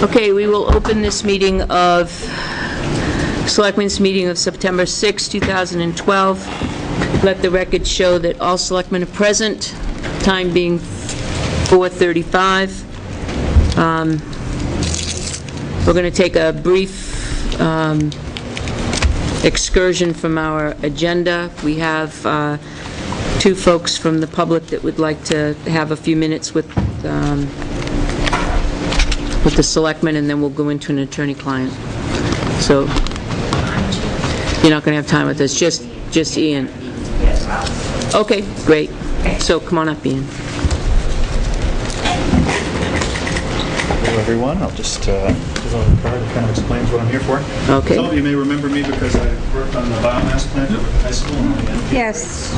Okay, we will open this meeting of Selectmen's meeting of September 6, 2012. Let the record show that all selectmen are present, time being 4:35. We're going to take a brief excursion from our agenda. We have two folks from the public that would like to have a few minutes with the selectmen, and then we'll go into an attorney-client. So you're not going to have time with us, just Ian. Okay, great. So come on up, Ian. Hello, everyone. I'll just give out a card that kind of explains what I'm here for. Okay. Some of you may remember me because I worked on the biomass plant over at the high school. Yes.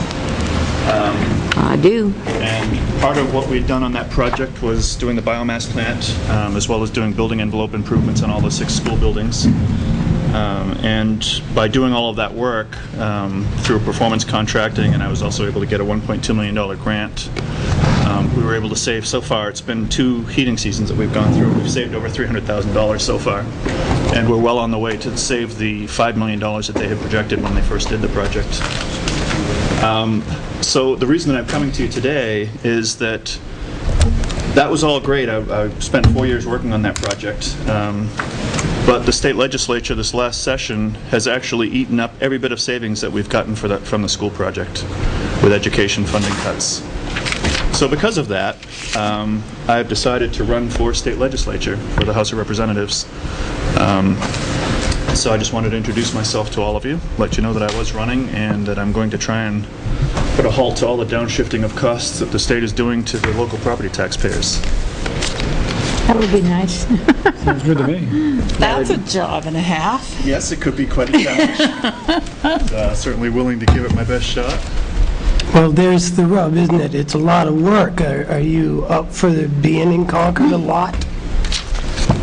I do. And part of what we'd done on that project was doing the biomass plant, as well as doing building envelope improvements on all the 6 school buildings. And by doing all of that work through performance contracting, and I was also able to get a $1.2 million grant, we were able to save, so far, it's been 2 heating seasons that we've gone through. We've saved over $300,000 so far. And we're well on the way to save the $5 million that they had projected when they first did the project. So the reason that I'm coming to you today is that was all great. I spent 4 years working on that project. But the state legislature this last session has actually eaten up every bit of savings that we've gotten from the school project with education funding cuts. So because of that, I've decided to run for state legislature for the House of Representatives. So I just wanted to introduce myself to all of you, let you know that I was running, and that I'm going to try and put a halt to all the downshifting of costs that the state is doing to the local property taxpayers. That would be nice. Sounds good to me. That's a job and a half. Yes, it could be quite a challenge. Certainly willing to give it my best shot. Well, there's the rub, isn't it? It's a lot of work. Are you up for being in Concord a lot?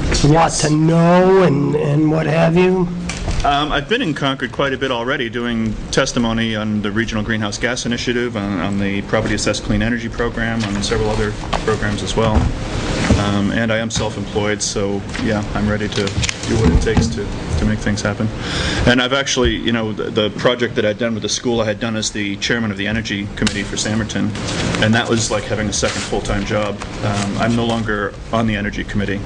It's a lot to know and what have you? I've been in Concord quite a bit already, doing testimony on the Regional Greenhouse Gas Initiative, on the Property Assessed Clean Energy Program, on several other programs as well. And I am self-employed, so yeah, I'm ready to do what it takes to make things happen. And I've actually, the project that I'd done with the school, I had done as the chairman of the Energy Committee for Samerton, and that was like having a second full-time job. I'm no longer on the Energy Committee.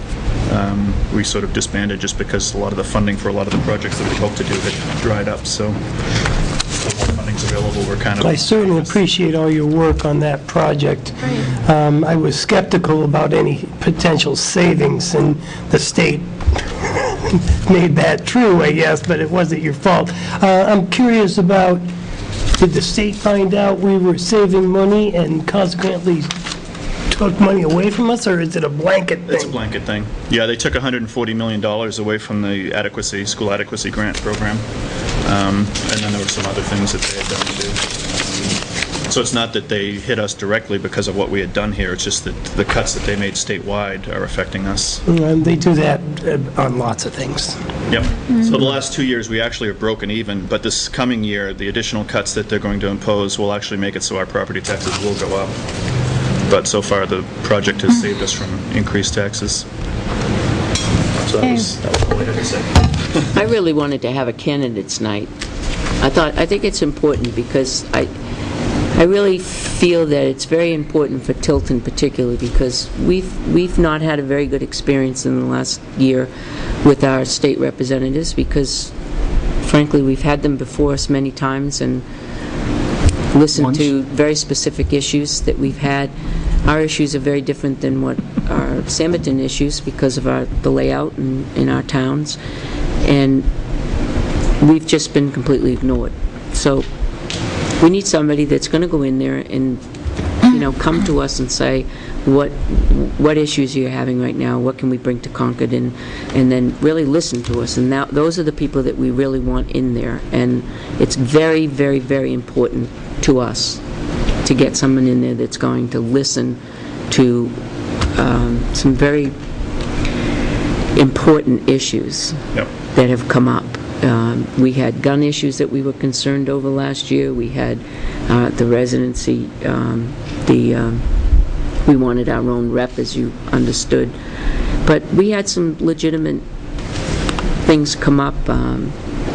We sort of disbanded just because a lot of the funding for a lot of the projects that we hoped to do had dried up, so when funding's available, we're kind of... I certainly appreciate all your work on that project. I was skeptical about any potential savings, and the state made that true, I guess, but it wasn't your fault. I'm curious about, did the state find out we were saving money and consequently took money away from us, or is it a blanket thing? It's a blanket thing. Yeah, they took $140 million away from the school adequacy grant program. And then there were some other things that they had done too. So it's not that they hit us directly because of what we had done here, it's just that the cuts that they made statewide are affecting us. They do that on lots of things. Yep. So the last 2 years we actually are broken even, but this coming year, the additional cuts that they're going to impose will actually make it so our property taxes will go up. But so far the project has saved us from increased taxes. So that was all I had to say. I really wanted to have a candidates night. I think it's important because I really feel that it's very important for Tilton particularly because we've not had a very good experience in the last year with our state representatives because frankly we've had them before us many times and listened to very specific issues that we've had. Our issues are very different than what our Samerton issues because of the layout in our towns, and we've just been completely ignored. So we need somebody that's going to go in there and come to us and say what issues you're having right now, what can we bring to Concord, and then really listen to us. And those are the people that we really want in there, and it's very, very, very important to us to get someone in there that's going to listen to some very important issues that have come up. We had gun issues that we were concerned over last year. We had the residency, we wanted our own rep, as you understood. But we had some legitimate things come up,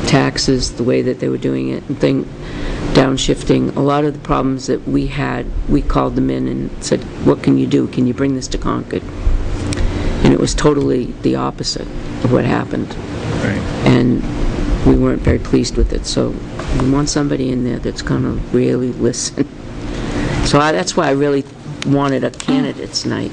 taxes, the way that they were doing it, and downshifting. A lot of the problems that we had, we called them in and said, what can you do? Can you bring this to Concord? And it was totally the opposite of what happened. Right. And we weren't very pleased with it. So we want somebody in there that's going to really listen. So that's why I really wanted a candidate's night.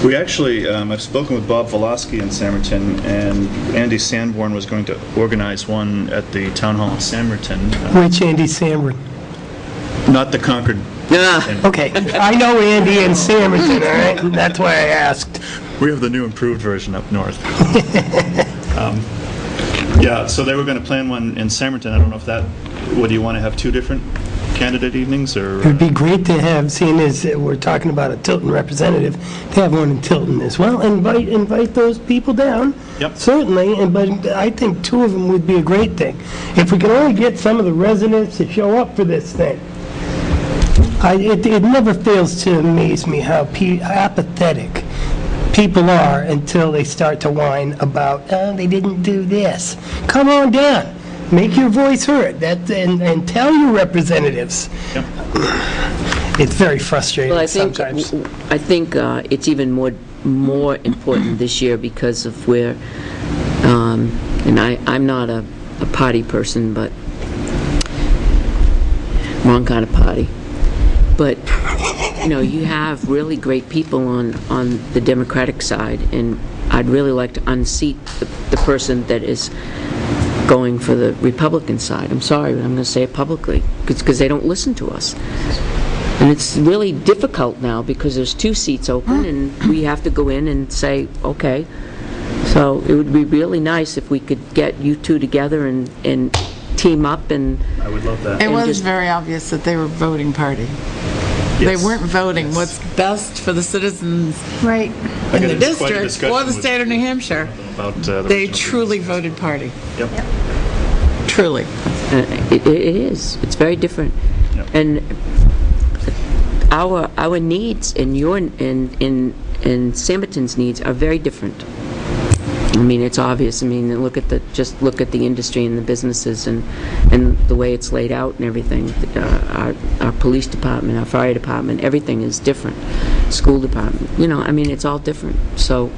We actually, I've spoken with Bob Voloski in Samerton, and Andy Sanborn was going to organize one at the Town Hall in Samerton. Which Andy Samberg? Not the Concord. Okay, I know Andy and Samerton, all right? And that's why I asked. We have the new improved version up north. Yeah, so they were going to plan one in Samerton. I don't know if that, would you want to have two different candidate evenings, or? It would be great to have, seeing as we're talking about a Tilton representative, to have one in Tilton as well. Invite those people down. Yep. Certainly, but I think two of them would be a great thing. If we could only get some of the residents to show up for this thing. It never fails to amaze me how apathetic people are until they start to whine about, oh, they didn't do this. Come on down. Make your voice heard, and tell your representatives. Yep. It's very frustrating Well, I sometimes. think it's even more important this year because of where, and I'm not a party person, but wrong kind of party. But, you have really great people on the Democratic side, and I'd really like to unseat the person that is going for the Republican side. I'm sorry, but I'm going to say it publicly, because they don't listen to us. And it's really difficult now because there's 2 seats open, and we have to go in and say, okay. So it would be really nice if we could get you two together and team up and... I would love that. It was just- very obvious that they were voting party. They Yes. weren't voting Yes. what's best for the citizens Right. I in got the into quite a district discussion or the with state of New Hampshire. about the They regional truly groups. voted party. Yep. Truly. It is. It's very different. Yep. And our needs and and Samerton's needs are very different. I mean, it's obvious. I mean, just look at the industry and the businesses and the way it's laid out and everything. Our police department, our fire department, everything is different. School department, I mean, it's all different. So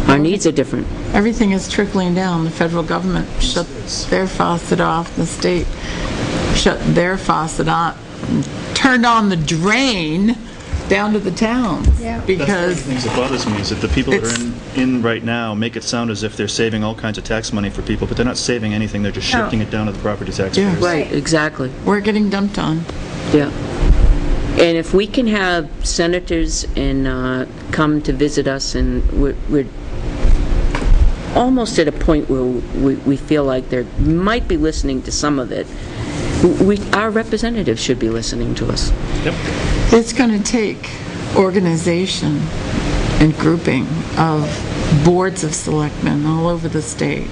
our needs are different. Everything is trickling down. The federal government shut their faucet off. The state shut their faucet on, turned on the drain down to the towns. Yeah. That's one of Because the things that bothers me, is that the people that It's- are in right now make it sound as if they're saving all kinds of tax money for people, but they're not saving anything. They're just shifting it down to the property taxpayers. Right, exactly. we're getting dumped on. Yeah. And if we can have senators and come to visit us, and we're almost at a point where we feel like they might be listening to some of it, our representatives should be listening to us. Yep. It's going to take organization and grouping of boards of selectmen all over the state,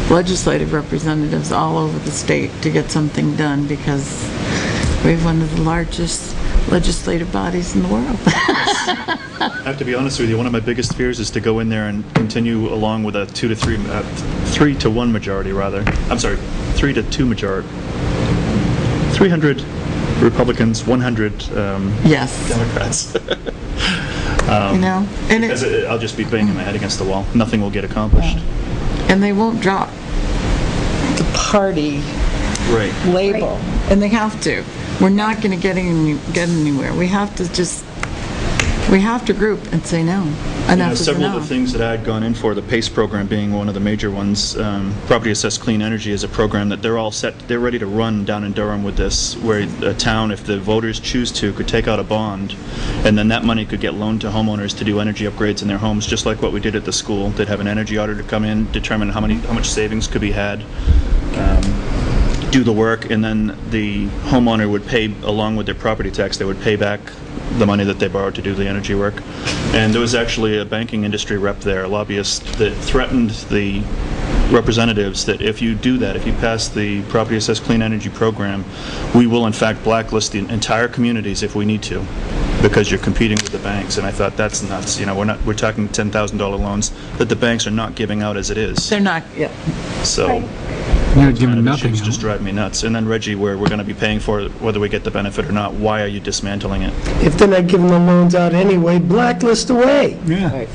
legislative representatives all over the state to get something done, because we have one of the largest legislative bodies in the world. I have to be honest with you, one of my biggest fears is to go in there and continue along with a 3 to 1 majority, rather. I'm sorry, 3 to 2 majority. 300 Republicans, 100 Yes. Democrats. And Because I'll just be banging my head against the wall. Nothing will get accomplished. and they won't drop the party Right. label, and they have to. We're not going to get anywhere. We have to group and say no. Enough is Several of enough. the things that I had gone in for, the PACE program being one of the major ones, Property Assessed Clean Energy is a program that they're all set, they're ready to run down in Durham with this, where a town, if the voters choose to, could take out a bond, and then that money could get loaned to homeowners to do energy upgrades in their homes, just like what we did at the school. They'd have an energy auditor come in, determine how much savings could be had, do the work, and then the homeowner would pay, along with their property tax, they would pay back the money that they borrowed to do the energy work. And there was actually a banking industry rep there, a lobbyist, that threatened the representatives that if you do that, if you pass the Property Assessed Clean Energy program, we will in fact blacklist the entire communities if we need to. because you're competing with the banks, and I thought, that's nuts. We're talking $10,000 loans that the banks are not giving out as it is. They're not, yeah. So You're those kind giving of nothing issues just out. drive me nuts. And then Reggie, where we're going to be paying for it, whether we get the benefit or not, why are you dismantling it? If they're not giving the loans out anyway, blacklist away. Yeah, Right.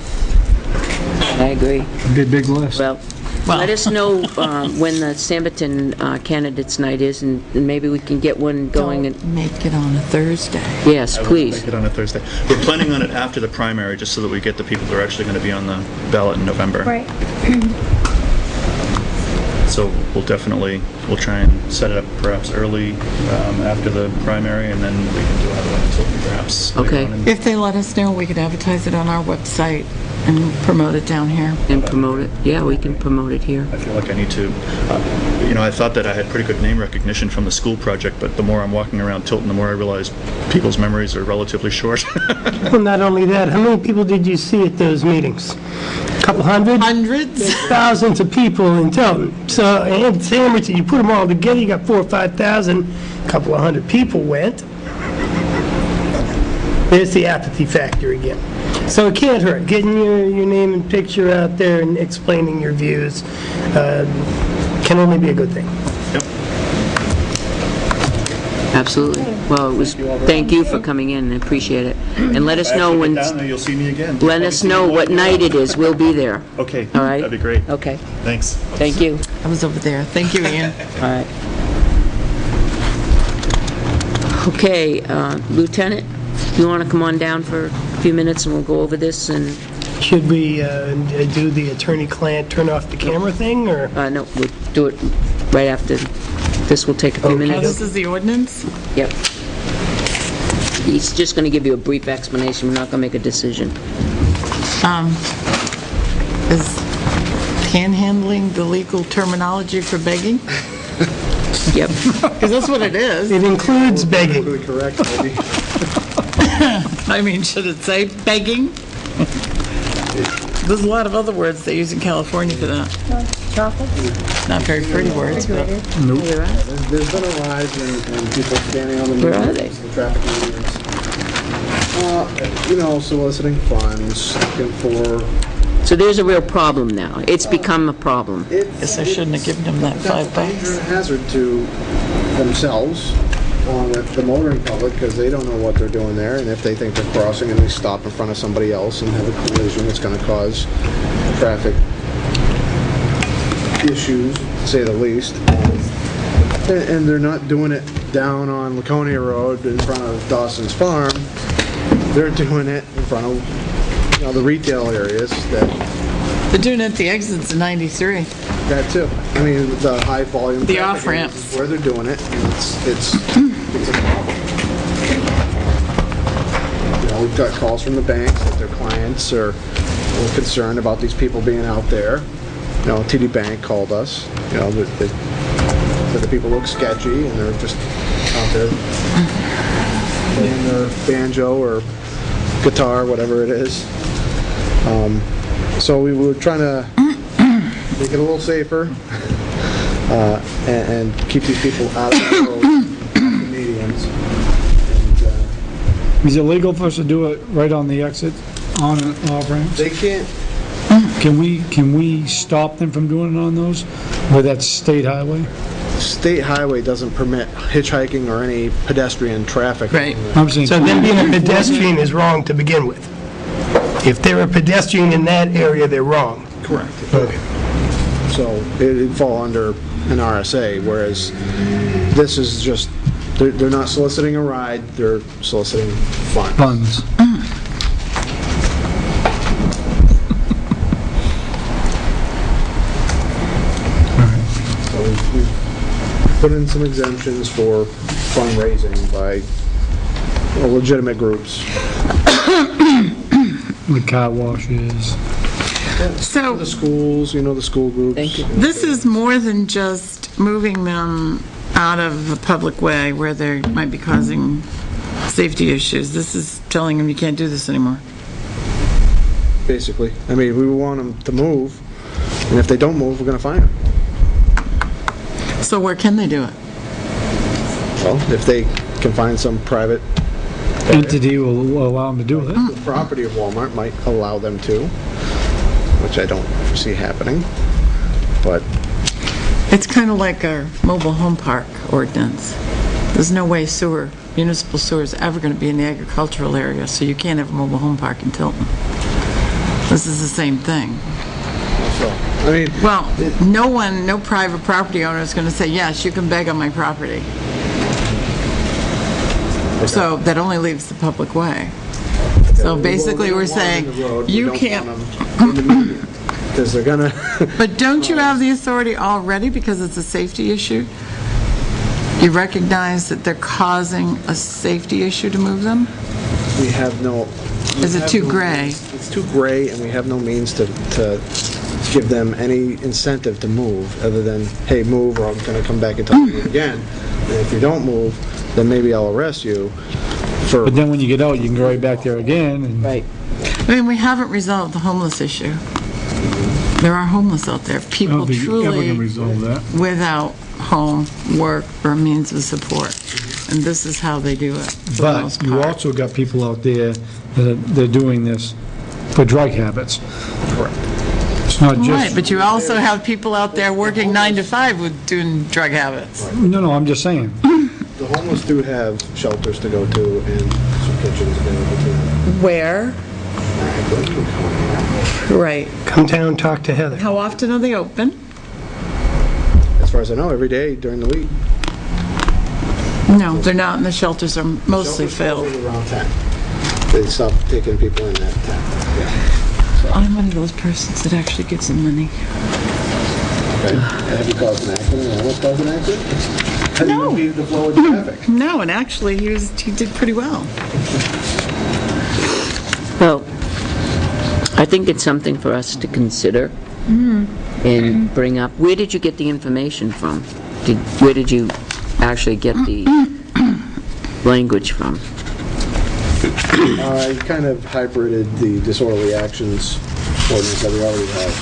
I agree. be a big list. Well, let us know when the Samberton candidates night is, and maybe we can get one going. And Make it on a Thursday. yes, I will please. make it on a Thursday. We're planning on it after the primary, just so that we get the people that are actually going to be on the ballot in November. Right. So we'll try and set it up perhaps early after the primary, and then we can do another one until perhaps later Okay. on in- If they let us know, we could advertise it on our website and promote it down here. And promote it. Yeah, we can promote it here. I feel like I need to, I thought that I had pretty good name recognition from the school project, but the more I'm walking around Tilton, the more I realize people's memories are relatively short. Well, not only that, how many people did you see at those meetings? Couple hundred? Hundreds? Thousands of people in Tilton. So, and Samberton, you put them all together, you got 4,000 or 5,000, a couple of hundred people went. There's the apathy factor again. So it can't hurt. Getting your name and picture out there and explaining your views can only be a good thing. Yep. Absolutely. Well, thank you for coming in, I appreciate it. And let us know when, Down there, you'll see me again. let us know what night it is, we'll be there. Okay. All right? That'd be great. Okay, Thanks. thank you. I was over there. Thank you, Ian. All right. Okay, Lieutenant, you want to come on down for a few minutes and we'll go over this and, Should we do the attorney-client turn off the camera thing, or? no, we'll do it right after, this will take a few Oh, minutes. this is the ordinance? Yep. He's just going to give you a brief explanation, we're not going to make a decision. Is panhandling the legal terminology for begging? Yep. Because that's what it is. It includes begging. Correct, maybe. I mean, should it say begging? There's a lot of other words they use in California for that. Chocolate? Not very pretty words, but There's been a rise in people standing on the Where are they? the traffic meters. Soliciting funds, looking for... So there's a real problem now. It's become a problem. guess I shouldn't have given them that $5. Danger and hazard to themselves, along with the motoring public, because they don't know what they're doing there, and if they think they're crossing and they stop in front of somebody else and have a collision, it's going to cause traffic issues, to say the least. And they're not doing it down on Laconia Road in front of Dawson's Farm. They're doing it in front of, the retail areas that They're doing it at the exits of 93. That too. I mean, the high volume. The traffic off-ramps. areas is where they're doing it, and it's a problem. We've got calls from the banks that their clients are a little concerned about these people being out there. TD Bank called us, that the people look sketchy and they're just out there playing their banjo or guitar, whatever it is. So we were trying to make it a little safer and keep these people out of the road, the medians. And, Is it legal for us to do it right on the exit, on and off ramps? they can't. Can we stop them from doing it on those, where that's state highway? State highway doesn't permit hitchhiking or any pedestrian traffic. Right. I'm saying. So then being a pedestrian is wrong to begin with. If they're a pedestrian in that area, they're wrong. Correct. So it'd fall under an RSA, whereas this is just, they're not soliciting a ride, they're soliciting funds. Funds. So we've put in some exemptions for fundraising by legitimate groups. The car washes. So The schools, the school groups. Thank you. this is more than just moving them out of the public way where they might be causing safety issues. This is telling them you can't do this anymore. Basically. I mean, we want them to move, and if they don't move, we're going to fine them. So where can they do it? Well, if they can find some private entity will allow them to do it. The property of Walmart might allow them to, which I don't foresee happening, but It's kind of like our mobile home park ordinance. There's no way municipal sewer is ever going to be in the agricultural area, so you can't have a mobile home park in Tilton. This is the same thing. so, I mean, Well, no private property owner is going to say, yes, you can beg on my property. So that only leaves the public way. So basically, we're saying, you can't, because they're gonna, but don't you have the authority already because it's a safety issue? You recognize that they're causing a safety issue to move them? we have no. Is it too gray? It's too gray, and we have no means to give them any incentive to move, other than, hey, move, or I'm gonna come back and talk to you again. And if you don't move, then maybe I'll arrest you for. But then when you get out, you can go right back there again, and Right. I mean, we haven't resolved the homeless issue. There are homeless out there, I people don't think you're ever going to truly resolve that. without home, work, or means of support. And this is how they do it, for the most But you part. also got people out there that they're doing this for drug habits. Correct. It's not Right, just, but you also have people out there working 9 to 5 with doing drug habits. no, I'm just saying. The homeless do have shelters to go to and some kitchens available to them. Where? Right. Come down, talk to Heather. How often are they open? As far as I know, every day during the week. No, they're not, and the shelters are mostly Shelters filled. close around 10. They stop taking people in at 10. Yeah. I'm one of those persons that actually gives them money. Okay. Have you caused an accident? Or almost caused an accident? Have you impeded the flow of traffic? No, and actually, he did pretty well. Well, I think it's something for us to consider and bring up. Where did you get the information from? Where did you actually get the language from? I kind of hybrided the disorderly actions ordinance that we already have,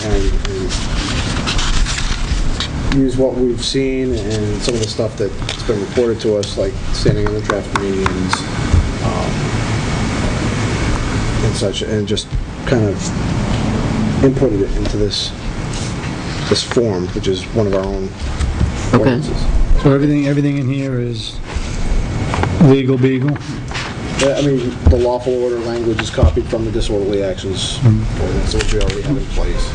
and use what we've seen and some of the stuff that's been reported to us, like standing in the traffic medians, and such, and just kind of inputted it into this form, which is one of our own ordinances. So everything in here is legal beagle? Yeah, I mean, the lawful order language is copied from the disorderly actions ordinance, which we already have in place.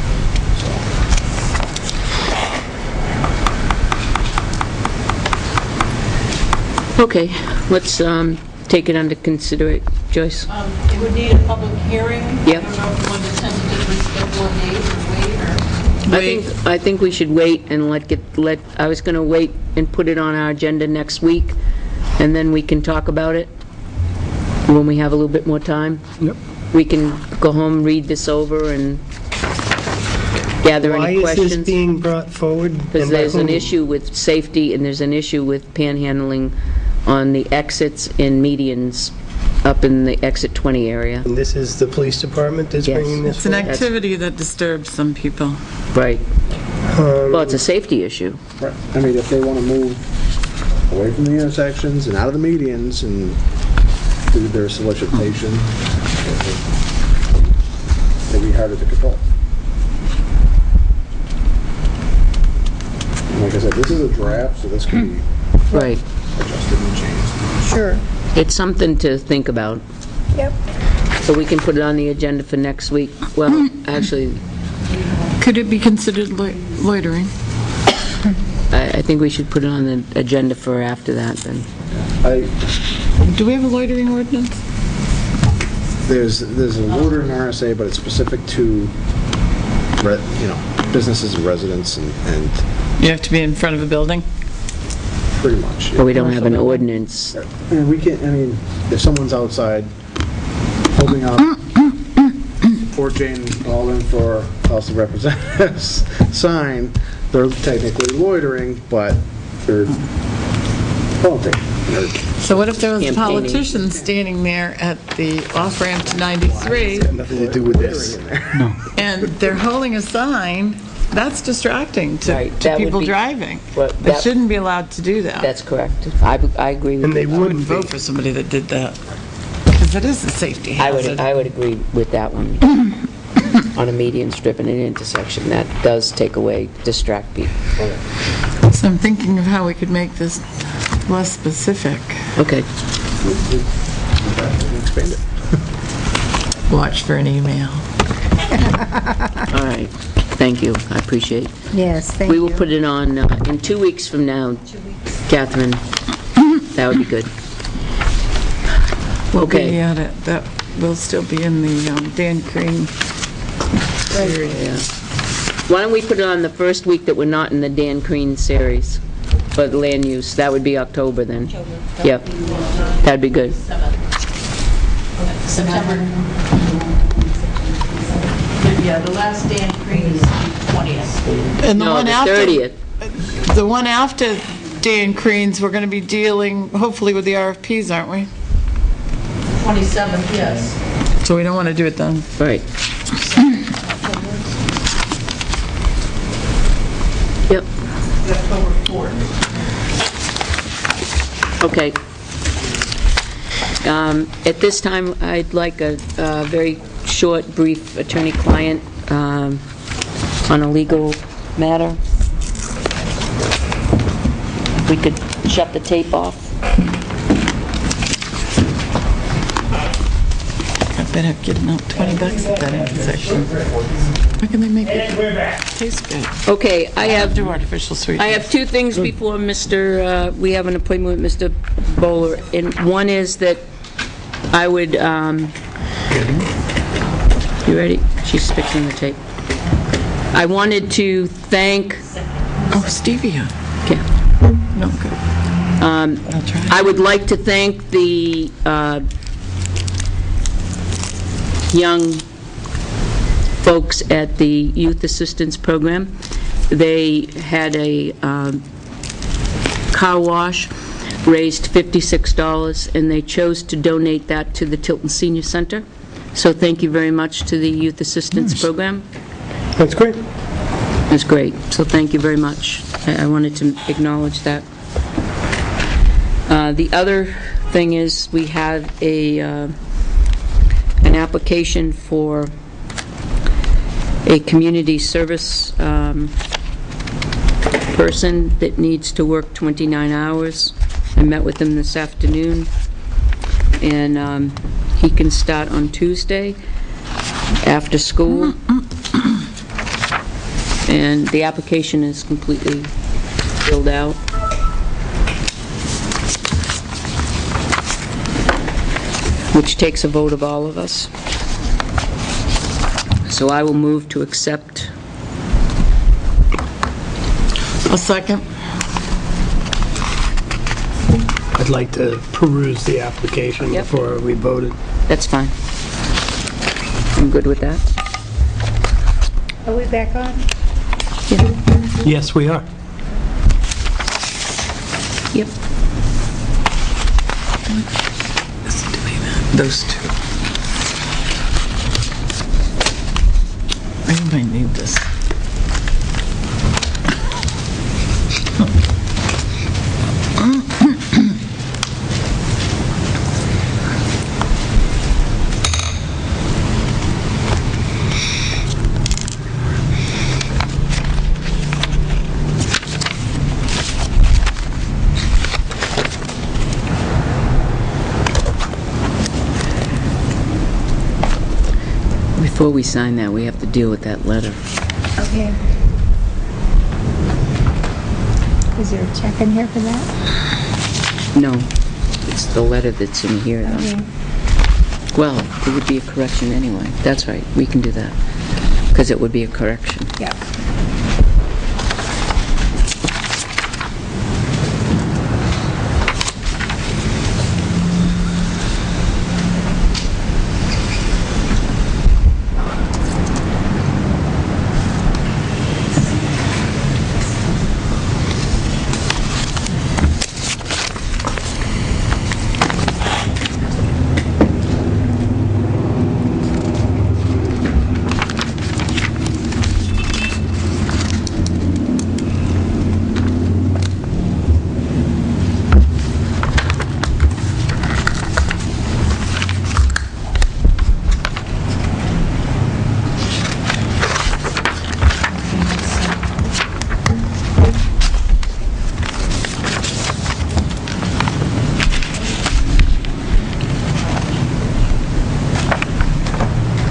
Okay, let's take it under consideration. Joyce? It would need a public hearing. Yep. I don't know if you want to tentatively schedule a date or wait, or... I think we should wait and I was going to wait and put it on our agenda next week, and then we can talk about it when we have a little bit more time. Yep. We can go home, read this over, and gather any Why is questions. this being brought forward? Because and by there's an whom? issue with safety, and there's an issue with panhandling on the exits and medians up in the exit 20 area. And this is the police department that's Yes. bringing this It's an forward? activity that disturbs some people. Right. Well, it's a safety issue. Right. I mean, if they want to move away from the intersections and out of the medians and do their solicitation, it'd be harder to control. And like I said, this is a draft, so this can be Right. adjusted and changed. Sure. It's something to think about. Yep. So we can put it on the agenda for next week. Well, actually, Could it be considered loitering? I think we should put it on the agenda for after that, then. Do we have a loitering ordinance? There's a order in RSA, but it's specific to, businesses and residents and You have to be in front of a building? pretty much. But we don't have an ordinance. And we can't, if someone's outside holding up Fort Jane Alden for House of Representatives sign, they're technically loitering, but they're politics. So what if there was a Campaigning. politician standing there at the off-ramp to 93, Nothing to do with this. and they're holding a sign That's distracting Right, to that would people be- driving. But They that- shouldn't be allowed to do that. That's correct. I agree with And they you. I wouldn't wouldn't be. vote for somebody that did that, because it is a safety hazard. I would agree with that one. On a median strip and an intersection, that does take away, distract people. So I'm thinking of how we could make this less specific. Okay. Expand it. Watch for an email. All right. Thank you. I appreciate it. Yes, thank you. We will put it on in 2 weeks from now, Catherine. That would be good. We'll be Okay. at it. That will still be in the Dan Crane series. Yeah. Why don't we put it on the first week that we're not in the Dan Crean series for the land use? That would be October then. Yep. That'd be good. September. Yeah, the last Dan Crean is the 20th. And the No, one the after, 30th. the one after Dan Crean's, we're going to be dealing, hopefully, with the RFPs, aren't we? 27th, yes. So we don't want to do it then. Right. Yep. October 4th. Okay. At this time, I'd like a very short, brief attorney-client on a legal matter. We could shut the tape off. I bet I've given out $20 at that intersection. How can they make it taste good? Okay, I have... Do artificial I sweetness. have two things before we have an appointment with Mr. Bowler, and one is that I would, you ready? She's fixing the tape. I wanted to thank, Oh, stevia. okay, No, good. I'll try. I would like to thank the young folks at the Youth Assistance Program. They had a car wash, raised $56, and they chose to donate that to the Tilton Senior Center. So thank you very much to the Youth Assistance Program. That's great. It's great, so thank you very much. I wanted to acknowledge that. The other thing is, we have an application for a community service person that needs to work 29 hours. I met with him this afternoon, and he can start on Tuesday after school. And the application is completely filled out. Which takes a vote of all of us. So I will move to accept. A second. I'd like to peruse the application Yep. before we voted. That's fine. I'm good with that. Are we back on? Yes, we are. Yep. Listen to me, man. Those two. I might need this. Before we sign that, we have to deal with that letter. Okay. Is there a check in here for that? No, it's the letter that's in here, though. Okay. Well, it would be a correction anyway. That's right, we can do that, because it would be a correction. Yeah.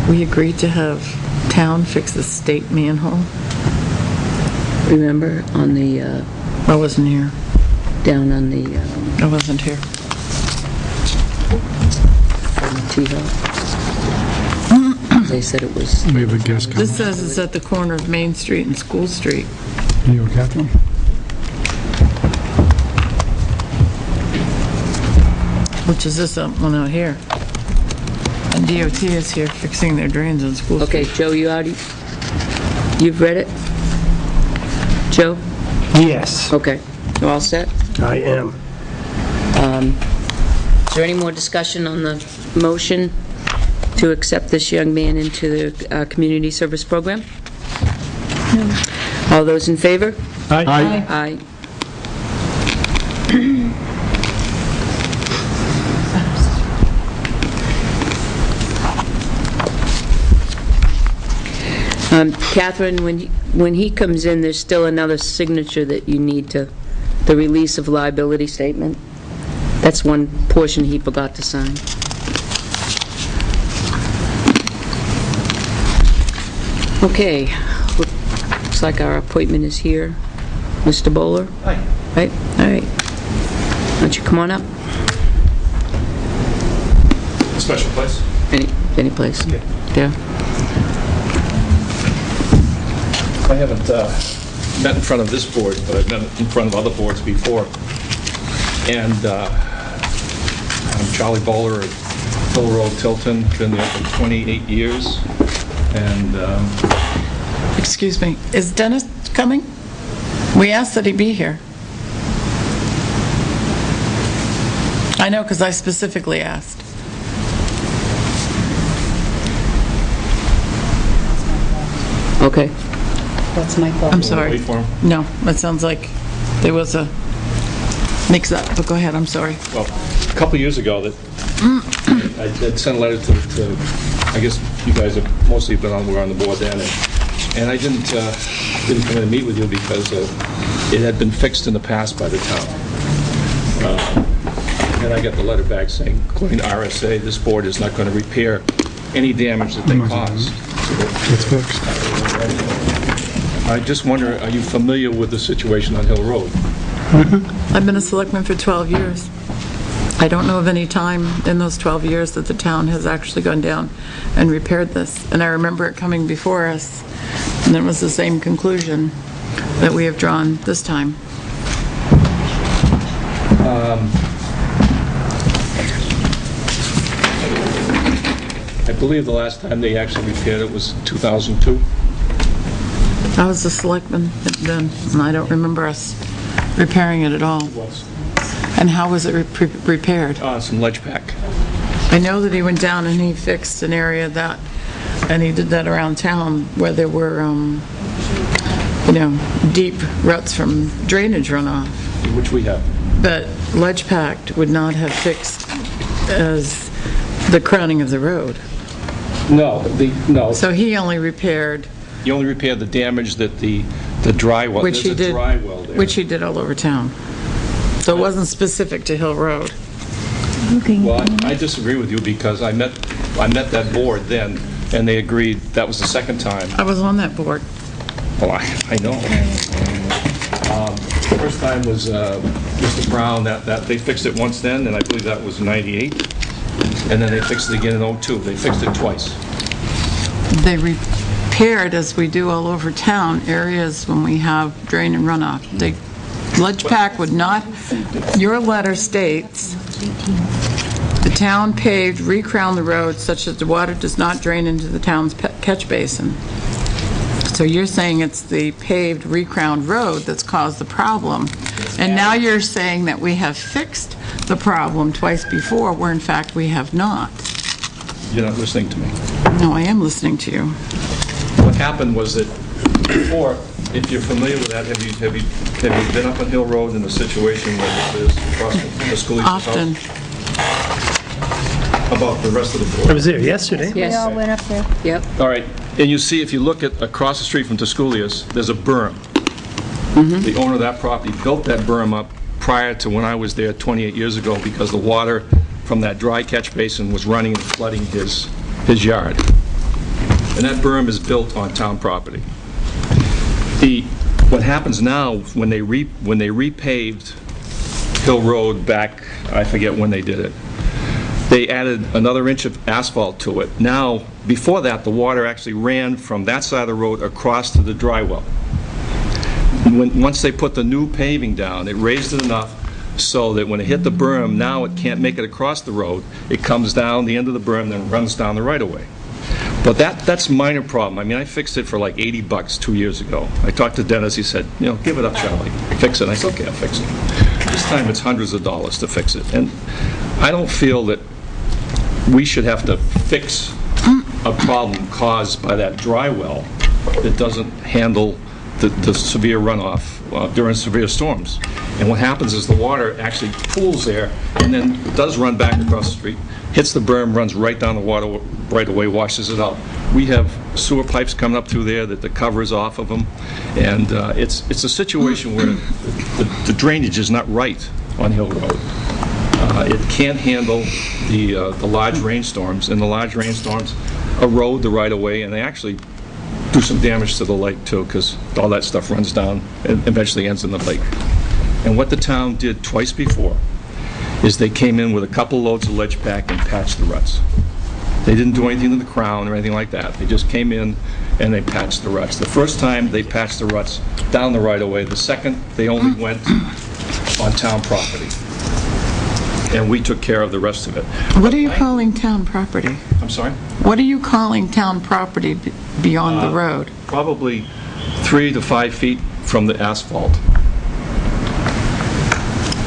we agreed to have town fix the state manhole. Remember, on the, I wasn't here. down on the I wasn't here. T-Hill? They said it was, We have a guest coming. This says it's at the corner of Main Street and School Street. You, Catherine? Which is this one out here. And DOT is here fixing their drains on School Street. okay, Joe, you already, you've read it? Joe? Yes, Okay, you all set? I am. Is there any more discussion on the motion to accept this young man into the community service program? No. All those in favor? Aye. Aye. Catherine, when he comes in, there's still another signature that you need to, the release of liability statement. That's one portion he forgot to sign. Okay, looks like our appointment is here. Mr. Bowler? Hi. Right, all right. Why don't you come on up? Special place? Any place. Okay. There. I haven't met in front of this board, but I've met in front of other boards before. And I'm Charlie Bowler at Hill Road, Tilton, been there for 28 years. And Excuse me, is Dennis coming? We asked that he be here. I know, because I specifically asked. Okay. That's my fault. I'm sorry. wait for him. No, that sounds like there was a mix-up, but go ahead, I'm sorry. Well, a couple of years ago, that I had sent a letter to, I guess you guys have mostly were on the board then, and I didn't come in to meet with you because it had been fixed in the past by the town. And I got the letter back saying, according to RSA, this board is not going to repair any damage that they caused. It's fixed. I just wonder, are you familiar with the situation on Hill Road? I've been a selectman for 12 years. I don't know of any time in those 12 years that the town has actually gone down and repaired this. And I remember it coming before us, and it was the same conclusion that we have drawn this time. I believe the last time they actually repaired it was 2002. I was a selectman then, and I don't remember us repairing it at all. Was. And how was it repaired? Some ledge pack. I know that he went down and he fixed an area that, and he did that around town where there were, deep ruts from drainage runoff. Which we have. But ledge packed would not have fixed as the crowning of the road. No. So he only repaired, You only repaired the damage that the dry well, which he there's a did, dry well there. which he did all over town. So it wasn't specific to Hill Road. Well, I disagree with you because I met that board then, and they agreed that was the second time. I was on that board. Well, I know. First time was Mr. Brown, that they fixed it once then, and I believe that was 98. And then they fixed it again in 02. They fixed it twice. They repaired, as we do all over town, areas when we have drain and runoff. Ledge pack would not, your letter states, the town paved, recrowned the road such that the water does not drain into the town's catch basin. So you're saying it's the paved, recrowned road that's caused the problem. And now you're saying that we have fixed the problem twice before, where in fact we have not. You're not listening to me. No, I am listening to you. What happened was that before, if you're familiar with that, have you been up on Hill Road in a situation where there's across from the school house? Often. About the rest of the I board? was there yesterday. We all Yes, went up there. yep. All right, and you see, if you look at across the street from Tusculias, there's a berm. The owner of that property built that berm up prior to when I was there 28 years ago because the water from that dry catch basin was running and flooding his yard. and that berm is built on town property. What happens now, when they repaved Hill Road back, I forget when they did it, they added another inch of asphalt to it. Now, before that, the water actually ran from that side of the road across to the dry well. Once they put the new paving down, it raised it enough so that when it hit the berm, now it can't make it across the road. It comes down the end of the berm, then runs down the right-of-way. But that's a minor problem. I mean, I fixed it for like $80 2 years ago. I talked to Dennis, he said, give it up, Charlie. Fix it. I said, okay, I'll fix it. This time it's hundreds of dollars to fix it. And I don't feel that we should have to fix a problem caused by that dry well that doesn't handle the severe runoff during severe storms. And what happens is the water actually pools there and then does run back across the street, hits the berm, runs right down the water right away, washes it out. We have sewer pipes coming up through there that the cover is off of them, and it's a situation where the drainage is not right on Hill Road. It can't handle the large rainstorms, and the large rainstorms erode the right-of-way, and they actually do some damage to the lake too, because all that stuff runs down and eventually ends in the lake. And what the town did twice before is they came in with a couple loads of ledge pack and patched the ruts. They didn't do anything to the crown or anything like that. They just came in and they patched the ruts. The first time they patched the ruts down the right-of-way. The second, they only went on town property. And we took care of the rest of it. What are you calling town property? I'm sorry? What are you calling town property beyond the road? Probably 3 to 5 feet from the asphalt.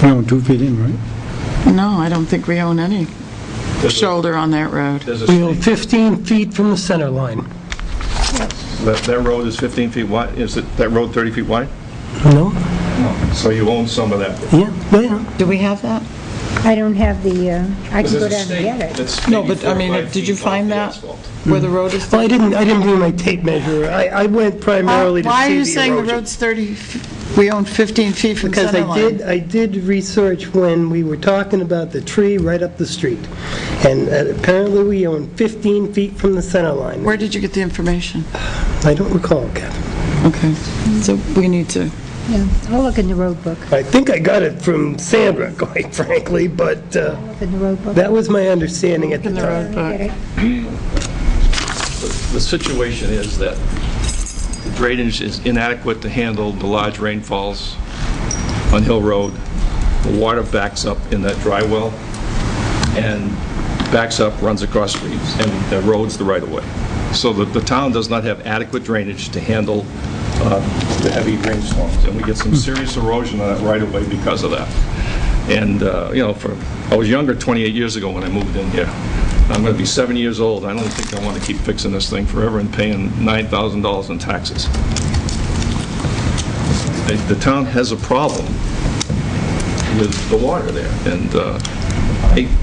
We own 2 feet in, right? No, I don't think we own any shoulder on that road. There's a We own 15 feet from the center line. that road is 15 feet wide. Is that road 30 feet wide? No? No. So you own some of that. Yeah. Do we have that? I don't have the, I can go There's a down and stake get it. that's No, maybe but 4 I or mean, 5 did you feet find off the that? asphalt. Where the road is? Well, I didn't do my tape measure. I went primarily to see the Why are you erosion. saying the road's 30, we own 15 feet from Because center line? I did research when we were talking about the tree right up the street. And apparently we own 15 feet from the center line. Where did you get the information? I don't recall, Kathy. Okay, so we need to, Yeah, I'll look in the road book. I think I got it from Sandra, quite frankly, but Look in the road book. that was my understanding at the in the time. road book. Get it. The situation is that the drainage is inadequate to handle the large rainfalls on Hill Road. The water backs up in that dry well and backs up, runs across streets, and erodes the right-of-way. So the town does not have adequate drainage to handle the heavy rainstorms, and we get some serious erosion on that right-of-way because of that. And, I was younger 28 years ago when I moved in here. I'm going to be 7 years old. I don't think I want to keep fixing this thing forever and paying $9,000 in taxes. The town has a problem with the water there, and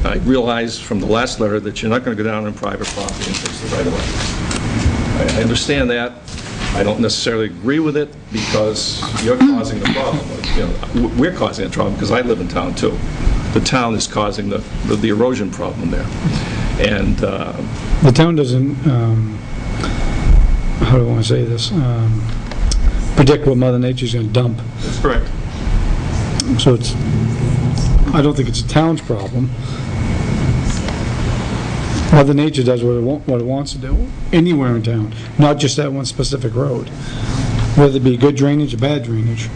I realize from the last letter that you're not going to go down on private property and fix the right-of-way. I understand that. I don't necessarily agree with it because you're causing the problem. We're causing the problem because I live in town too. The town is causing the erosion problem there. And The town doesn't, how do I want to say this, predict what Mother Nature's going to dump. that's correct. So I don't think it's a town's problem. Mother Nature does what it wants to do, anywhere in town, not just that one specific road. Whether it be good drainage or bad drainage.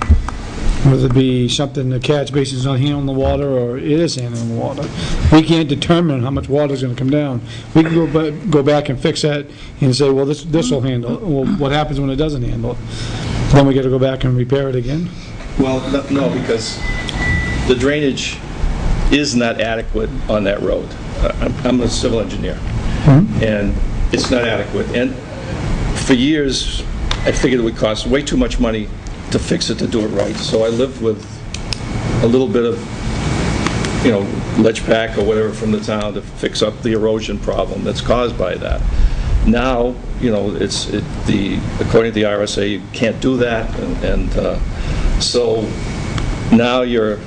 Whether it be something the catch basin's not handling the water or it is handling the water. We can't determine how much water's going to come down. We can go back and fix that and say, well, this will handle it. Well, what happens when it doesn't handle it? Then we got to go back and repair it again? Well, no, because the drainage is not adequate on that road. I'm a civil engineer, and it's not adequate. And for years, I figured it would cost way too much money to fix it, to do it right. So I lived with a little bit of, ledge pack or whatever from the town to fix up the erosion problem that's caused by that. Now, according to the RSA, you can't do that, and so now the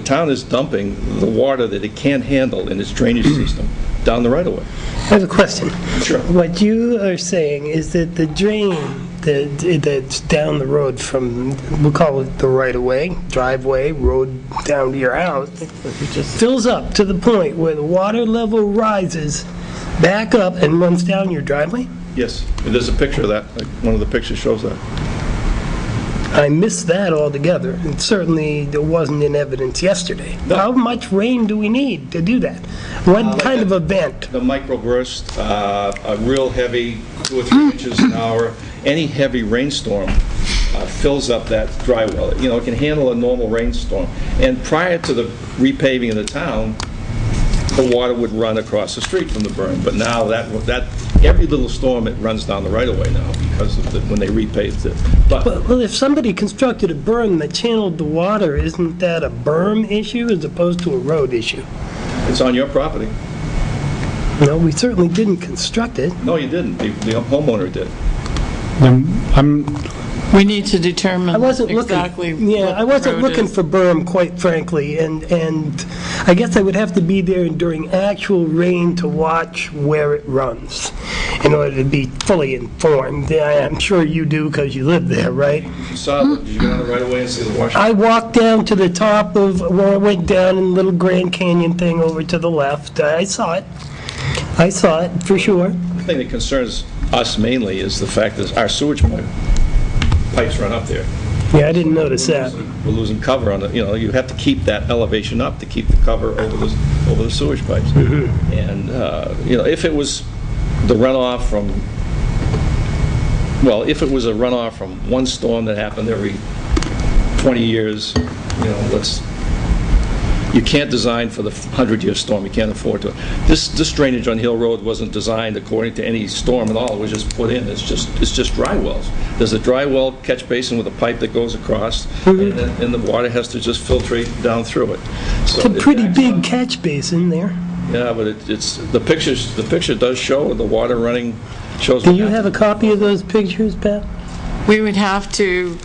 town is dumping the water that it can't handle in its drainage system down the right-of-way. have a question. Sure. What you are saying is that the drain that's down the road from, we'll call it the right-of-way, driveway, road down to your house, fills up to the point where the water level rises back up and runs down your driveway? Yes, and there's a picture of that, like, one of the pictures shows that. I missed that altogether, and certainly there wasn't in evidence yesterday. No. How much rain do we need to do that? What kind of event? The microburst, a real heavy 2 or 3 inches an hour, any heavy rainstorm fills up that dry well. You know, it can handle a normal rainstorm. And prior to the repaving of the town, the water would run across the street from the berm. But now that every little storm, it runs down the right-of-way now because of when they repaved it. But Well, if somebody constructed a berm that channeled the water, isn't that a berm issue as opposed to a road issue? it's on your property. No, we certainly didn't construct it. No, you didn't. The homeowner did. We need to determine I wasn't looking. exactly Yeah, what I wasn't the road looking is. for berm, quite frankly, and I guess I would have to be there during actual rain to watch where it runs in order to be fully informed. I'm sure you do because you live there, right? You saw, did you get on the right-of-way and see the washer? I walked down to the top of, where I went down in the little Grand Canyon thing over to the left. I saw it. I saw it, for sure. The thing that concerns us mainly is the fact that our sewage pipes run up there. Yeah, I didn't notice that. We're losing cover on it, you know, you have to keep that elevation up to keep the cover over the sewage pipes. And, you know, if it was the runoff from, well, if it was a runoff from one storm that happened every 20 years, you know, you can't design for the 100-year storm, you can't afford to. This drainage on Hill Road wasn't designed according to any storm at all, it was just put in, it's just dry wells. There's a dry well catch basin with a pipe that goes across, and the water has to just filtrate down through it. So It's a pretty backs big up. catch basin there. Yeah, but the picture does show the water running, shows. Do you have a copy of those pictures, Pat? We would have to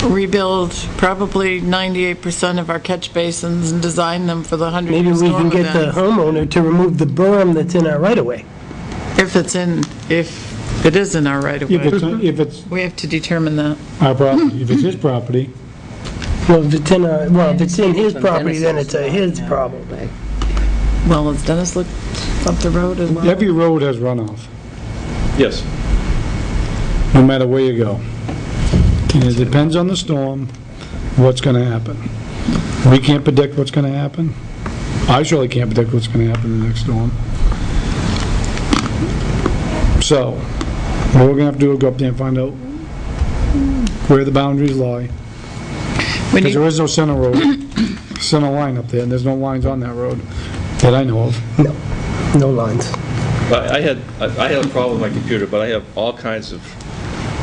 rebuild probably 98% of our catch basins and design them for the 100-year Maybe we storm can get the event. homeowner to remove the berm that's in our right-of-way. If it is in our right of way. If it's We have to determine that. our property, if it's his property, Well, if it's in our, well, if it's in his From property, then Dennis's it's a his lawn, yeah. problem. Well, has Dennis looked up the road as well? every road has runoff, Yes. no matter where you go. And it depends on the storm, what's going to happen. We can't predict what's going to happen. I surely can't predict what's going to happen in the next storm. So, what we're going to have to do is go up there and find out where the boundaries lie. We Because need, there is no center road, center line up there, and there's no lines on that road that I know of. No, no lines. But I had a problem with my computer, but I have all kinds of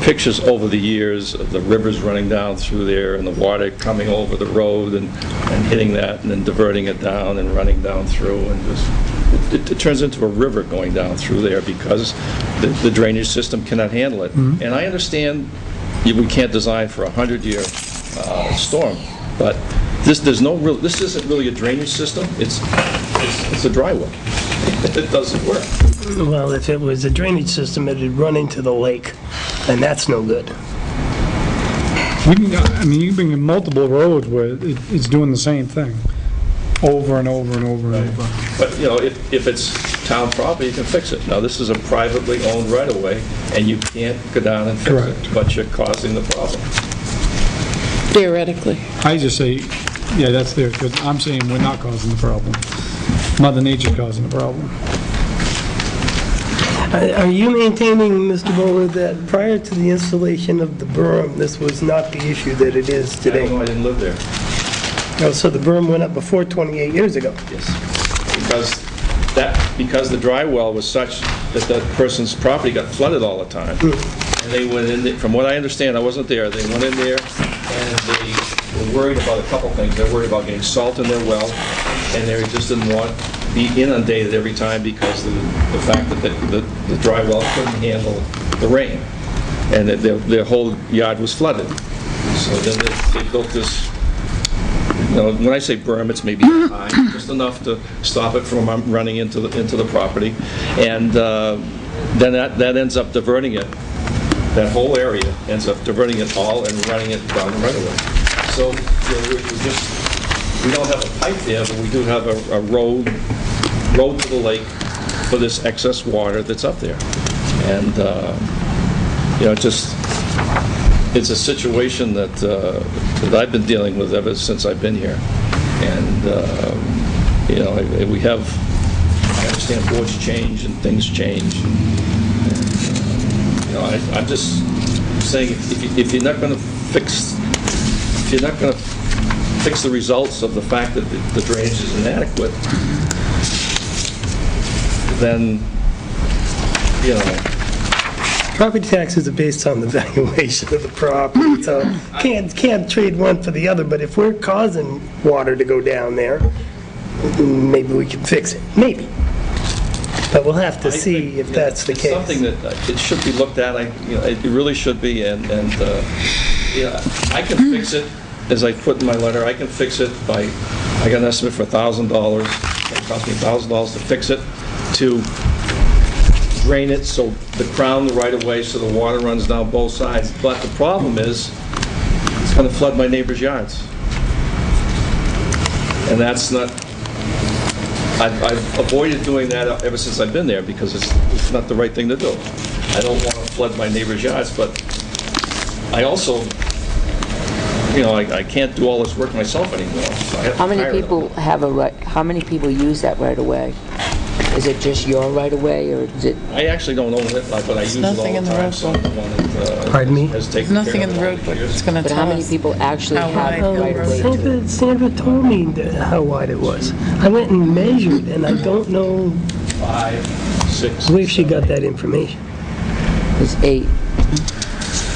pictures over the years of the rivers running down through there and the water coming over the road and hitting that and then diverting it down and running down through and just, it turns into a river going down through there because the drainage system cannot handle it. And I understand we can't design for a 100-year storm, but this isn't really a drainage system, it's a dry well. It doesn't work. Well, if it was a drainage system, it'd run into the lake, and that's no good. You can bring in multiple roads where it's doing the same thing, over and over and over and over. But, you know, if it's town property, you can fix it. Now, this is a privately owned right-of-way, and you can't go down and fix Correct. it, but you're causing the problem. theoretically. I just say, yeah, that's there, because I'm saying we're not causing the problem. Mother Nature's causing the problem. Are you maintaining, Mr. Bowler, that prior to the installation of the berm, this was not the issue that it is I don't today? know, I didn't live there. Oh, so the berm went up before 28 years ago? Yes. Because the dry well was such that that person's property got flooded all the time. And they went in, from what I understand, I wasn't there, they went in there and they were worried about a couple things. They were worried about getting salt in their well, and they just didn't want to be inundated every time because of the fact that the dry well couldn't handle the rain, and that their whole yard was flooded. So then they built this when I say berm, it's maybe high, just enough to stop it from running into the property. And then that ends up diverting it. That whole area ends up diverting it all and running it down the right of way. So, we don't have a pipe there, but we do have a road to the lake for this excess water that's up there. And, it's a situation that I've been dealing with ever since I've been here. And, I understand boards change and things change. I'm just saying, if you're not going to fix the results of the fact that the drainage is inadequate, then, Property taxes are based on the valuation of the property, so can't trade one for the other, but if we're causing water to go down there, maybe we can fix it, maybe. But we'll have to see if that's the case. It's something that it should be looked at, it really should be, and I can fix it, as I put in my letter, I can fix it I got an estimate for $1,000, it cost me $1,000 to fix it, to drain it so the crown the right of way so the water runs down both sides. But the problem is, it's going to flood my neighbor's yards. And that's not, I've avoided doing that ever since I've been there because it's not the right thing to do. I don't want to flood my neighbor's yards, but I also, I can't do all this work myself anymore. So I have to How many hire people them. have a right, how many people use that right away? Is it just your right of way, or is it? I actually don't own it, but I use it all nothing the in the time. road So I'm the one that Pardon me? has taken There's nothing care in of the it all road these book years. that's going to But tell how many us. people actually How have wide the Hill right of Road way is. to? Sandra told me how wide it was. I went and measured, and I don't know 5, 6. where she got that information. It's 8.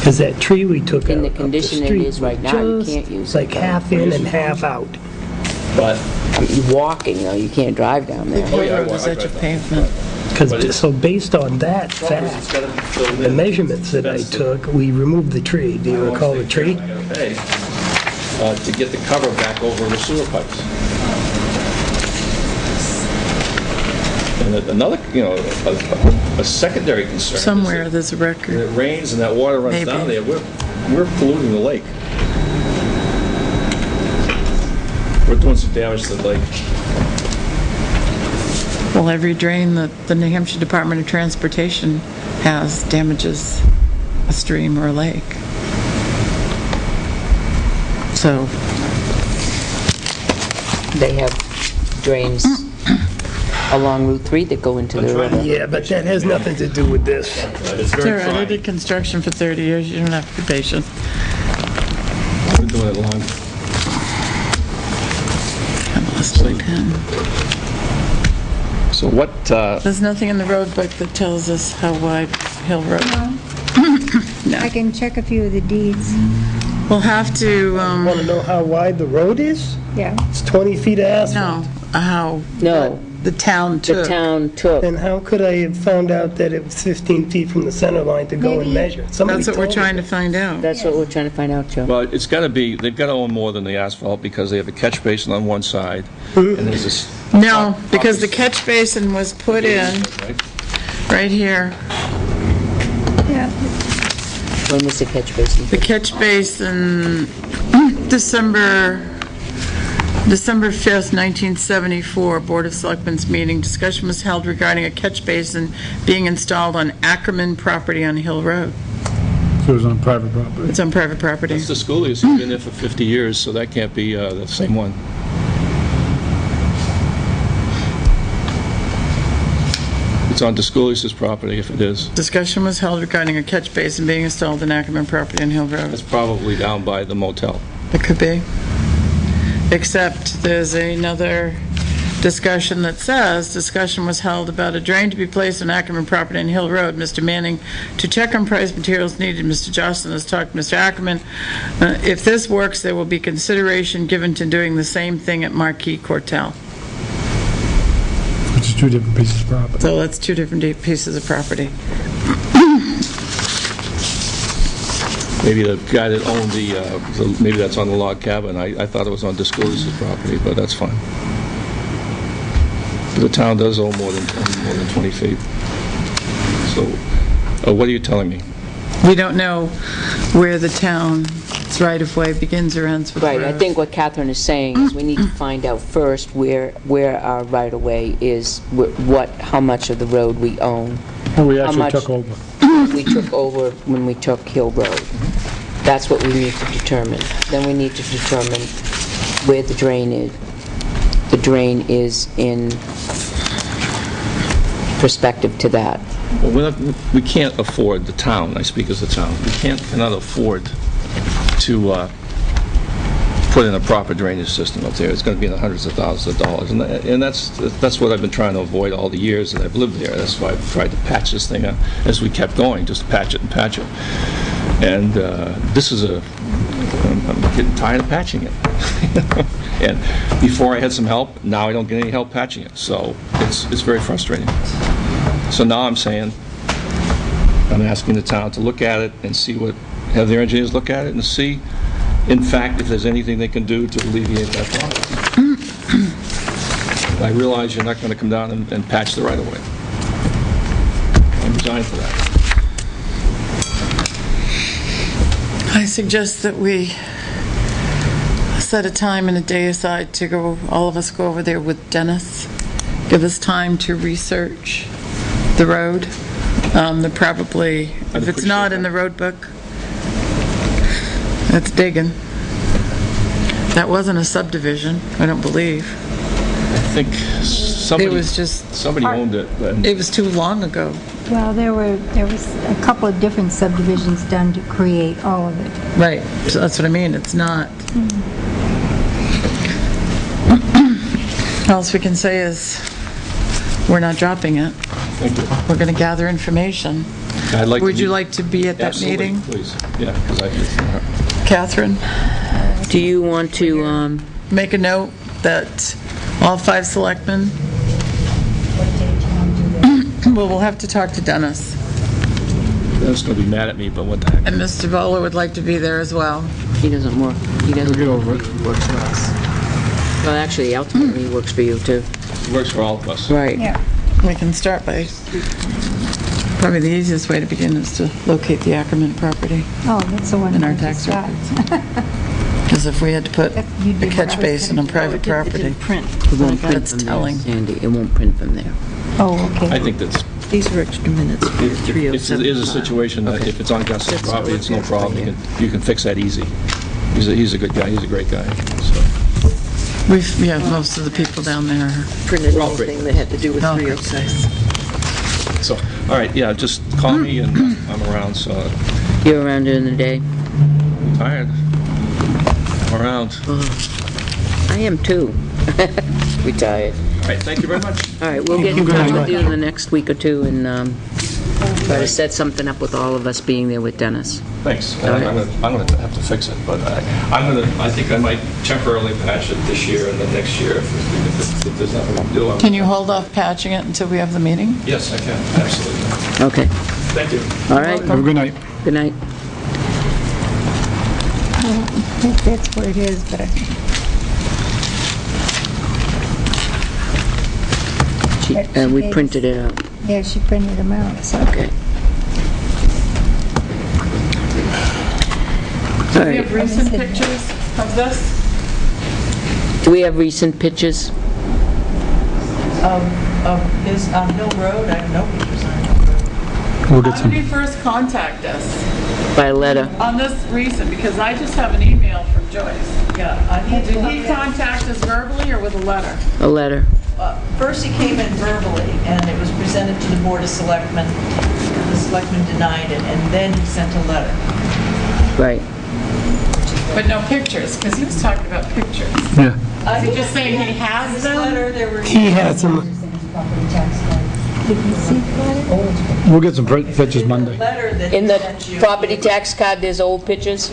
Because that tree we took out In the up condition it street is right now, you just can't use like it. half in and half out. But You're walking, though, you can't drive down there. Oh, yeah, Hill Road is I edge of drive down. pavement. So based on that problem is it's fact, got to be filled in. the measurements that I That's the- took, we removed the tree. Do you recall the tree? I gotta pay to get the cover back over the sewer pipes. And another, a secondary concern. is Somewhere that there's a when record. it rains and that water runs Maybe. down there, we're polluting the lake. We're doing some damage to the lake. Well, every drain that the New Hampshire Department of Transportation has damages a stream or a lake. So, They have drains along Route 3 that go into the river. Yeah, but that has nothing to do with this. It's it's all very right, I trying. did construction for 30 years, you don't have to be patient. I've been doing it long. I lost my pen. So what, There's nothing in the road book that tells us how wide Hill Road. I can check a few of the deeds. We'll have to, Want to know how wide the road is? Yeah. It's 20 feet of asphalt. no, how No, the town the took. town took. Then how could I have found out that it was 15 feet from the center line to go and Maybe- measure? Somebody That's what we're told me. trying to find out. That's what we're trying to find out, Joe. well, it's got to be, they've got to own more than the asphalt because they have a catch basin on one side and there's this. No, because the catch basin was put in Right? right here. Yeah. When was the catch basin? The catch basin, December 5th, 1974, Board of Selectmen's meeting. Discussion was held regarding a catch basin being installed on Ackerman property on Hill Road. So it was on private property. It's on private property. It's the schoolies who've been there for 50 years, so that can't be the same one. It's on Descoulis's property if it is. Discussion was held regarding a catch basin being installed on Ackerman property on Hill Road. It's probably down by the motel. It could be. Except there's another discussion that says, discussion was held about a drain to be placed on Ackerman property on Hill Road. Mr. Manning, to check on price materials needed, Mr. Johnson has talked to Mr. Ackerman. If this works, there will be consideration given to doing the same thing at Marquis Cortel. Which is two different pieces of property. So that's two different pieces of property. maybe the guy that owned maybe that's on the log cabin. I thought it was on Disclosure property, but that's fine. But the town does own more than 20 feet. So, what are you telling me? We don't know where the town's right-of-way begins or ends with the Right, I road. think what Catherine is saying is we need to find out first where our right-of-way is, how much of the road we own. Well, we How actually much- took over. We took over when we took Hill Road. That's what we need to determine. Then we need to determine where the drain is. The drain is in perspective to that. Well, we can't afford, the town, I speak as a town, we cannot afford to put in a proper drainage system up there. It's going to be in the hundreds of thousands of dollars. And that's what I've been trying to avoid all the years that I've lived there. That's why I've tried to patch this thing up as we kept going, just patch it and patch it. And I'm getting tired of patching it. And before I had some help, now I don't get any help patching it. So it's very frustrating. So now I'm saying, I'm asking the town to look at it and have their engineers look at it and see, in fact, if there's anything they can do to alleviate that problem. I realize you're not going to come down and patch the right-of-way. I'm resigned for that. I suggest that we set a time and a day aside to all of us go over there with Dennis. Give us time to research the road. They're probably, if it's not in the road book, that's digging. That wasn't a subdivision, I don't believe. I think It was just, somebody owned it. And it was too long ago. Well, there was a couple of different subdivisions done to create all of it. Right, so that's what I mean, it's not. All else we can say is, we're not dropping it. Thank you. We're going to gather information. I'd like to Would you meet- like to be at that Absolutely, meeting? please. Yeah, because Catherine, Do you want to, make a note that all 5 selectmen, What date do you want to do this? well, we'll have to talk to Dennis. Dennis going to be mad at me, but what the heck. And Mr. Bowler would like to be there as well. he doesn't work, We'll get over it. well, actually, ultimately, he works for you, too. It works for all of us. Right. Yeah. We can start by, probably the easiest way to begin is to locate the Ackerman property. Oh, that's the one. In our we tax just got. Because if we had to put You'd be a catch what I was basin on gonna private property, It won't print That's from there, telling. Sandy, it won't print from there. Oh, okay. I think that's, These are extra minutes for if it is a 3075. situation that if it's on Gus's property, it's no problem. You can fix that easy. He's a good guy, he's a great guy, so. most of the people down there are. Printed We're all great. anything that had to do with Oh. 306. So, all right, yeah, just call me and I'm around, so You're around during the day? I'm tired. I'm around. I am, too. Retired. All right, thank you very much. All right, we'll get in touch with you in the next week or two and try to set something up with all of us being there with Dennis. Thanks. All right. I'm gonna have to fix it, but I think I might temporarily patch it this year and then next year if there's nothing to do. Can you hold off patching it until we have the meeting? Yes, I can, absolutely. Okay, Thank you. all right. Have a good night. Good night. I think that's what it is, but We printed it out. yeah, she printed them out, so. Okay. All Do we right. have recent pictures of this? Do we have recent pictures? Of his, on Hill Road, I have no pictures on Hill Road. We'll get How some. did he first contact us By letter? on this recent? Because I just have an email from Joyce. Yeah, I need to Did look he at, contact us verbally or with a letter? A letter. first he came in verbally, and it was presented to the Board of Selectmen. The Selectmen denied it, and then he sent a letter. Right. But no pictures, because he was talking about pictures. Yeah. Is he just saying he has This them? letter, there were... He had some, Did you see that? We'll get some pictures Monday. letter that In he the sent you. property tax card, there's old pictures?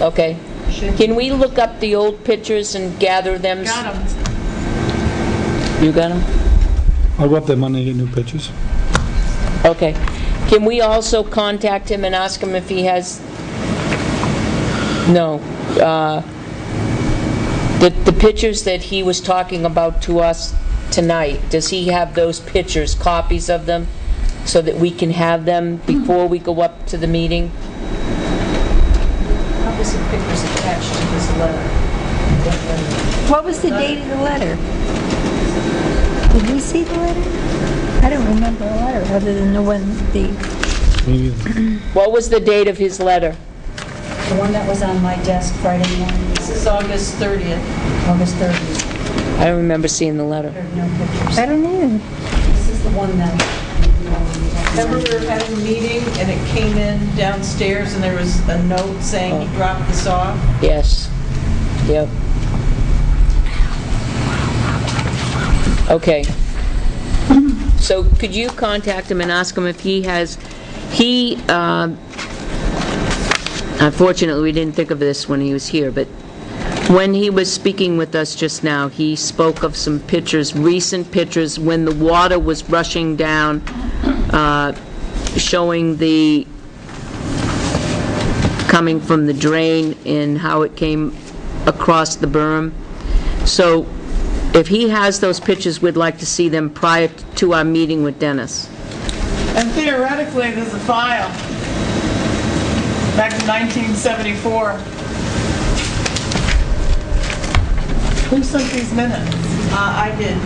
Okay. Can we look up the old pictures and gather them? Got him. You got them? I'll go up there Monday and get new pictures. Okay. Can we also contact him and ask him if he has No. The pictures that he was talking about to us tonight, does he have those pictures, copies of them, so that we can have them before we go up to the meeting? Copies of pictures attached to this letter. What was the date of the letter? Did we see the letter? I don't remember a letter other than the one, Maybe What was the date of his letter? The one that was on my desk Friday morning, This is August 30th. August 30th. I don't remember seeing the letter. There are no pictures. I don't know. This is the one that... Remember we were having a meeting and it came in downstairs and there was a note saying he dropped this off? Yes. Yep. Okay. So could you contact him and ask him if he has, unfortunately, we didn't think of this when he was here, but when he was speaking with us just now, he spoke of some pictures, recent pictures, when the water was rushing down, showing the, coming from the drain and how it came across the berm. So if he has those pictures, we'd like to see them prior to our meeting with Dennis. And theoretically, there's a file back in 1974. Who sent these minutes? I did.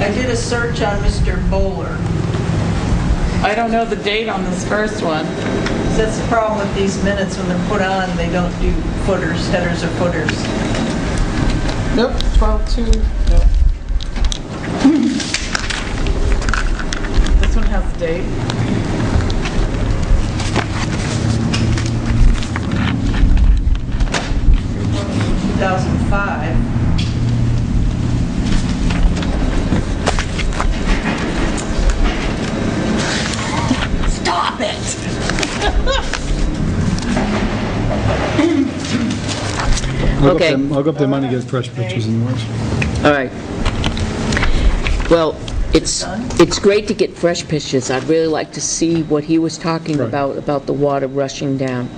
I did a search on Mr. Bowler. I don't know the date on this first one. That's the problem with these minutes, when they're put on, they don't do footers, headers or footers. Nope, 12/2, nope. This one has the date. In 2005. Stop it! Okay. I'll go up there Monday, get fresh pictures and works. All right. Well, it's great to get fresh pictures. I'd really like to see what he was talking Right. about the water rushing down.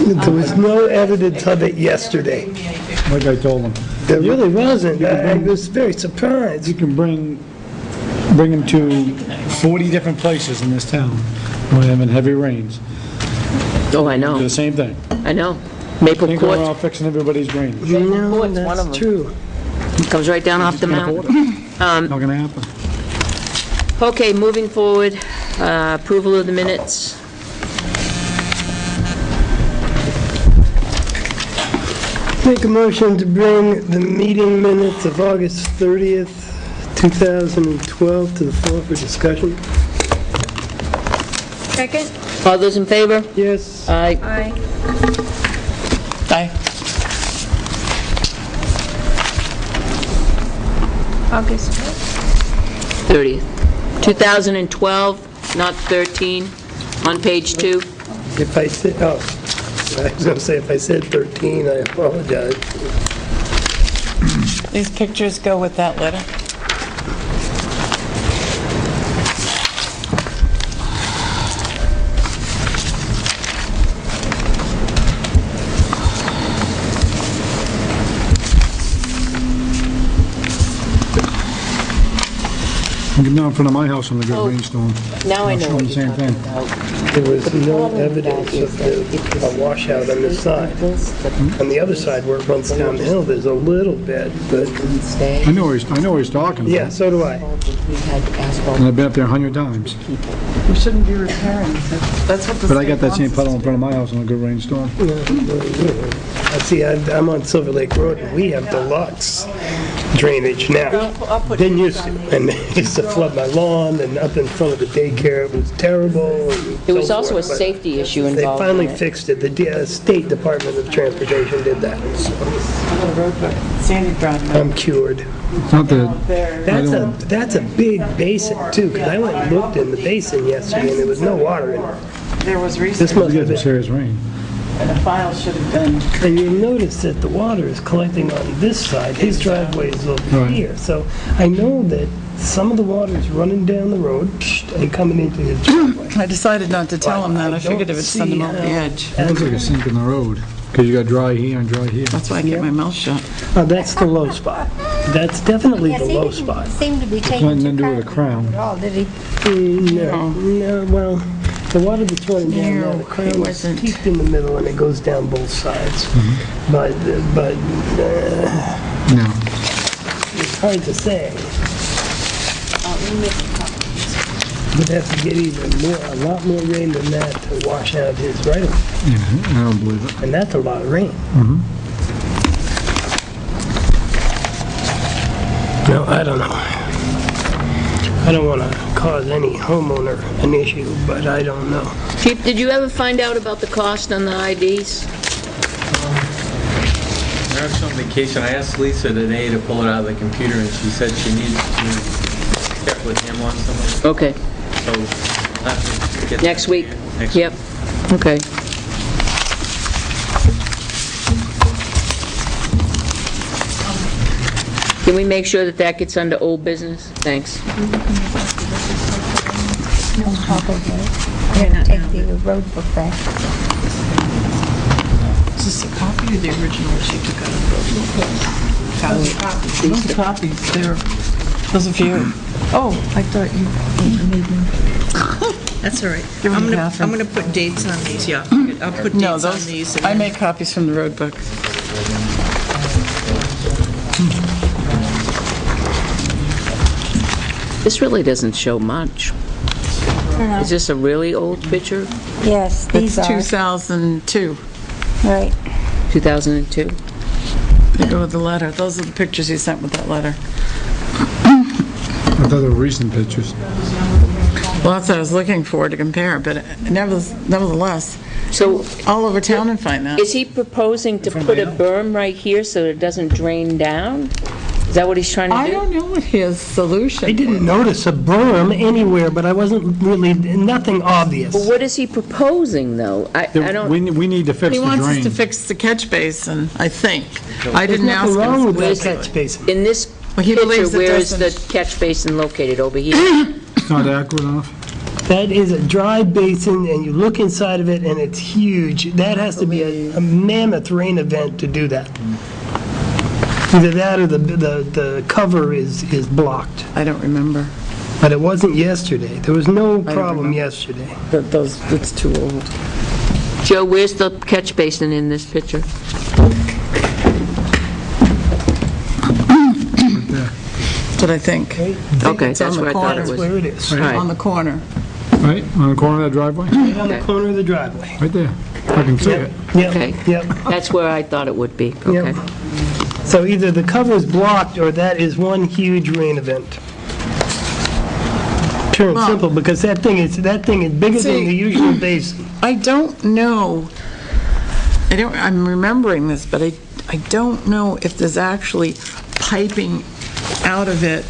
There was no evidence of it yesterday. Like I told him. There really wasn't. I was very surprised. You can bring them to 40 different places in this town when having heavy rains. Oh, I Do know. the same thing. I know. Maple Can't go Court around fixing everybody's drainage. You know, Court's one of that's them. true. comes right down off the Can't mountain. afford it. Not gonna happen. Okay, moving forward, approval of the minutes. Make a motion to bring the meeting minutes of August 30th, 2012 to the floor for discussion. Second? All those in favor? Yes. Aye. Aye. Aye. August 30th. 2012, not 13, on page 2. If I said, I was going to say, if I said 13, I apologize. These pictures go with that letter. I'm getting down in front of my house when they get a rainstorm. Now I know Showing what the you're same talking thing. about. There was no evidence of a washout on this side. On the other side where it runs down the hill, there's a little bit, but, I know what he's talking yeah, about. so do I. And I've been up there 100 times. We shouldn't be repairing it. That's what the But I got state that same wants us puddle in to front of my house on a good rainstorm. See, I'm on Silver Lake Road, and we have deluxe drainage now. Didn't used to, and it used to flood my lawn, and up in front of the daycare, it was terrible. and There was so also a forth, but safety issue They involved in finally it. fixed it. The State Department of Transportation did that. So Sandy Brown. I'm cured. It's not that, There. That's a big basin, too, because I went and looked in the basin yesterday, and there was no water in it. There was This research. must we got have some been, serious rain. and a file should have been, And you'll notice that the water is collecting on this side, his driveway is over Right. here. So I know that some of the water is running down the road and coming into his driveway. I decided not to tell him that. I figured it don't would send him see over the how- edge. It looks like a sink in the road, because you got dry here and dry here. That's why I kept my mouth shut. That's the low spot. That's definitely Yes, the he low didn't spot. seem to be taking nothing to too do with a kindly crown. at all, did he? No, well, the water that's running down No, there, the it crown is wasn't. steeped in the middle and it goes down both sides. But No. it's hard to say. Would have to get even more, a lot more rain than that to wash out his right of way. Yeah, I don't believe it. And that's a lot of rain. No, I don't know. I don't want to cause any homeowner an issue, but I don't know. Chief, did you ever find out about the cost on the IDs? I was on vacation. I asked Lisa today to pull it out of the computer, and she said she needs to check with him on some of it. Okay, So I'll have to get next that week? to you next Yep, okay. Can we make sure that that gets under old business? Thanks. No, probably. We're gonna take the road book back. Is this a copy of the original she took out of the book? Those are copies, they're, those are for you. Oh, I thought you made them. That's all right. Give me I'm gonna, Catherine. I'm gonna put dates on these, yeah. I'll put No, dates on those, these. I make copies from the road book. This really doesn't show much. Is this a really old picture? Yes, these It's are, 2002. right. 2002? They go with the letter. Those are the pictures you sent with that letter. I thought they were recent pictures. Well, that's what I was looking for to compare, but nevertheless, So all over town and find that. is he proposing to put a berm right here so it doesn't drain down? Is that what he's trying to do? I don't know what his solution. I didn't notice a berm anywhere, but I wasn't really, nothing obvious. But what is he proposing, though? I don't... We need to fix He the wants us to drain. fix the catch basin, I think. I There's didn't ask nothing wrong him. with that Where's catch basin. In this Well, he picture, believes it where is the doesn't- catch basin located? Over here? It's not accurate enough. That is a dry basin, and you look inside of it, and it's huge. That has to be a mammoth rain event to do that. Either that or the cover is blocked. I don't remember. But it wasn't yesterday. There was no problem remember. yesterday. Those, it's too old. Joe, where's the catch basin in this picture? That's what I think. Okay, It's on that's the where I thought corner. it That's was. where it is. Right. On the corner. Right, on the corner of that driveway? Right on the Okay. corner of the driveway. Right there. I can see it. Okay. Yep, yep, That's where I thought it would be. yep. Okay. So either the cover is blocked, or that is one huge rain event. Pure and Well- simple, because that thing is bigger than See- the usual basin. I don't know, I'm remembering this, but I don't know if there's actually piping out of it,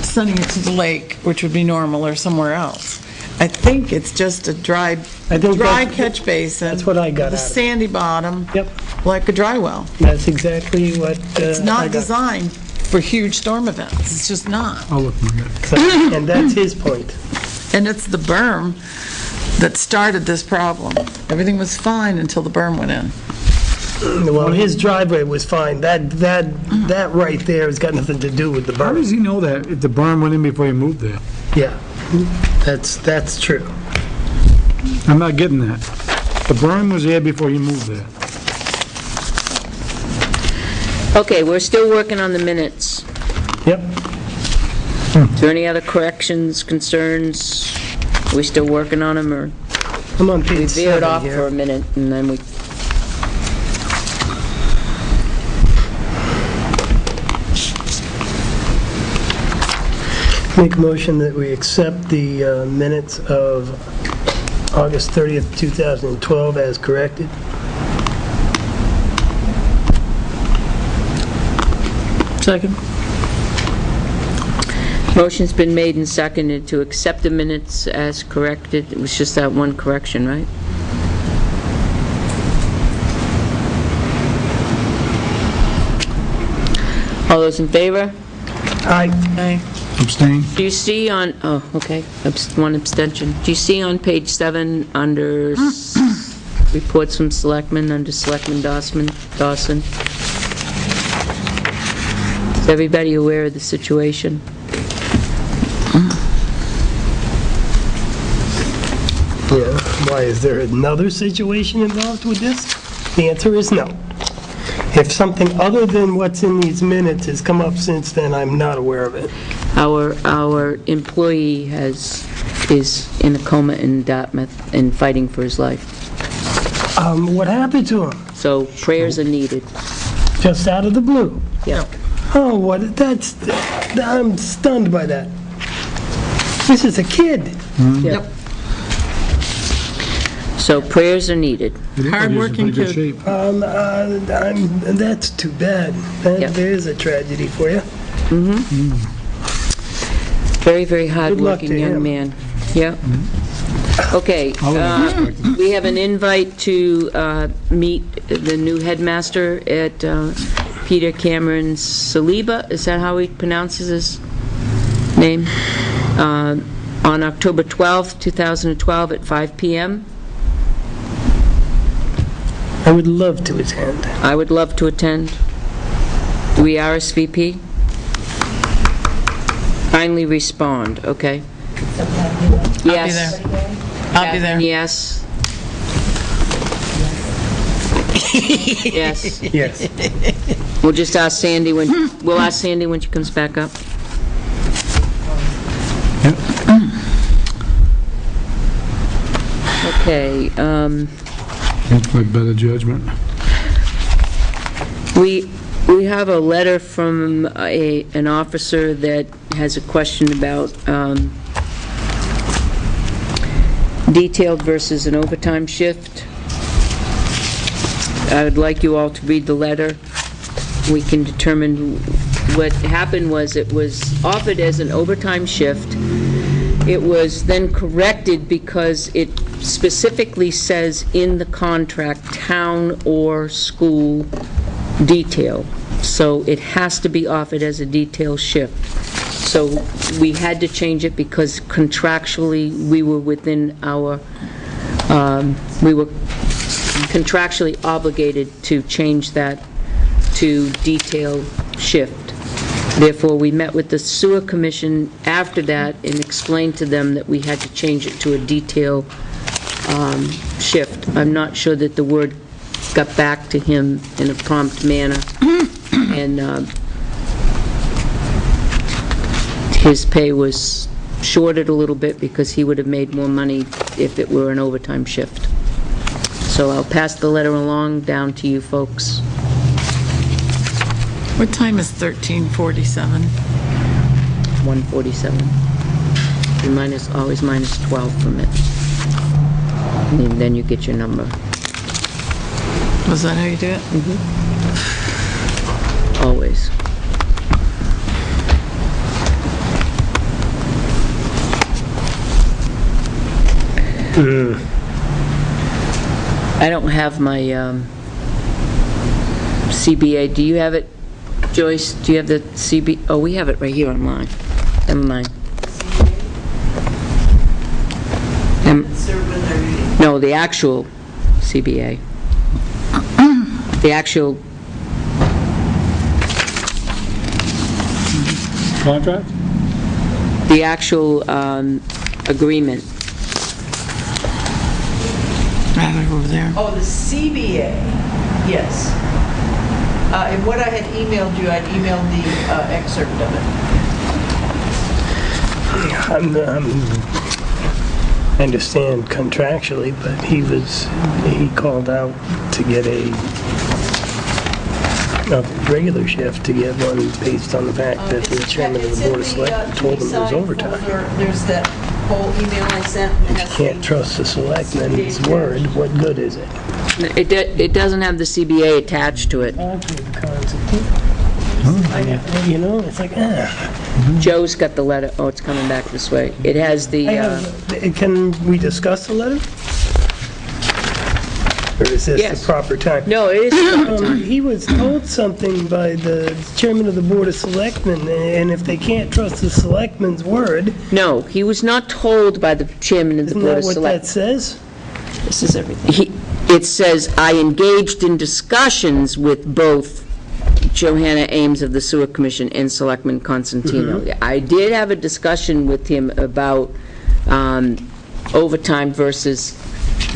sending it to the lake, which would be normal, or somewhere else. I think it's just a dry I think that's- catch basin. that's what I got with a out of it. sandy bottom. Yep. Like a dry well. That's exactly what It's I not got. designed for huge storm events. It's just not. I'll look at it. So- And that's his point. And it's the berm that started this problem. Everything was fine until the berm went in. Well, his driveway was fine. That right there has got nothing to do with the How berm. does he know that, if the berm went in before he moved there? Yeah, that's true. I'm not getting that. The berm was there before he moved there. Okay, we're still working on the minutes. Yep. Is there any other corrections, concerns? Are we still working on them, or I'm on we page veered 7 off for here. a minute, and then we... Make a motion that we accept the minutes of August 30th, 2012 as corrected. Second. Motion's been made and seconded to accept the minutes as corrected. It was just that one correction, right? All those in favor? Aye. Abstain? Do you see on, oh, okay, one abstention. Do you see on page 7, under reports from selectmen, under Selectman Dawson? Is everybody aware of the situation? Yeah. Why, is there another situation involved with this? The answer is no. If something other than what's in these minutes has come up since then, I'm not aware of it. Our employee is in a coma in Dartmouth and fighting for his life. What happened to him? So prayers are needed. Just out of the blue? Yeah. Oh, I'm stunned by that. This is a kid. Yep. So prayers are needed. Hard-working He's in pretty kid. good shape. That's too bad. Yeah. There is a tragedy for you. Very, very luck hard-working to young him. man. Yeah. Okay, I would have expected. we have an invite to meet the new headmaster at Peter Cameron Saliba, is that how he pronounces his name? On October 12th, 2012 at 5 p.m. I would love to attend. I would love to attend. Do we RSVP? Kindly respond, okay? Yes. I'll be there. Yes. Yes. Yes. We'll just ask Sandy we'll ask Sandy when she comes back up. Okay, That's my better judgment. we have a letter from an officer that has a question about detailed versus an overtime shift. I would like you all to read the letter. We can determine what happened was it was offered as an overtime shift. It was then corrected because it specifically says in the contract, town or school detail. So it has to be offered as a detail shift. So we had to change it because contractually, we were within our, we were contractually obligated to change that to detail shift. Therefore, we met with the sewer commission after that and explained to them that we had to change it to a detail shift. I'm not sure that the word got back to him in a prompt manner, and his pay was shorted a little bit because he would have made more money if it were an overtime shift. So I'll pass the letter along down to you folks. What time is 13:47? 147. And always minus 12 from it. And then you get your number. Was that how you do it? Always. I don't have my CBA. Do you have it, Joyce? Do you have the CBA? Oh, we have it right here online. Never mind. No, the actual CBA. The actual, Contract? the actual agreement. Right over there. Oh, the CBA, yes. And what I had emailed you, I'd emailed the excerpt of it. I understand contractually, but he called out to get a regular shift to get one based on the fact that the chairman of the Board of Selectmen told him it was overtime. There's that whole email I sent. and it has Can't the- trust the selectman's word, what good is it? It doesn't have the CBA attached to it. You know, it's like, Joe's got the letter. Oh, it's coming back this way. It has the, Can we discuss the letter? Or is this Yes. the proper time? No, it is the proper time. He was told something by the chairman of the Board of Selectmen, and if they can't trust the selectman's word, No, he was not told by the chairman of the isn't Board that of what that Selectmen. says? This is everything. It says, "I engaged in discussions with both Johanna Ames of the Sewer Commission and Selectman Constantino." I did have a discussion with him about overtime versus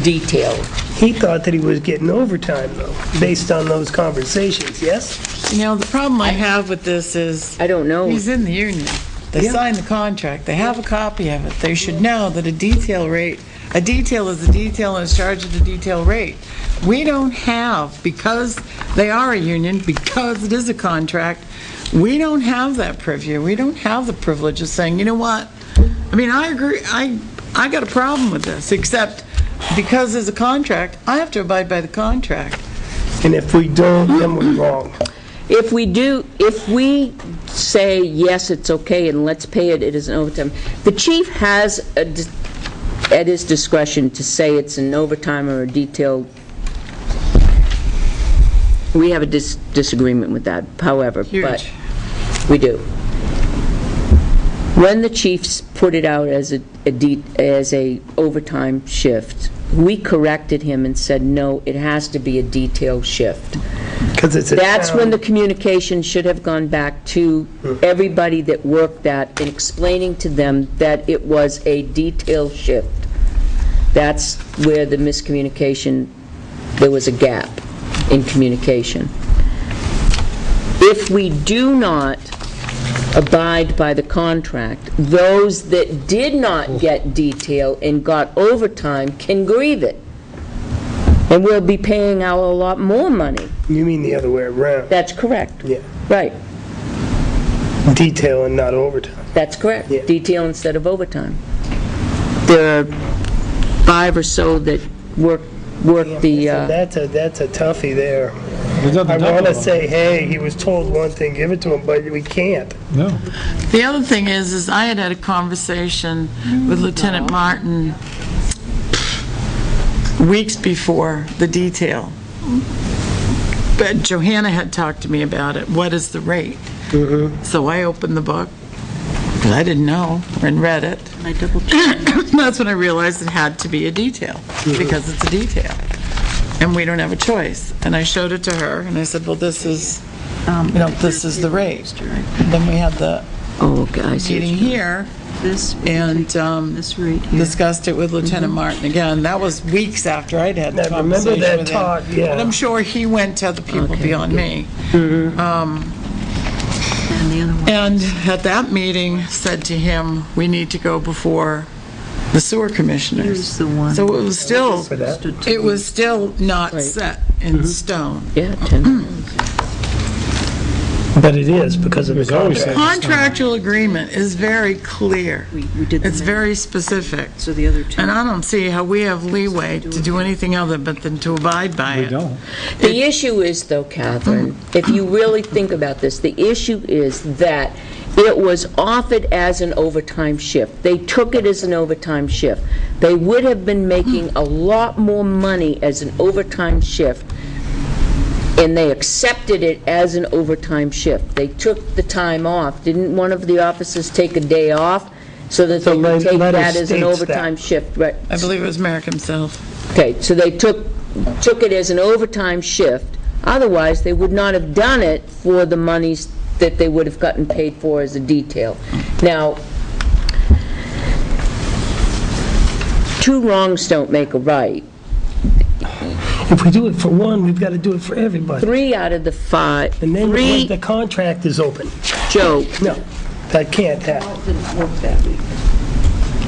detail. He thought that he was getting overtime, though, based on those conversations, yes? You know, the problem I have with this is, I don't know. he's in the union. They Yeah. signed the contract. They have a copy of it. They should know that a detail is a detail and is charged at a detail rate. We don't have, because they are a union, because it is a contract, we don't have that purview. We don't have the privilege of saying, you know what? I mean, I agree, I got a problem with this, except because there's a contract, I have to abide by the contract. And if we don't, then we're wrong. If we say, yes, it's okay, and let's pay it as an overtime, the chief has at his discretion to say it's an overtime or a detailed. We have a disagreement with that, however, but Huge. we do. When the chiefs put it out as a overtime shift, we corrected him and said, no, it has to be a detailed shift. Because it's a That's when town. the communication should have gone back to everybody that worked that and explaining to them that it was a detailed shift. That's where the miscommunication, there was a gap in communication. If we do not abide by the contract, those that did not get detail and got overtime can grieve it. And we'll be paying out a lot more money. You mean the other way around? That's correct. Yeah. Right, Detail and not overtime. that's correct. Yeah. Detail instead of overtime. There are 5 or so that work the, So that's a toughie there. There's nothing I to talk want to about. say, hey, he was told one thing, give it to him, but we can't. No. The other thing is I had a conversation with Lieutenant Martin weeks before the detail. But Johanna had talked to me about it. What is the rate? So I opened the book, because I didn't know, and read it. I double checked. That's when I realized it had to be a detail, because it's a detail. And we don't have a choice. And I showed it to her, and I said, well, this is, this is the rate. Then we had the oh, okay, I see. what meeting you- here, This, and this right here. discussed it with Lieutenant Martin again. That was weeks after I'd had the I remember conversation that with him. talk, yeah. But I'm sure he went to other people Okay, beyond me. And the other one. And at that meeting, said to him, we need to go before the sewer commissioners. Here's the one. So it was still, For that. it was still not Right. set in stone. Yeah, 10. But it is because of the It's always contract. Contractual agreement is very clear. We did the It's math. very specific. So the other two. And I don't see how we have leeway to do anything other but than to abide by We it. don't. The issue is, though, Catherine, if you really think about this, the issue is that it was offered as an overtime shift. They took it as an overtime shift. They would have been making a lot more money as an overtime shift, and they accepted it as an overtime shift. They took the time off. Didn't one of the officers take a day off so that The they could take letter that as an states that. overtime shift? Right. I believe it was Merrick himself. Okay, so they took it as an overtime shift. Otherwise, they would not have done it for the monies that they would have gotten paid for as a detail. Now, 2 wrongs don't make a right. If we do it for one, we've got to do it for everybody. 3 out of the 5, And then when 3, the contract is open. Joe, No, that can't happen. It didn't work that week.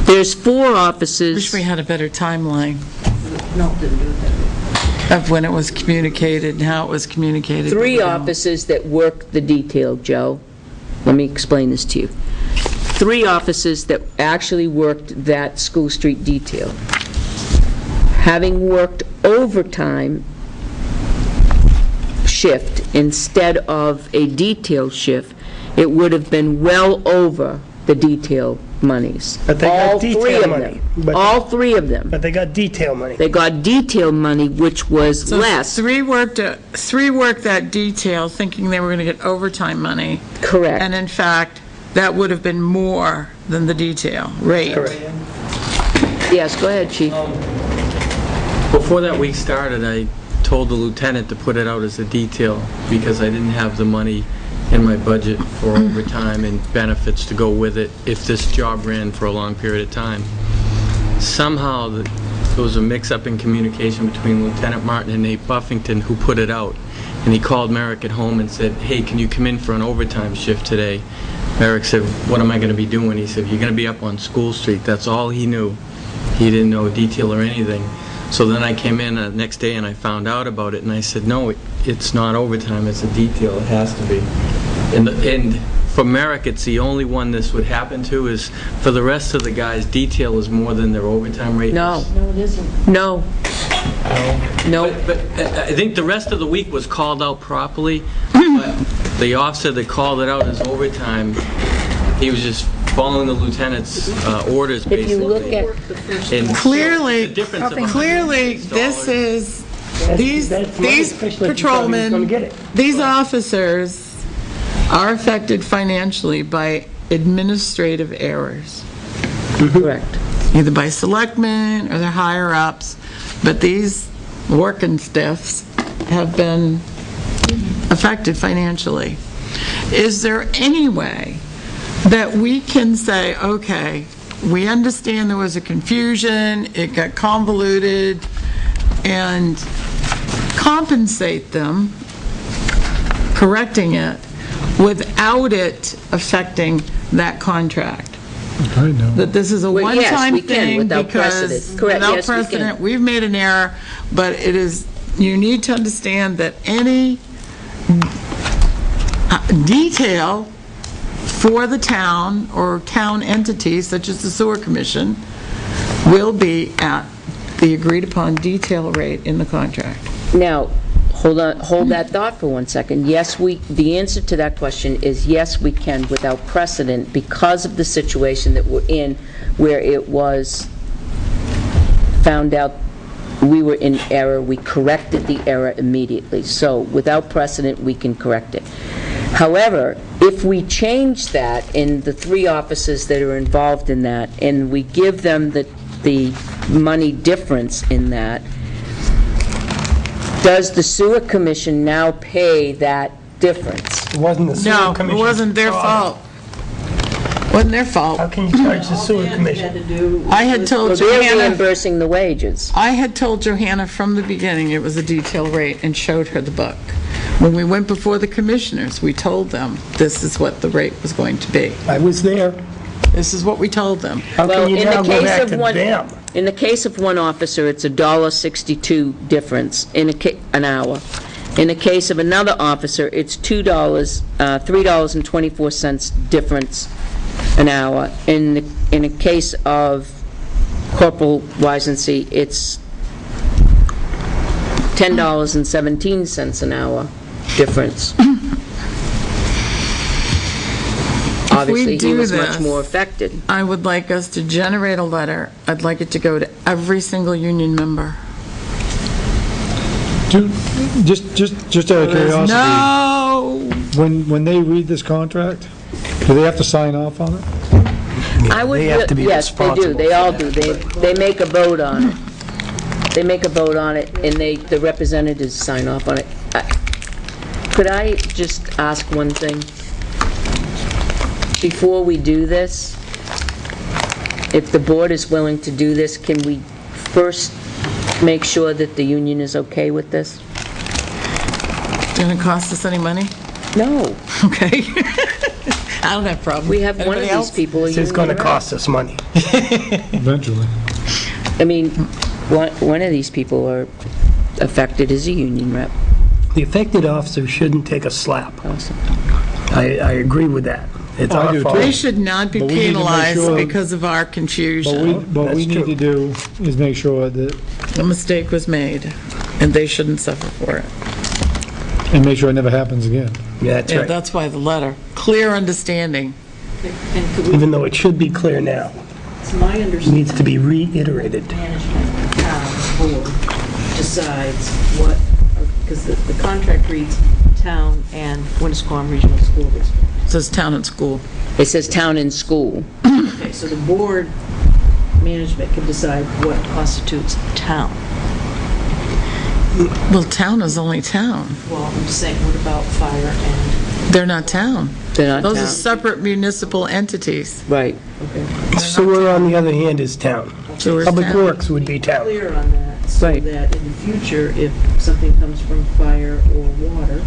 there's 4 Wish offices. we had a better timeline No, it didn't do it that week. of when it was communicated and how it was communicated. 3 offices that work the detail, Joe. Let me explain this to you. 3 offices that actually worked that School Street detail. Having worked overtime shift instead of a detail shift, it would have been well over the detail monies. But they got All three detail of money. them. But- All three of them. But they got detail money. They got detail money, which was So less. three worked that detail, thinking they were going to get overtime money. Correct. And in fact, that would have been more than the detail rate. Correct. Yes, go ahead, Chief. Before that week started, I told the lieutenant to put it out as a detail because I didn't have the money in my budget for overtime and benefits to go with it if this job ran for a long period of time. Somehow, there was a mix-up in communication between Lieutenant Martin and Nate Buffington, who put it out. And he called Merrick at home and said, "Hey, can you come in for an overtime shift today?" Merrick said, "What am I going to be doing?" He said, "You're going to be up on School Street." That's all he knew. He didn't know detail or anything. So then I came in the next day and I found out about it, and I said, "No, it's not overtime, it's a detail, it has to be." And for Merrick, it's the only one this would happen to. Is for the rest of the guys, detail is more than their overtime rate. No. No, it isn't. No. No. But I think the rest of the week was called out properly, but the officer that called it out as overtime, he was just following the lieutenant's orders, If you look basically. at, And Clearly, the difference of clearly, this is, these That's money, these especially if you thought he was gonna patrolmen, get it. these officers are affected financially by administrative errors, correct. either by selectmen or their higher-ups, but these working stiffs have been affected financially. Is there any way that we can say, okay, we understand there was a confusion, it got convoluted, and compensate them, correcting it, without it affecting that contract? I know. That this is a Well, yes, one-time we can, thing without because precedent. Correct, without yes, we can. precedent, we've made an error, but it is, you need to understand that any detail for the town or town entities, such as the sewer commission, will be at the agreed-upon detail rate in the contract. Now, hold that thought for 1 second. Yes, the answer to that question is yes, we can without precedent because of the situation that we're in where it was found out we were in error, we corrected the error immediately. So without precedent, we can correct it. However, if we change that in the three officers that are involved in that and we give them the money difference in that, does the sewer commission now pay that difference? It wasn't the sewer No, it commission's wasn't their problem. fault. Wasn't their fault. How can you charge the sewer commission? I had So told they're Johanna, reimbursing the wages. I had told Johanna from the beginning it was a detail rate and showed her the book. When we went before the commissioners, we told them this is what the rate was going to be. I was there. This is what we told them. How Well, can you in now the go case back of to one, them? in the case of one officer, it's $1.62 difference an hour. In the case of another officer, it's $3.24 difference an hour. In a case of Corporal Wisency, it's $10.17 an hour difference. Obviously, he do was much this- more affected. I would like us to generate a letter. I'd like it to go to every single union member. Just out of curiosity, No! when they read this contract, do they have to sign off on it? I would, They have to be yes, they do, responsible they for all that. do. They make a vote on it. They make a vote on it, and the representatives sign off on it. Could I just ask one thing? Before we do this, if the board is willing to do this, can we first make sure that the union is okay with this? Going to cost us any money? No. Okay. I don't have a problem. We have one of Anybody these else? people a It's union going to rep. cost us money. Eventually. I mean, one of these people are affected as a union rep. The affected officer shouldn't take a slap. Also. I agree with that. It's I our do fault. They should not be But we need to make penalized sure- because of our confusion. What we That's need to do is make sure that, A mistake was made, and they shouldn't suffer for it. and make sure it never happens again. Yeah, that's Yeah, right. that's why the letter. Clear understanding. And could we, even though it should be clear now. it's my It understanding. needs to be reiterated. Management board decides what, because the contract reads town and Winnisquam Regional School District. It says town and school. It says town and school. Okay, so the board management can decide what constitutes town. Well, town is only town. Well, I'm just saying, what about fire and, They're not town. They're not Those are town. separate municipal entities. Right. Sewer, on the other hand, is town. Sewer's Public town. Works would be town. clear on that, so Right. that in the future, if something comes from fire or water,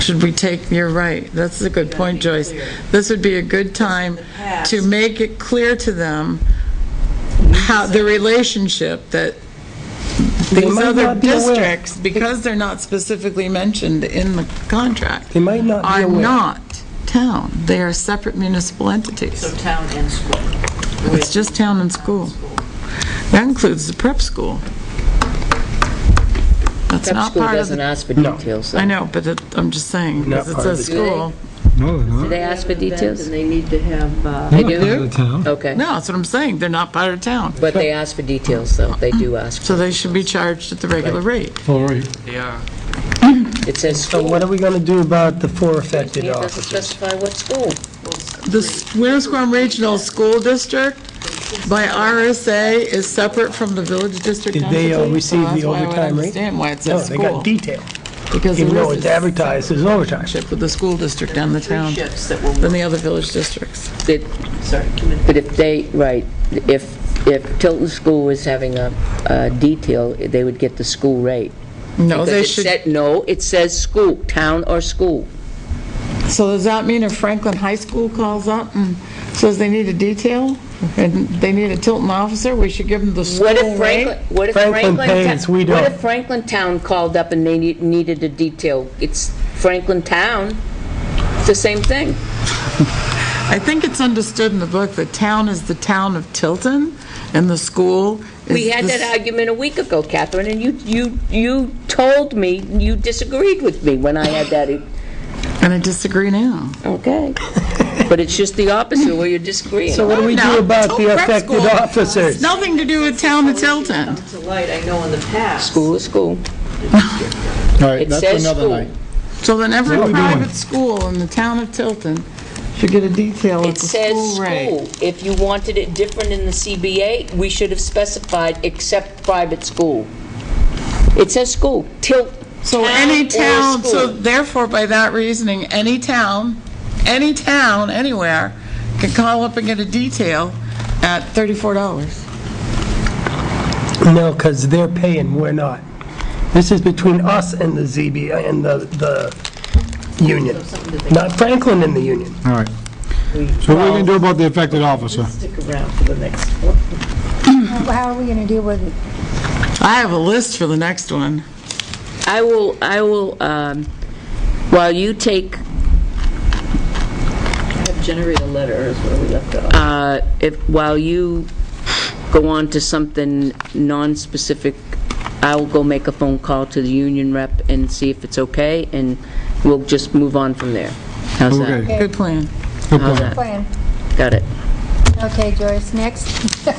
Should we take, you're right, that's a good point, Gotta be Joyce. clear. This would be a good time the past- to make it clear to them how, the relationship that They these might other not be aware. districts, because they're not specifically mentioned in the contract, They might not be are aware. not town. They are separate municipal so entities. town and school. It's just town and school. That includes the prep school. That's Prep not school part of doesn't the... ask for No. details. though. I know, but I'm just saying, Not because it part of says the- school. No, they're Do not. they ask for details? And they need to have, They Not do? part of the town. Okay. No, that's what I'm saying, they're not part of town. But they ask for details, though. They do ask. So they should be charged at the regular rate. All right. They are. It says So school. what are we going to do about the 4 affected It doesn't officers? specify what school. The Winnisquam Regional School District by RSA is separate from the village district Did entity. they receive so that's the why I would overtime rate? understand why it No, says they got school. detail, Because even there though is it's a advertised as overtime. relationship with the school district and the town shifts that will, than the other village districts. That- sorry, committee. But if they, right, if Tilton School was having a detail, they would get the school rate. No, they Because it should, said- No, it says school, town or school. so does that mean if Franklin High School calls up and says they need a detail, and they need a Tilton officer, we should give them the school What if rate? Franklin pays, we don't. What if Franklin Town called up and they needed a detail? It's Franklin Town, it's the same thing. I think it's understood in the book that town is the town of Tilton, and the school is... We had the that argument a week ago, Catherine, and you told me, you disagreed with me when I had that. And I disagree now. Okay. But it's just the opposite where you're disagreeing. So what do we No, do about the prep affected school. officers? Nothing to do with town of Tilton. Come to light, I know in the past. School is school. All right, It that's for says another school. night. So then every What are we doing? private school in the town of Tilton should get a detail It of the says school rate. school. If you wanted it different in the CBA, we should have specified except private school. It says school, So town any or town, so school. therefore, by that reasoning, any town, anywhere, can call up and get a detail at $34. No, because they're paying, we're not. This is between us and the ZB, and the union, not Franklin and the union. All right. So what are we going to do about the affected officer? Stick around for the next one. How are we going to deal with it? I have a list for the next one. I will, while you take, Have generate a letter is where we left off. while you go on to something non-specific, I will go make a phone call to the union rep and see if it's okay, and we'll just move on from there. How's that? Okay. Good plan. Good How's plan. that? Plan. Got it. Okay, Joyce, next.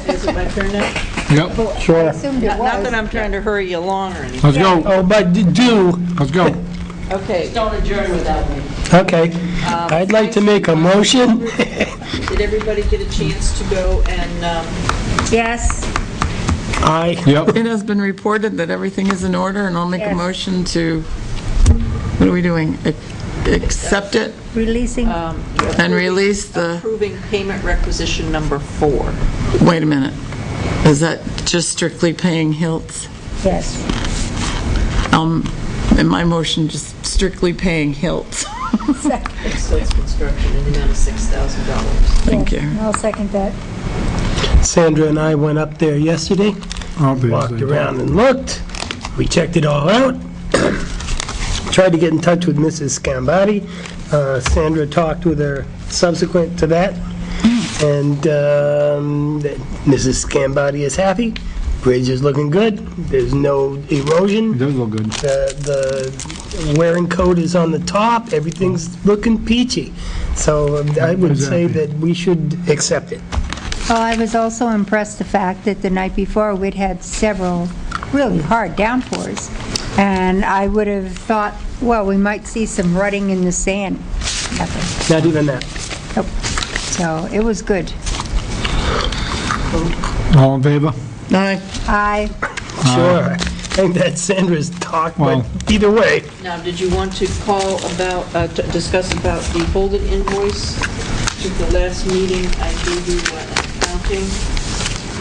Is it my turn now? Yep, Sure. I assumed it Not that was. I'm trying to hurry you along or anything. let's go, Oh, but do, let's go. Okay, Don't adjourn without me. okay. I'd like to make a motion. did everybody get a chance to go and, Yes, Yep, It has been reported that everything is in order, and I'll make a Yes. motion to, what are we doing? Accept it releasing, and release the, approving payment requisition number 4? wait a minute. Is that just strictly paying Hiltz? yes. In my motion, just strictly paying Hiltz. Second. Excellence Construction in the amount of $6,000. Thank Yes, you. I'll second that. Sandra and I went up there yesterday, walked around and looked. We checked it all out. Tried to get in touch with Mrs. Scambati. Sandra talked with her subsequent to that, and Mrs. Scambati is happy. Bridge is looking good. There's no erosion. it does look good. The wearing coat is on the top, everything's looking peachy. So I would say that we should accept it. Well, I was also impressed the fact that the night before, we'd had several really hard downpours, and I would have thought, well, we might see some rutting in the sand. Nothing. Not even that. Nope. So it was good. All in favor? I Sure. I think that's Sandra's talk, but Well- either way, Now, did you want to call about, to discuss about the Holden invoice? At the last meeting, I gave you an accounting.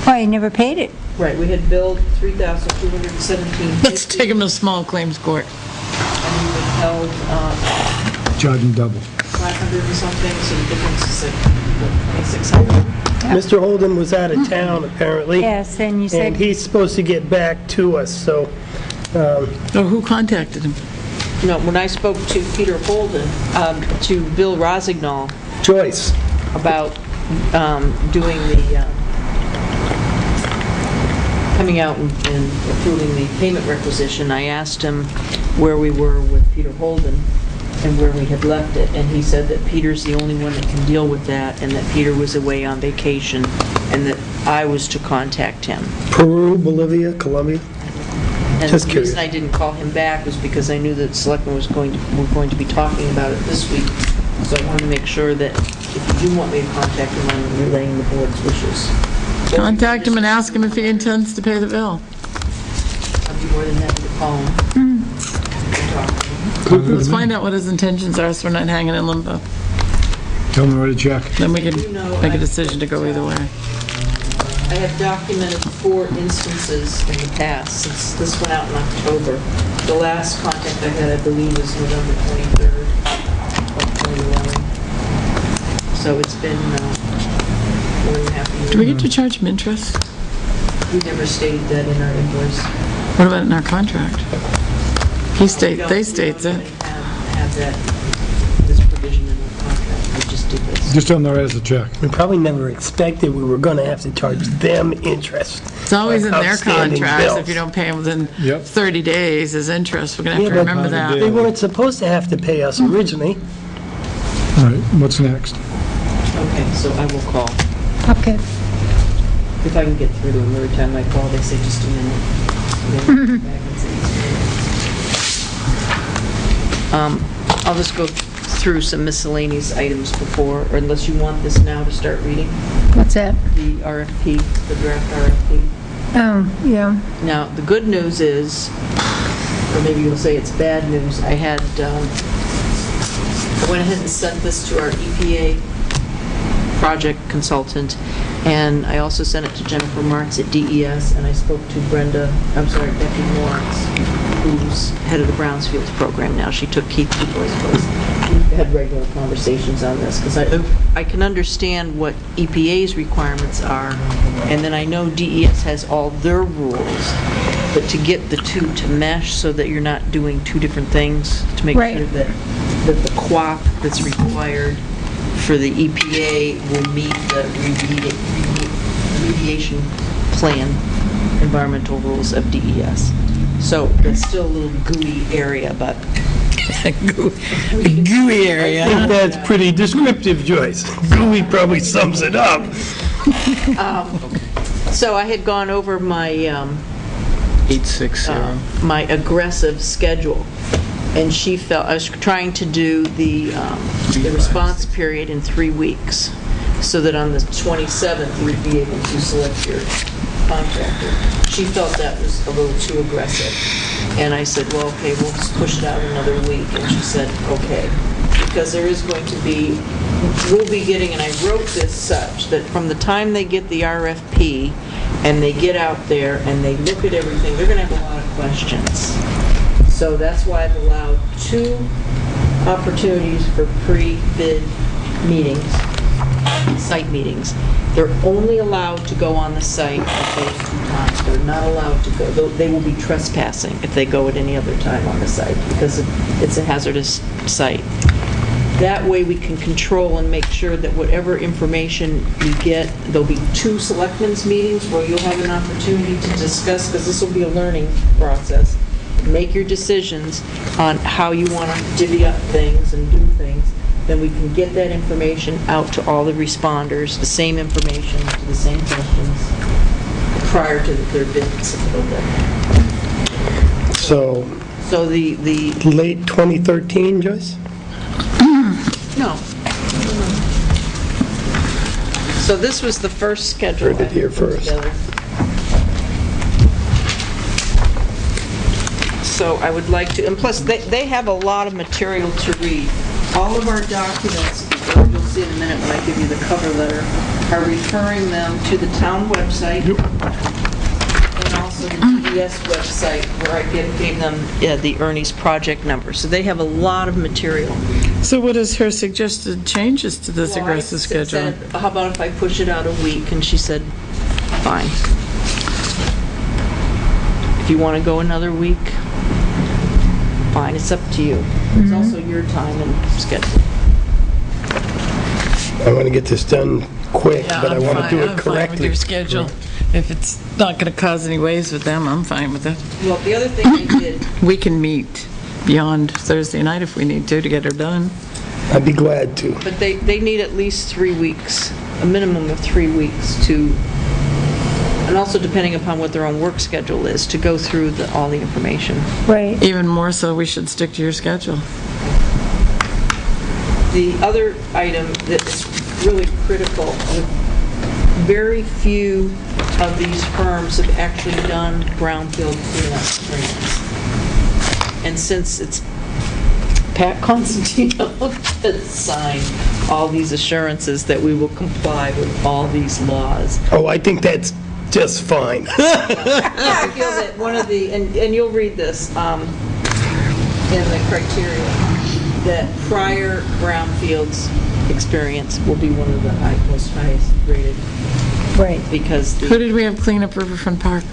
Well, I never paid it. Right, we had billed $3,217. Let's take them to small claims court. And we withheld Charge them double. 500 and something, so the difference is like, what, 2,600? Mr. Holden was out of town apparently. Yes, and you And said, he's supposed to get back to us, so, Oh, who contacted him? No, when I spoke to Peter Holden, to Bill Rosignol Joyce. about doing the, coming out and approving the payment requisition, I asked him where we were with Peter Holden and where we had left it, and he said that Peter's the only one that can deal with that, and that Peter was away on vacation, and that I was to contact him. Peru, Bolivia, Colombia. And Just the curious. reason I didn't call him back was because I knew that Selectmen were going to be talking about it this week, so I wanted to make sure that if you do want me to contact him, I'm relaying the board's wishes. Contact him and ask him if he intends to pay the bill. I'd be more than happy to call him. And talk to him. Let's find out what his intentions are, so we're not hanging in limbo. Tell them to write a check. Then we can make a decision to go either way. I have documented 4 instances in the past, since this went out in October. The last contact I had, I believe, was November 23rd of 2011. So it's been more than half a year. Do we get to charge him interest? We never stated that in our invoice. What about in our contract? They states it. Have that, this provision in our contract, we just did this. Just tell them to write us a check. We probably never expected we were going to have to charge them interest. It's always in on their outstanding contracts, bills. if you don't pay them within Yep. 30 days as interest, we're gonna have to Yeah, but remember that. They weren't supposed to have to pay us originally. All right, what's next? Okay, so I will call. okay. If I can get through to them every time I call, they say just a minute. And then I come back and say just a minute. I'll just go through some miscellaneous items before, or unless you want this now to start reading, What's that? the RFP, the draft RFP. Oh, yeah. Now, the good news is, or maybe you'll say it's bad news, I went ahead and sent this to our EPA project consultant, and I also sent it to Jennifer Martz at DES, and I spoke to Becky Lawrence, who's head of the Brownsfield program now. She took Keith Dubois' place. We've had regular conversations on this, because I can understand what EPA's requirements are, and then I know DES has all their rules, but to get the two to mesh so that you're not doing 2 different things, to make Right. sure that the QAP that's required for the EPA will meet the remediation plan, environmental rules of DES. So that's still a little gooey area, but Gooey I area. think that's pretty descriptive, Joyce. Gooey probably sums it up. so I had gone over my 860. my aggressive schedule, and she felt I was trying to do the response period in 3 weeks, so that on the 27th you'd be able to select your contractor. She felt that was a little too aggressive, and I said, well, okay, we'll just push it out another week, and she said, okay, because there is going to be, we'll be getting, and I wrote this such, that from the time they get the RFP, and they get out there, and they look at everything, they're gonna have a lot of questions. So that's why I've allowed 2 opportunities for pre-bid meetings, site meetings. They're only allowed to go on the site at those 2 times. They're not allowed to go, they will be trespassing if they go at any other time on the site, because it's a hazardous site. That way we can control and make sure that whatever information we get, there'll be 2 selectmen's meetings where you'll have an opportunity to discuss, because this will be a learning process. Make your decisions on how you want to divvy up things and do things, then we can get that information out to all the responders, the same information, to the same questions, prior to their bid submittal deadline. So, So the late 2013, Joyce? no. So this was the first schedule. Heard it here I put first. together. So I would like to, and plus, they have a lot of material to read. All of our documents, you'll see in a minute when I give you the cover letter, are referring them to the town website and also the DES website, where I gave them the Ernie's project number. So they have a lot of material. So what is her suggested changes to this Well, I aggressive schedule? said, how about if I push it out a week? And she said, fine. If you want to go another week, fine, it's up to you. It's also your time and schedule. I want to get this done quick, but I want to do it I'm fine with correctly. your schedule. If it's not going to cause any waves with them, I'm fine with it. Well, the other thing I did, We can meet beyond Thursday night if we need to get her done. I'd be glad to. but they need at least 3 weeks, a minimum of 3 weeks to, and also depending upon what their own work schedule is, to go through all the information. Right. Even more so, we should stick to your schedule. The other item that's really critical, very few of these firms have actually done brownfield cleanup grants. And since it's Pat Constantino that signed all these assurances that we will comply with all these laws. Oh, I think that's just fine. I feel that one of the, and you'll read this in the criteria, that prior brownfields experience will be one of the most highest rated, Right. because Who did we have clean up Riverfront Park?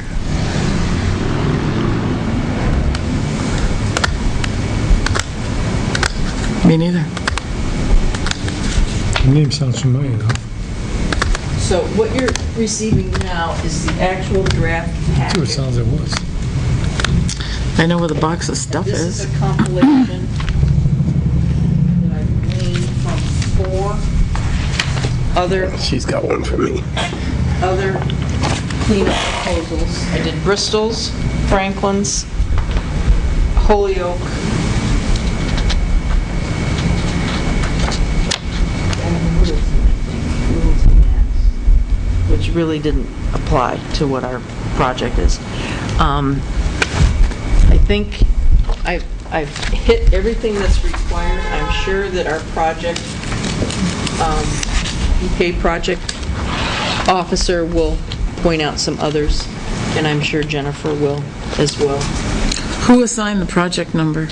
Me neither. The name sounds familiar, though. So what you're receiving now is the actual draft Too, it packet. sounds it was. I know where the box of stuff This is. is a compilation that I gleaned from 4 other She's got one for me. cleanup proposals. I did Bristol's, Franklin's, Holyoke, and Wilson, which really didn't apply to what our project is. I think I've hit everything that's required. I'm sure that our project, UK project officer will point out some others, and I'm sure Jennifer will as well. Who assigned the project number?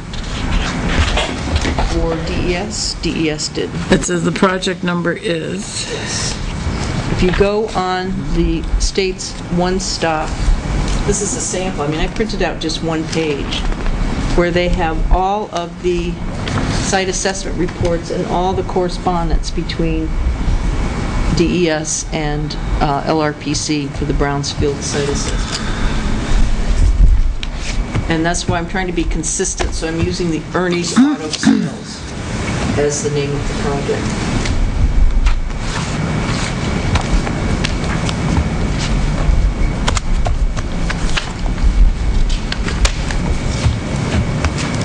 For DES, DES did. It says the project number is, If you go on the state's one-stop, this is a sample, I mean, I printed out just one page, where they have all of the site assessment reports and all the correspondence between DES and LRPC for the Brownsfield site assessment. And that's why I'm trying to be consistent, so I'm using the Ernie's Auto Sales as the name of the project.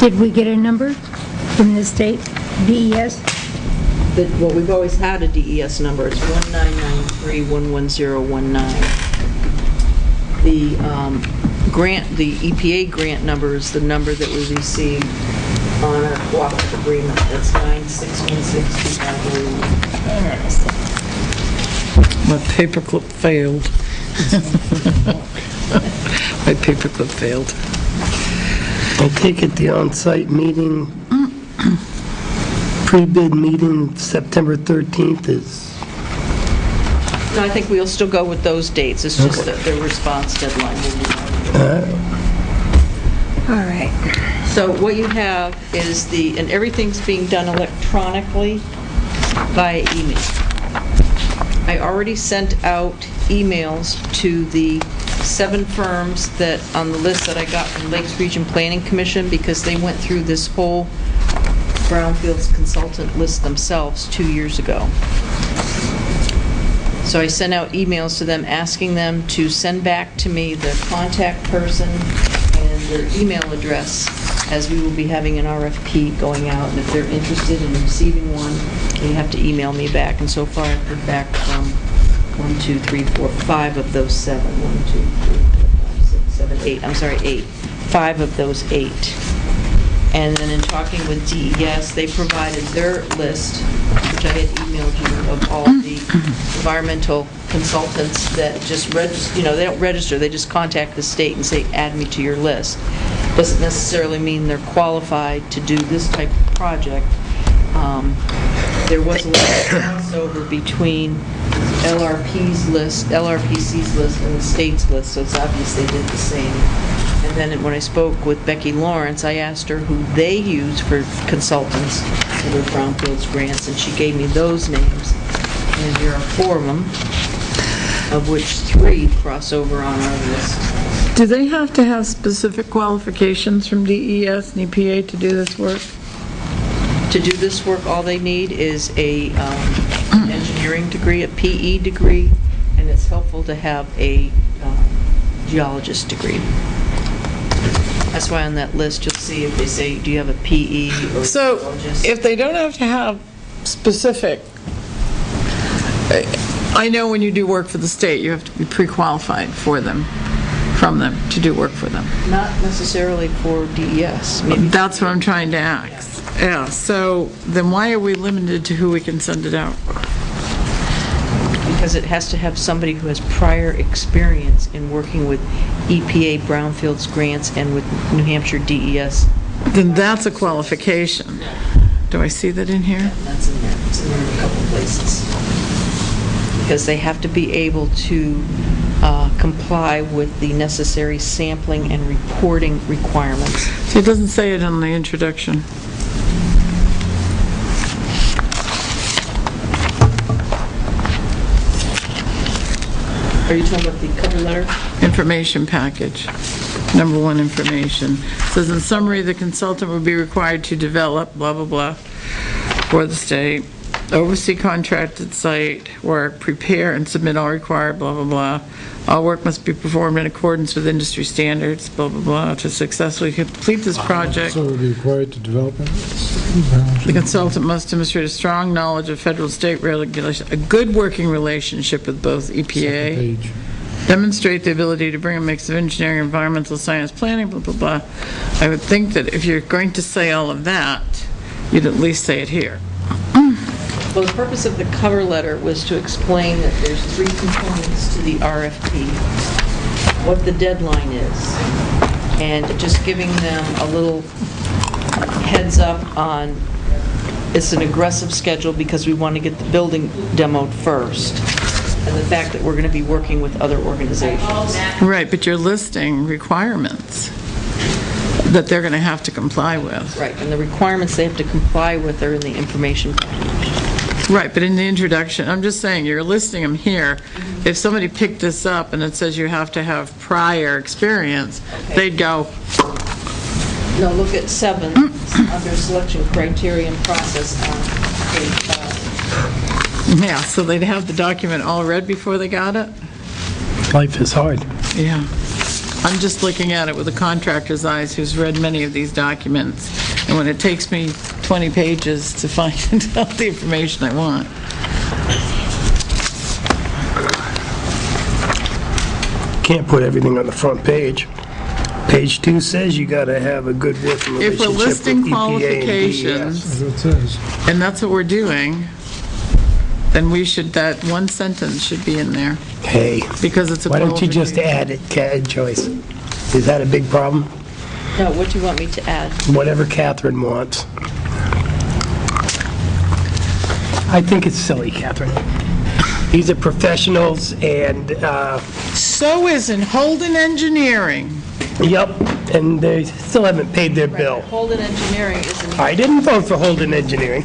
Did we get a number from the state, DES? Well, we've always had a DES number, it's 1993-11019. The grant, the EPA grant number is the number that we received on our cooperative agreement, that's 9616-2001. my paperclip failed. My paperclip failed. I take it the on-site meeting, pre-bid meeting, September 13th is, No, I think we'll still go with those dates, it's just that the response deadline will be on. All right. So what you have is and everything's being done electronically via email. I already sent out emails to the 7 firms that, on the list that I got from Lakes Region Planning Commission, because they went through this whole brownfields consultant list themselves 2 years ago. So I sent out emails to them asking them to send back to me the contact person and their email address, as we will be having an RFP going out, and if they're interested in receiving one, they have to email me back. And so far, I've heard back from 5 of those 7. 1, 2, 3, 4, 5, 6, 7, 8. I'm sorry, 8. 5 of those 8. And then in talking with DES, they provided their list, which I had emailed you, of all the environmental consultants that just register, they don't register, they just contact the state and say, add me to your list. Doesn't necessarily mean they're qualified to do this type of project. There was a little crossover between LRPC's list and the state's list, so it's obvious they did the same. And then when I spoke with Becky Lawrence, I asked her who they use for consultants for their brownfields grants, and she gave me those names. And there are 4 of them, of which 3 cross over on our list. Do they have to have specific qualifications from DES and EPA to do this work? To do this work, all they need is a engineering degree, a PE degree, and it's helpful to have a geologist degree. That's why on that list, you'll see if they say, do you have a PE or So, geologist? if they don't have to have specific, I know when you do work for the state, you have to be pre-qualified from them, to do work for them. Not necessarily for DES, maybe. That's what I'm trying to ask. Yeah, so then why are we limited to who we can send it out? Because it has to have somebody who has prior experience in working with EPA brownfields grants and with New Hampshire DES. Then that's a qualification. Do I see that in here? That's in there. It's in there in a couple places. Because they have to be able to comply with the necessary sampling and reporting requirements. So it doesn't say it in the introduction. Are you talking about the cover letter? Information package, number 1 information. It says, in summary, the consultant will be required to develop, blah, blah, blah, for the state, oversee contracted site work, prepare and submit all required, blah, blah, blah. All work must be performed in accordance with industry standards, blah, blah, blah, to successfully complete this project. So it would be required to develop it? The consultant must demonstrate a strong knowledge of federal state regulations, a good working relationship with both EPA, Page. demonstrate the ability to bring a mix of engineering, environmental science, planning, blah, blah, blah. I would think that if you're going to say all of that, you'd at least say it here. Well, the purpose of the cover letter was to explain that there's 3 components to the RFP, what the deadline is, and just giving them a little heads up on, it's an aggressive schedule because we want to get the building demoed first, and the fact that we're going to be working with other organizations. Right, but you're listing requirements that they're going to have to comply with. Right, and the requirements they have to comply with are in the information package. Right, but in the introduction, I'm just saying, you're listing them here. If somebody picked this up and it says you have to have prior experience, they'd go, No, look at 7, under selection criteria and process on page 5. yeah, so they'd have the document all read before they got it? Life is hard. Yeah. I'm just looking at it with a contractor's eyes who's read many of these documents, and when it takes me 20 pages to find out the information I want. Can't put everything on the front page. Page 2 says you got to have a good working If relationship we're with listing EPA and qualifications, DES. That's what it says. and that's what we're doing, then we should, that one sentence should be in there, Hey, because it's a why don't you just qualification. add it, Joyce? Is that a big problem? No, what do you want me to add? Whatever Catherine wants. I think it's silly, Catherine. These are professionals and, So is in Holden Engineering. yep, and they still haven't paid their bill. Holden Engineering is in I didn't vote for Holden Engineering.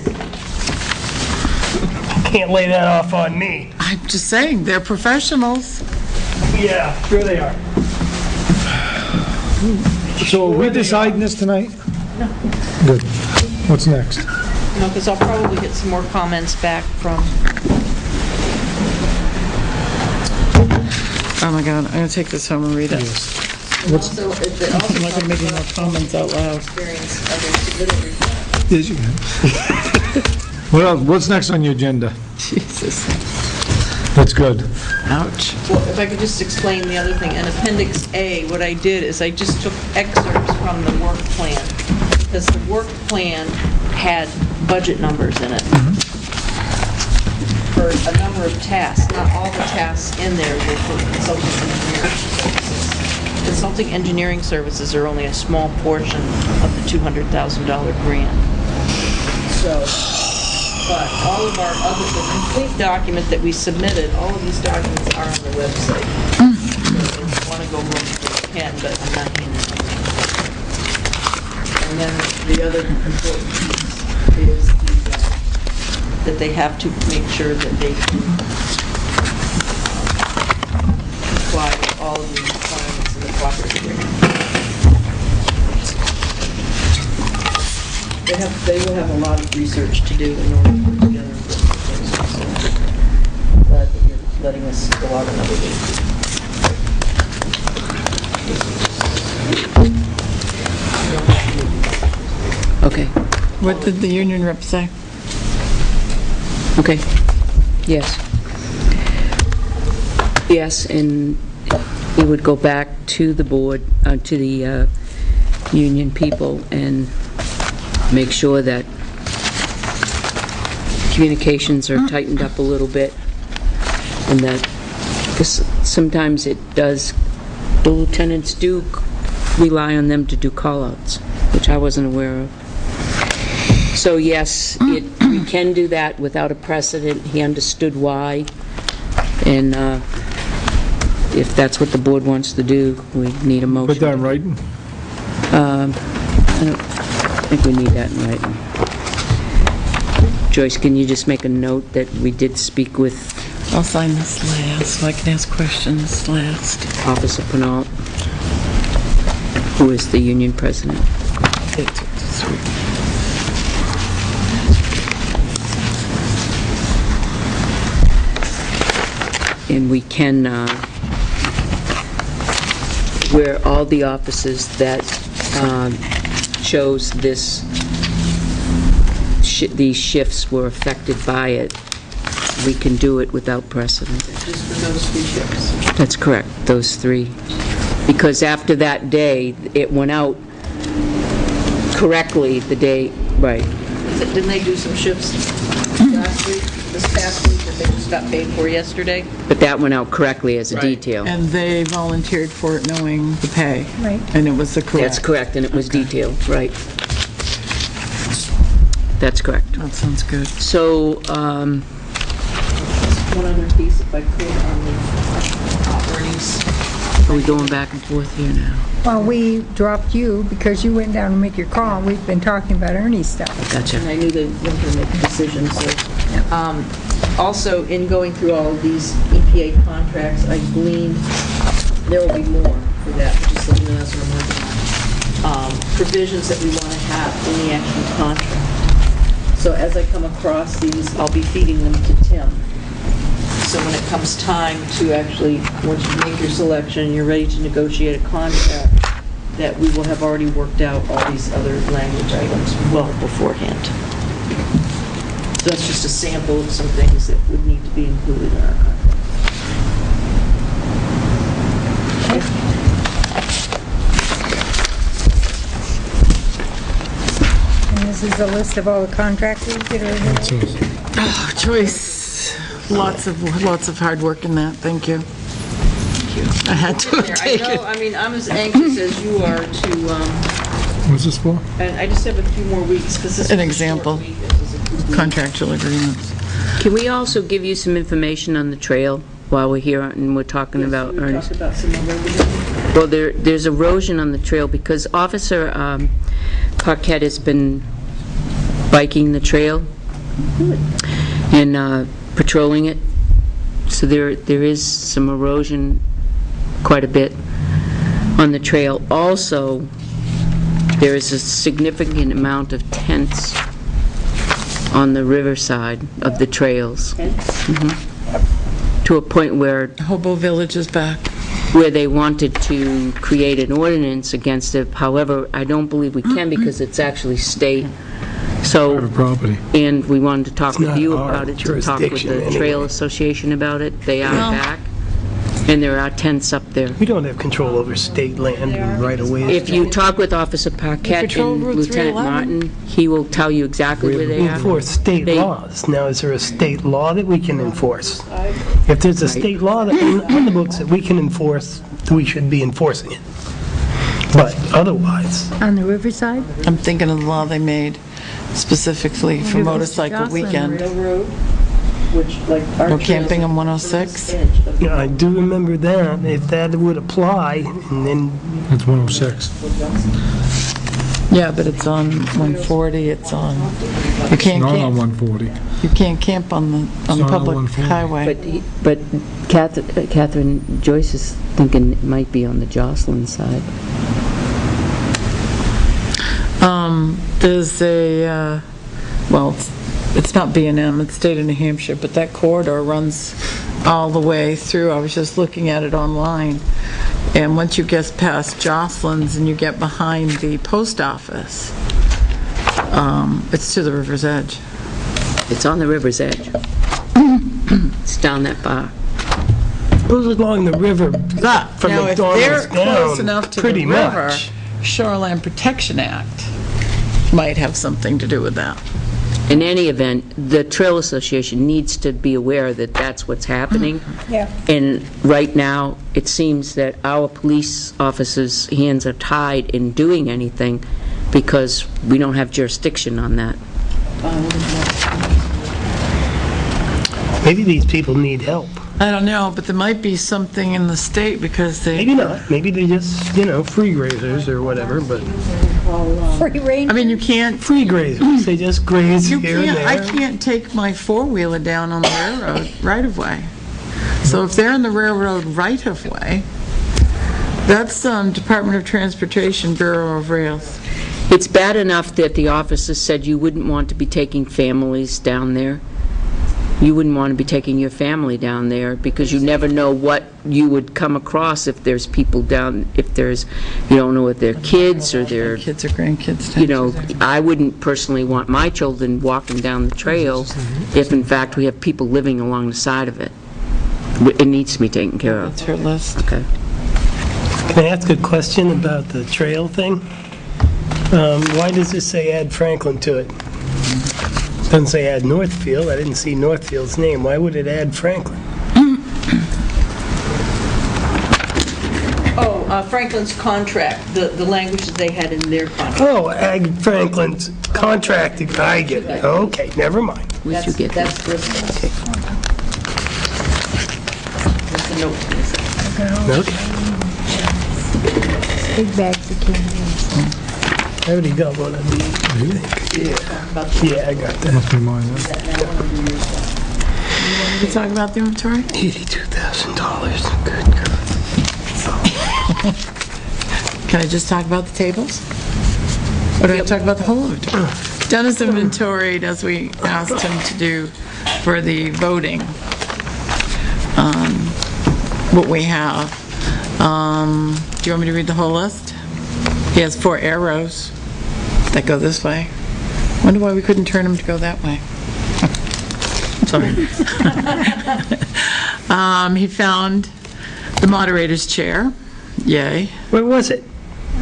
can't lay that off on me. I'm just saying, they're professionals. Yeah, sure they are. So are we deciding this tonight? No. Good. What's next? No, because I'll probably get some more comments back from, Oh my God, I'm going to take this home and read it. also, it also I'm not going to make any more talks about comments out loud. experience of a delivery. Yes, you can. Well, what's next on your agenda? Jesus. That's good. Ouch. Well, if I could just explain the other thing, in Appendix A, what I did is I just took excerpts from the work plan, because the work plan had budget numbers in it for a number of tasks. Not all the tasks in there were for consulting engineering services. Consulting engineering services are only a small portion of the $200,000 grant. So, but all of our other, the complete document that we submitted, all of these documents are on the website. So if you want to go look, you can, but I'm not handing them. And then the other important piece is that they have to make sure that they can comply with all of the requirements in the cooperative agreement. They will have a lot of research to do in order to put together a proposal. So I'm glad that you're letting us go out another week. Okay, What did the union rep say? okay, yes. Yes, and it would go back to the board, to the union people, and make sure that communications are tightened up a little bit, and that, because sometimes it does, the lieutenants do rely on them to do call-outs, which I wasn't aware of. So yes, we can do that without a precedent. He understood why, and if that's what the board wants to do, we need a motion. Put that in writing? I think we need that in writing. Joyce, can you just make a note that we did speak with I'll sign this last, so I can ask questions last. Officer Penalt, who is the union president? It took this week. And we can, where all the officers that chose this, these shifts were affected by it, we can do it without precedent. Just for those three shifts. That's correct, those three. Because after that day, it went out correctly the day, right. Didn't they do some shifts last week, this past week, that they just got paid for yesterday? But that went out correctly as a detail. And they volunteered for it knowing the pay. Right. And it was the correct. That's correct, and it was detailed, right. That's correct. That sounds good. So, One other piece, if I could, on the earnings. are we going back and forth here now? Well, we dropped you because you went down to make your call. We've been talking about Ernie's stuff. Gotcha. And I knew they weren't going to make a decision, so. Also, in going through all of these EPA contracts, I gleaned there will be more for that, just letting you know that's what I'm working on. Provisions that we want to have in the actual contract. So as I come across these, I'll be feeding them to Tim. So when it comes time to actually, once you make your selection, you're ready to negotiate a contract, that we will have already worked out all these other language items well beforehand. So that's just a sample of some things that would need to be included in our contract. And this is a list of all the contractors that are available. Oh, Joyce, lots of hard work in that, thank you. I had to take I know, it. I mean, I'm as anxious as you are to, What's this for? and I just have a few more weeks, because this is An a example. short week. This is a good week. Contractual agreements. Can we also give you some information on the trail while we're here and we're talking about We Ernest? talked about some erosion. Well, there's erosion on the trail because Officer Paquette has been biking the trail. And patrolling it. So there is some erosion, quite a bit, on the trail. Also, there is a significant amount of tents on the riverside of the trails. To a point where Hobo Village is back. they wanted to create an ordinance against it. However, I don't believe we can because it's actually state. So, Private property. and we wanted to talk with not you our about it, to talk with jurisdiction the Trail anyway. Association about it. They are Well- back, and there are tents up there. We don't have control over state land and right-of-ways. If you talk with Officer Paquette patrol and Route Lieutenant 311. Martin, he will tell you exactly where We they are. enforce state They- laws. Now, is there a state law that we can enforce? If there's a state law that on the books that we can enforce, we should be enforcing it. But otherwise, On the riverside? I'm thinking of the law they made specifically for Maybe it's motorcycle Jocelyn weekend. Road, which, like, our No trails camping are on 106? edge of you know, I do remember that, if that would apply, and then That's 106. Yeah, but it's on 140, it's on, you can't Not on camp, 140. you can't camp on the not on public 140. highway. But Catherine Joyce is thinking it might be on the Jocelyn side. There's a, well, it's not B&M, it's state of New Hampshire, but that corridor runs all the way through. I was just looking at it online. And once you get past Jocelyn's and you get behind the post office, it's to the river's edge. It's on the river's edge. It's down that far. goes along the river But, from now, if they're McDonald's close down, enough to the pretty river, much. Shoreline Protection Act might have something to do with that. In any event, the Trail Association needs to be aware that that's what's happening. Yeah. And right now, it seems that our police officers' hands are tied in doing anything because we don't have jurisdiction on that. Maybe these people need help. I don't know, but there might be something in the state because they, Maybe not. Maybe they just, free grazers or whatever, but Free range. I mean, you can't, free grazers, they just graze you here and can't, I there. can't take my four-wheeler down on the railroad right-of-way. So if they're in the railroad right-of-way, that's Department of Transportation, Bureau of Rails. It's bad enough that the officers said you wouldn't want to be taking families down there. You wouldn't want to be taking your family down there because you never know what you would come across if there's people down, if there's, you don't know if they're kids or they're, Kids or grandkids. I wouldn't personally want my children walking down the trail if in fact we have people living along the side of it. It needs to be taken care of. That's her list. Okay. Can I ask a question about the trail thing? Why does this say add Franklin to it? Doesn't say add Northfield. I didn't see Northfield's name. Why would it add Franklin? Franklin's contract, the language that they had in their contract. Oh, Ag Franklin's contracting. I get it. Okay, never mind. Where'd you get that? That's Bristol. That's the note. Okay. Big bags of candy. I already got one of these, I think. Yeah, I got that. Must be mine, huh? Did we talk about the inventory? $82,000. Good God. Can I just talk about the tables? Or do I talk about the whole inventory? Dennis inventoried, as we asked him to do for the voting, what we have. Do you want me to read the whole list? He has 4 arrows that go this way. Wonder why we couldn't turn them to go that way. Sorry. He found the moderator's chair. Yay. Where was it?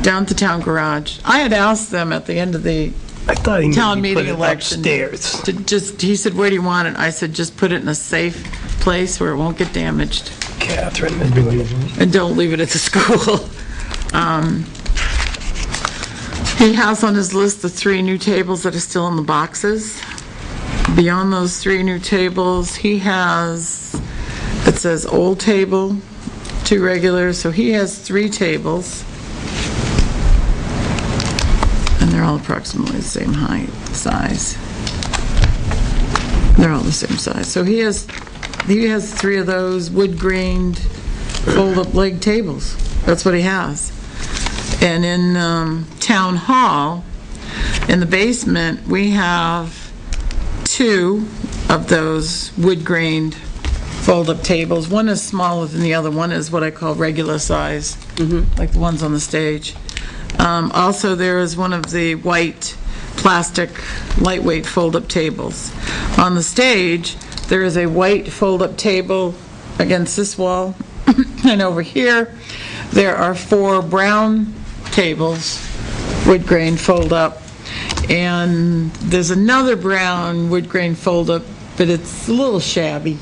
Down at the town garage. I had asked them at the end of the I thought he town maybe put meeting it election upstairs. to just, he said, where do you want it? I said, just put it in a safe place where it won't get damaged. Catherine. And don't leave it at the school. He has on his list the 3 new tables that are still in the boxes. Beyond those 3 new tables, he has, it says old table, 2 regulars, so he has 3 tables. And they're all approximately the same height, size. They're all the same size. So he has 3 of those wood-grained fold-up leg tables. That's what he has. And in Town Hall, in the basement, we have 2 of those wood-grained fold-up tables. One is smaller than the other. One is what I call regular size, like the ones on the stage. Also, there is one of the white plastic lightweight fold-up tables. On the stage, there is a white fold-up table against this wall, and over here, there are 4 brown tables, wood grain fold-up, and there's another brown wood grain fold-up, but it's a little shabby.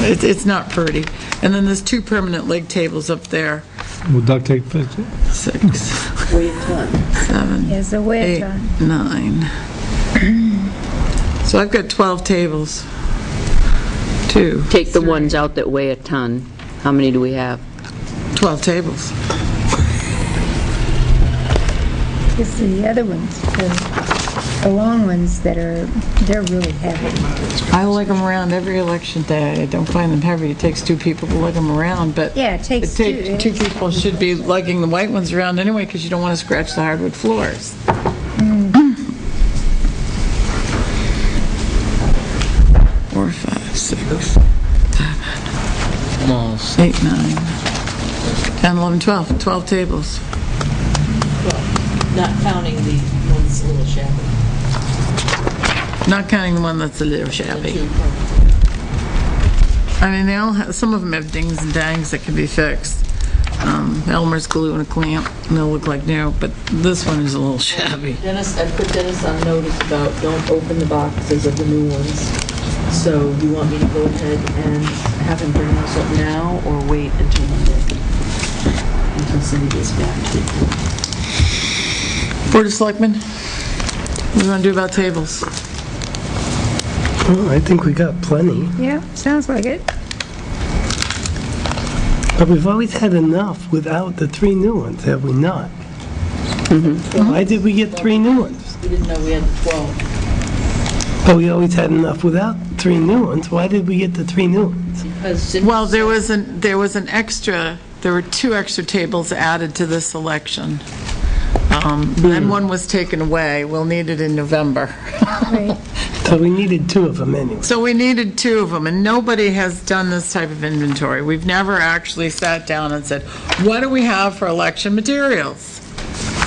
It's not pretty. And then there's 2 permanent leg tables up there. Will duct tape fit it? 6, 7, Yes, the way 8, it's done. 9. So I've got 12 tables. 2. Take the ones out that weigh a ton. How many do we have? 12 tables. It's the other ones, the long ones they're really heavy. I lug them around every election day. I don't find them heavy. It takes 2 people to lug them around, but Yeah, it takes two. 2 people should be lugging the white ones around anyway, because you don't want to scratch the hardwood floors. 4, 5, 6, 7, 8, 9, 10, 11, 12. 12 tables. Not counting the ones a little shabby. Not counting the one that's a little shabby. I mean, they all have, some of them have dings and dangs that can be fixed. Elmer's glue and a clamp, and they'll look like new, but this one is a little shabby. Dennis, I put Dennis on notice about don't open the boxes of the new ones. So you want me to go ahead and have him bring those up now, or wait until Monday? Until Cindy gets back to it. Board of Selectmen, what do you want to do about tables? Well, I think we got plenty, Yeah, sounds like it. but we've always had enough without the 3 new ones, have we not? Why did we get 3 new ones? We didn't know we had the 12. But we always had enough without 3 new ones. Why did we get the 3 new ones? Because Cindy Well, there said- was an extra, there were 2 extra tables added to this election. And one was taken away. We'll need it in November. Right. So we needed 2 of them anyway. So we needed 2 of them, and nobody has done this type of inventory. We've never actually sat down and said, what do we have for election materials?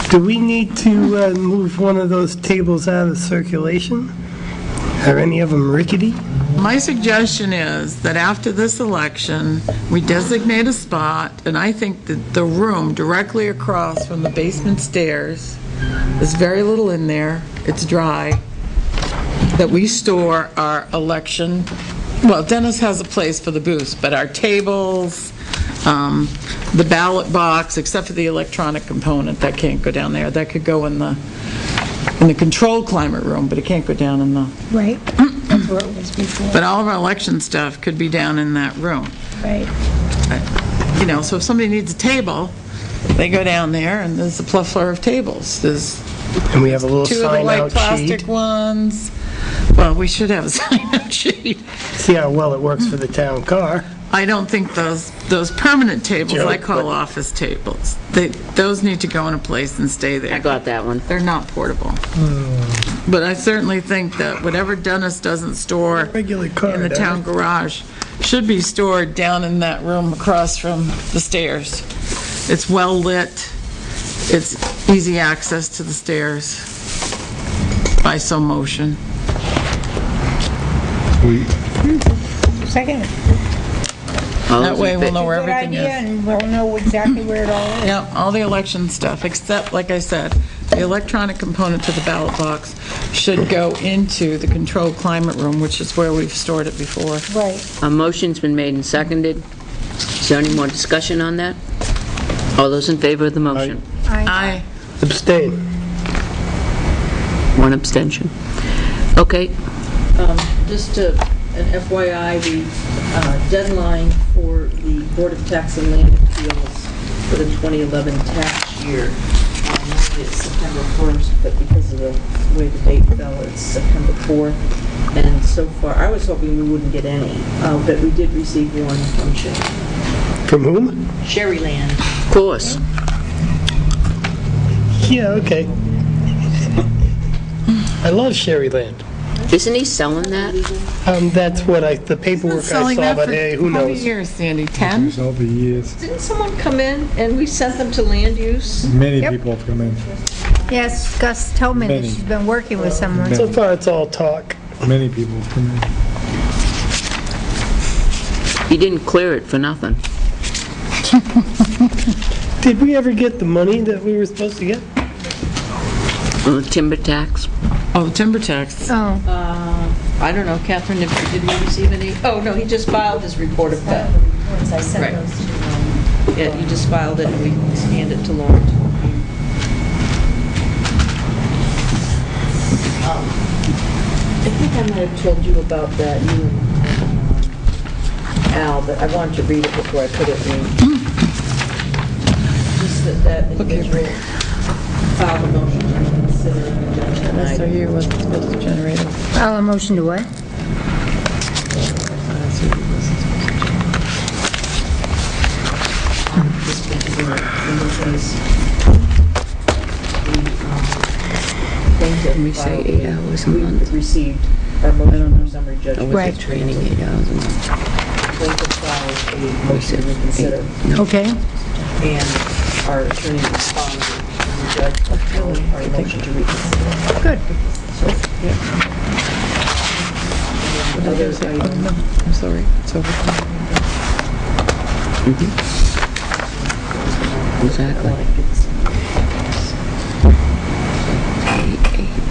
Do we need to move one of those tables out of circulation? Are any of them rickety? My suggestion is that after this election, we designate a spot, and I think that the room directly across from the basement stairs, there's very little in there, it's dry, that we store our election, well, Dennis has a place for the booths, but our tables, the ballot box, except for the electronic component, that can't go down there. That could go in the controlled climate room, but it can't go down in the... Right. That's where it was before. But all of our election stuff could be down in that room. Right. You know, so if somebody needs a table, they go down there, and there's a plethora of tables. There's And we have a little 2 of the white sign-out plastic sheet. ones. Well, we should have a sign-out sheet. See how well it works for the town car. I don't think those permanent tables, I Joke, call but- office tables, those need to go in a place and stay there. I got that one. They're not portable. But I certainly think that whatever Dennis doesn't store Regular car. in the town garage should be stored down in that room across from the stairs. It's well-lit, it's easy access to the stairs by some motion. Second. All That those way in we'll fa- know where Good everything idea, is. and we'll know exactly where it all is. Yeah, all the election stuff, except, like I said, the electronic component to the ballot box should go into the controlled climate room, which is where we've stored it before. Right. A motion's been made and seconded. Is there any more discussion on that? All those in favor of the motion? Aye. Abstain. 1 abstention. Okay, Just an FYI, the deadline for the Board of Tax and Land Appeals for the 2011 tax year, normally originally it's September 1st, but because of the way the date fell, it's September 4th. And so far, I was hoping we wouldn't get any, but we did receive one from From whom? Sherryland. Of course. Yeah, okay. I love Sherryland. Isn't he selling that? That's what the paperwork I Selling saw, that but for hey, who how many knows? years, Sandy? 10? It's over years. Didn't someone come in and we sent them to land use? Many Yep. people have come in. Yes, Gus told me that Many. she's been working with someone. So far, it's all talk. Many people have come in. He didn't clear it for nothing. Did we ever get the money that we were supposed to get? On the timber tax. Oh, the timber tax. Oh, I don't know, Catherine, did we receive any? Oh, no, he just filed his report of that. I sent Right. those to, Yeah, he just filed it and we scanned it to Lauren. I think I might have told you about that, you and Al, but I wanted to read it before I put it in. Just that individual filed a motion to reconsider and the judge denied So it. here wasn't supposed to generate it. I'll a motion to what? This particular, and it says, Let me say 8 hours a month. We received our motion for summary Or judgment. was Right. it training 8 hours a month? Plaintiff filed a Or motion is to it reconsider, 8? No. Okay. and our attorney responded, and the judge upheld our motion to reconsider. Good. Other item, I'm sorry, it's over. Exactly. like it's-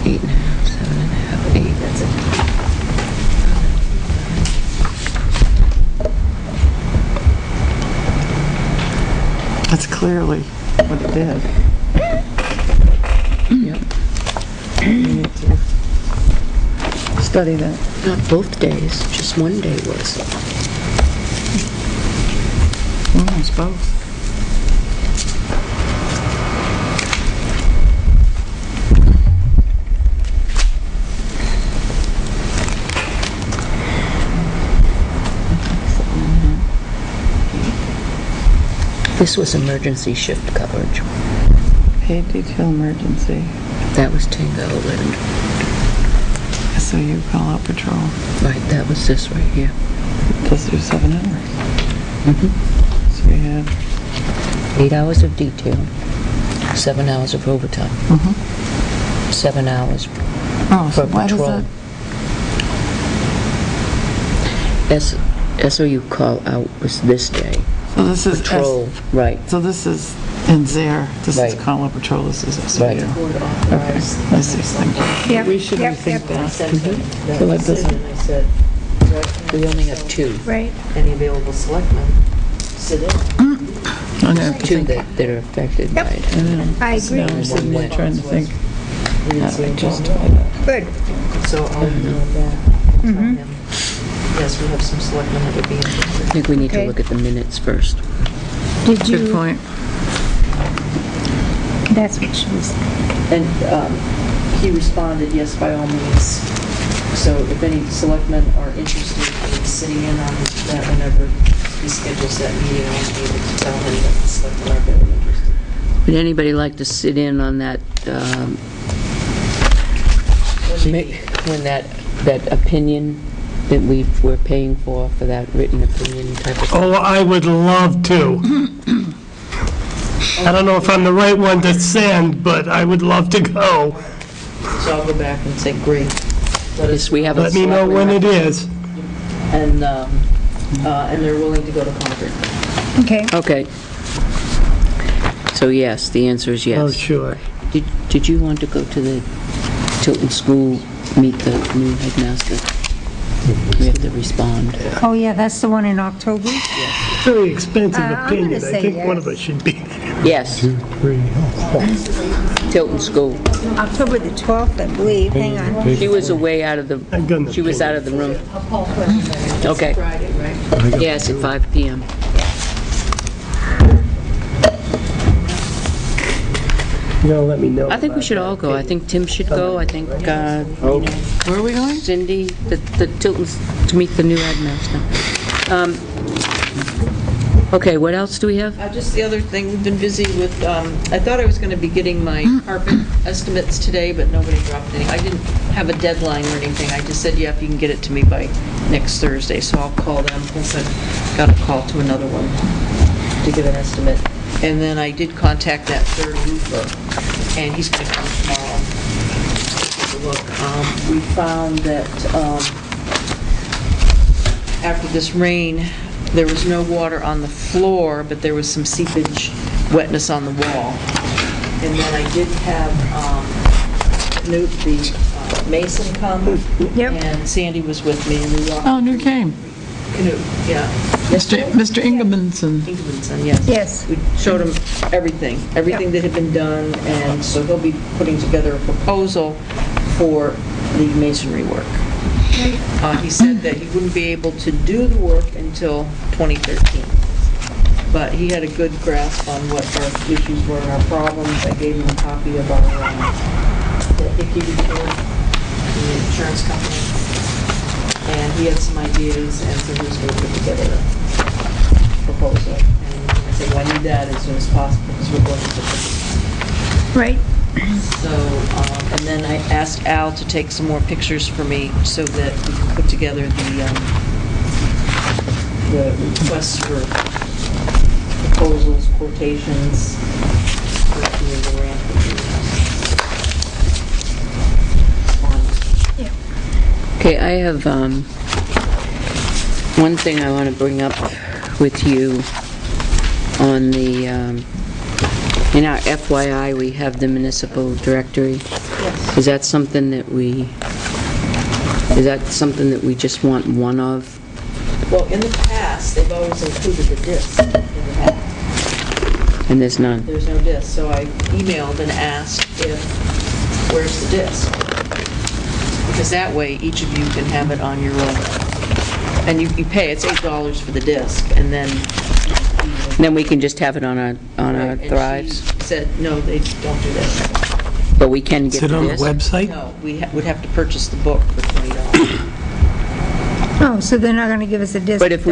8 and a half, 7 and a half, 8. That's it. That's clearly what it did. Yep. We need to study that. Not both days, just one day was. Almost both. This was emergency shift coverage. Paid detail emergency. That was Tango Island. SOU call out patrol. Right, that was this right here. Plus there's 7 hours. So we had 8 hours of detail, 7 hours of overtime. 7 hours Oh, so for why does patrol. that? SOU call out was this day. So this is Patrol, right, So this is in ZARE. This is Right. call out patrol. This is SOU. Right. Board authorized. I see. Thank you. Yep, We should yep, rethink yep. I that. sent him that So that decision, doesn't- and I said, what can we only have 2. Right. any available selectmen sit in? I'm gonna have to 2 think. that are affected by Yep. it. I So now agree. I'm sitting there trying to think We didn't how see to him justify come. that. Good. So I'll email him back, tell him, yes, we have some selectmen that would be I interested. think we need to Okay. look at the minutes first. Did Good you, point. that's what she was, And he responded, yes, by all means. So if any selectmen are interested in sitting in on that whenever he schedules that meeting, I'll be able to tell him that the selectmen are very interested. Would anybody like to sit in on that, when that opinion that we're paying for that written opinion type of thing? Oh, I would love to. I don't know if I'm the right one to send, but I would love to go. So I'll go back and say, great. Yes, we have a Let me know when it is. And they're willing to go to Concord. okay. Okay. So yes, the answer is yes. Oh, sure. Did you want to go to the Tilton School, meet the new headmaster? We have to respond. Oh, yeah, that's the one in October? Very expensive I'm gonna opinion. I say think one of yes. us should be. Yes, 2, 3, Tilton School. October the 12th, I believe. Hang on. She was away out of the, I've got an she was out of the room. Okay. Friday, right? Yes, at 5 PM. You're gonna let me know. I think we about should that, all go. I okay? think Tim should go. I think, you know, Where are we going? Cindy, the Tilton's, to meet the new headmaster. Okay, what else do we have? Just the other thing, we've been busy with, I thought I was going to be getting my carpet estimates today, but nobody dropped any. I didn't have a deadline or anything. I just said, yeah, if you can get it to me by next Thursday, so I'll call them. Plus, I've got a call to another one to give an estimate. And then I did contact that third roofer, and he's going to come tomorrow. Take a look. We found that after this rain, there was no water on the floor, but there was some seepage wetness on the wall. And then I did have Knut, the mason, come. Yep. And Sandy was with me, and we walked. Oh, New came. Knut, yeah. Mr. Ingebrigtsen. Ingebrigtsen, yes. Yes. We showed him everything that had been done, and so he'll be putting together a proposal for the masonry work. He said that he wouldn't be able to do the work until 2013. But he had a good grasp on what our issues were and our problems. I gave him a copy of our the Hickey report, the insurance company. And he had some ideas, and so he was going to put together a proposal. And I said, well, I need that as soon as possible because we're going to Right. so, and then I asked Al to take some more pictures for me so that we can put together the requests for proposals, quotations, for doing the ramp. Okay, I have one thing I want to bring up with you on the, in our FYI, we have the municipal directory. Yes. Is that something that we just want one of? Well, in the past, they've always included the disc in the packet. And there's none? There's no disc, so I emailed and asked where's the disc? Because that way, each of you can have it on your own. And you pay, it's $8 for the disc, and then... Then we can just have it on our And drives? she said, no, they don't do that. But we can get Is it on the this? website? No, we would have to purchase the book for $20. Oh, so they're not going to give us a disc? But if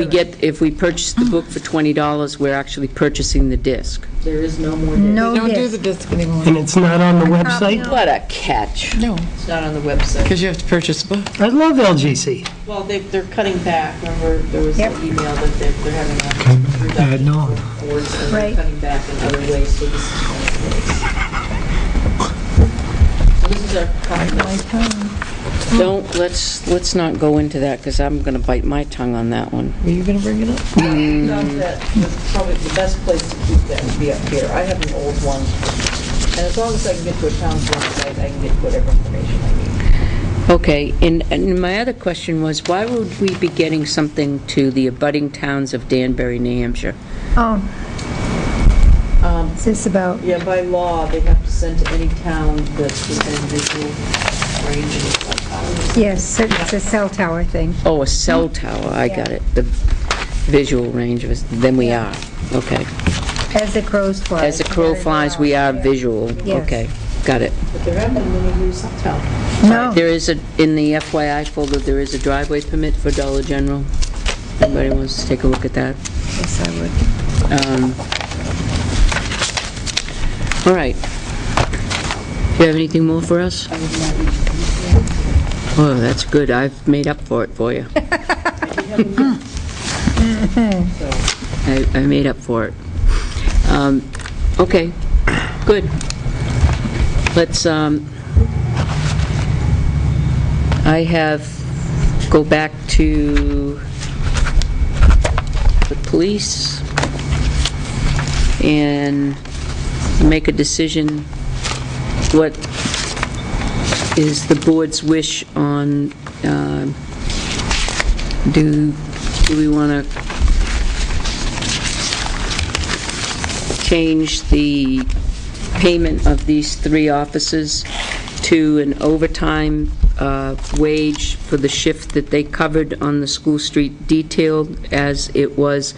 we purchase the book for $20, we're actually purchasing the disc. There is no more disc. No Don't do disc. the disc anymore. And it's not on the website? What a catch. No, It's not on the website. because you have to purchase a book. I love LGC. Well, they're cutting back. Remember, there was an Yep. email that they're having a reduction no. for boards, and Right. they're cutting back in other ways, so this is one of the ways. So this is our copy. Let's not go into that, because I'm going to bite my tongue on that one. Were you going to bring it up? Probably the best place to keep that would be up here. I have an old one, and as long as I can get to a town's website, I can get whatever information I need. Okay, and my other question was, why would we be getting something to the abutting towns of Danbury, New Hampshire? Oh. Is this about, Yeah, by law, they have to send to any town that's within visual range of the town. yes, it's a cell tower thing. Oh, a cell tower, I got it. The visual range of it, then we are. Okay. As the crows fly. As the crow flies, we are visual. Yes. Okay, got it. But there haven't been any use uptown. No. There is in the FYI folder, there is a driveway permit for Dollar General. Anybody wants to take a look at that? Yes, I would. All right. Do you have anything more for us? Oh, that's good. I've made up for it for you. I made up for it. Okay, good. Let's, go back to the police and make a decision. What is the board's wish on, do we want to change the payment of these three officers to an overtime wage for the shift that they covered on the school street detail, as it was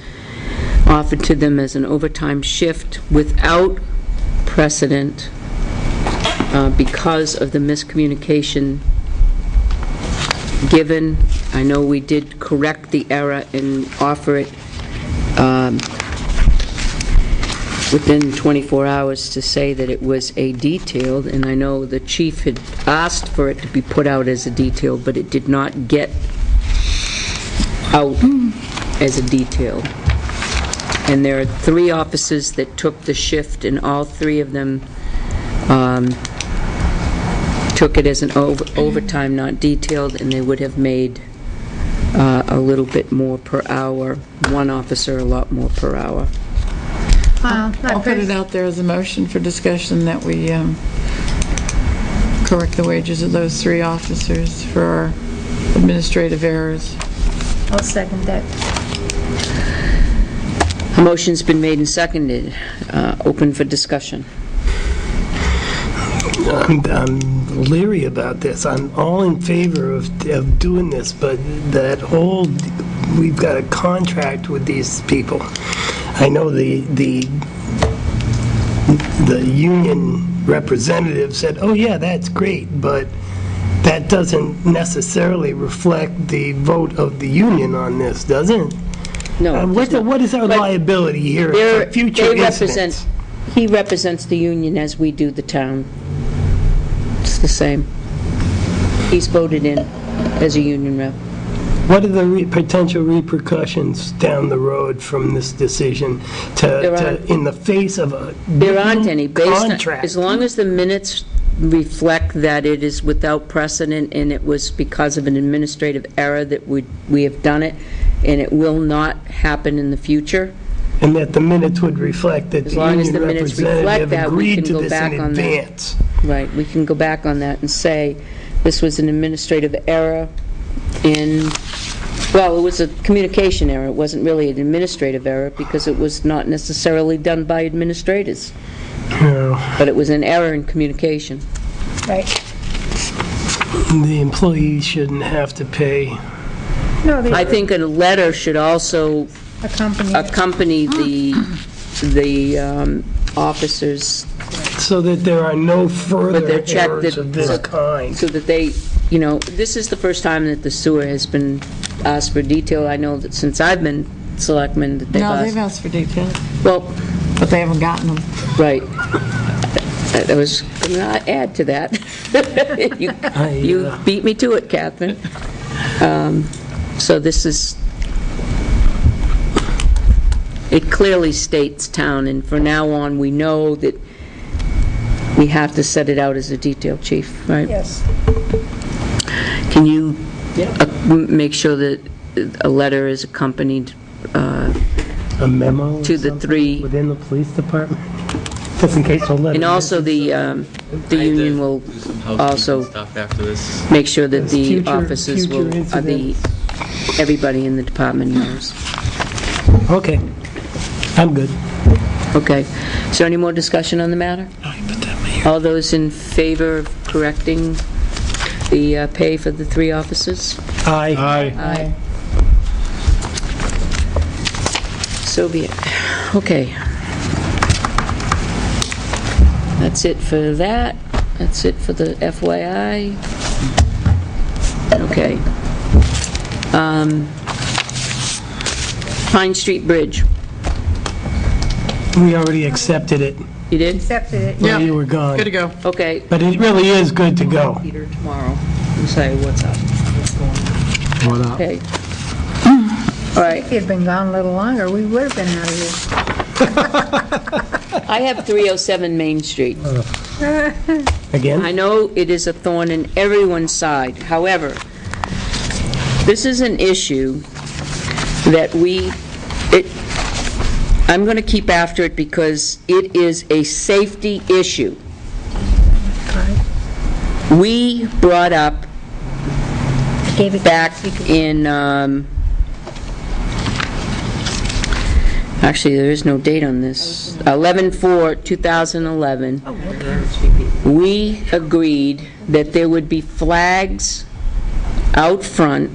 offered to them as an overtime shift without precedent because of the miscommunication given. I know we did correct the error and offer it within 24 hours to say that it was a detailed, and I know the chief had asked for it to be put out as a detailed, but it did not get out as a detailed. And there are 3 officers that took the shift, and all 3 of them took it as an overtime, not detailed, and they would have made a little bit more per hour. One officer a lot more per hour. I'll put it out there as a motion for discussion that we correct the wages of those 3 officers for our administrative errors. I'll second that. A motion's been made and seconded. Open for discussion. I'm leery about this. I'm all in favor of doing this, but that whole, we've got a contract with these people. I know the union representative said, oh yeah, that's great, but that doesn't necessarily reflect the vote of the union on this, does it? No. What is our liability here for future incidents? He represents the union as we do the town. It's the same. He's voted in as a union rep. What are the potential repercussions down the road from this decision in the face of a There aren't any. contract? As long as the minutes reflect that it is without precedent and it was because of an administrative error that we have done it, and it will not happen in the future. And that the minutes would reflect that As the long as union the minutes reflect representative that, we agreed can to go this back in on that. advance. Right, we can go back on that and say, this was an administrative error well, it was a communication error. It wasn't really an administrative error because it was not necessarily done by administrators. Yeah. But it was an error in communication. Right. The employees shouldn't have to pay. No, they I think a letter should also accompany the officers So that there are no with further their check errors of this kind. so that they, this is the first time that the sewer has been asked for detail. I know that since I've been selectman that they've No, they've asked. asked for details, Well, but they haven't gotten them. right. I was going to add to that. You beat me to it, Catherine. So this is, it clearly states town, and from now on, we know that we have to set it out as a detail, chief, right? Yes. Can you make sure that a letter is accompanied A memo or to the something 3? within the police department? Just in case we'll let And it also, miss. the union will also Stuff after this. make sure that There's the future officers will, incidents. everybody in the department knows. Okay, I'm good. Okay. Is there any more discussion on the matter? All those in favor of correcting the pay for the 3 officers? Aye. Aye. So be it. Okay. That's it for that. That's it for the FYI. Okay. Pine Street Bridge. We already accepted it You did? Accepted it. while you were gone. Good to go. Okay. But it really is good to go. Peter tomorrow and say what's up. What up? Okay. All right. If you'd been gone a little longer, we would have been out of here. I have 307 Main Street. Again? I know it is a thorn in everyone's side. However, this is an issue that I'm going to keep after it because it is a safety issue. We brought up Gave it back in, actually, there is no date on this, 11/4/2011, we agreed that there would be flags out front,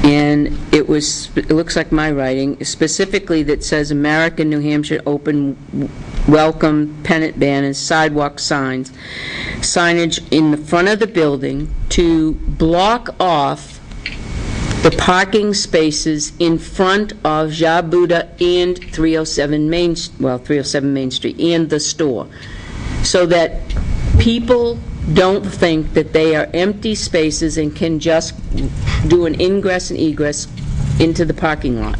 and it looks like my writing, specifically that says American New Hampshire Open welcome, pennant banners, sidewalk signs, signage in the front of the building to block off the parking spaces in front of Jabuda and 307 Main Street, and the store, so that people don't think that they are empty spaces and can just do an ingress and egress into the parking lot.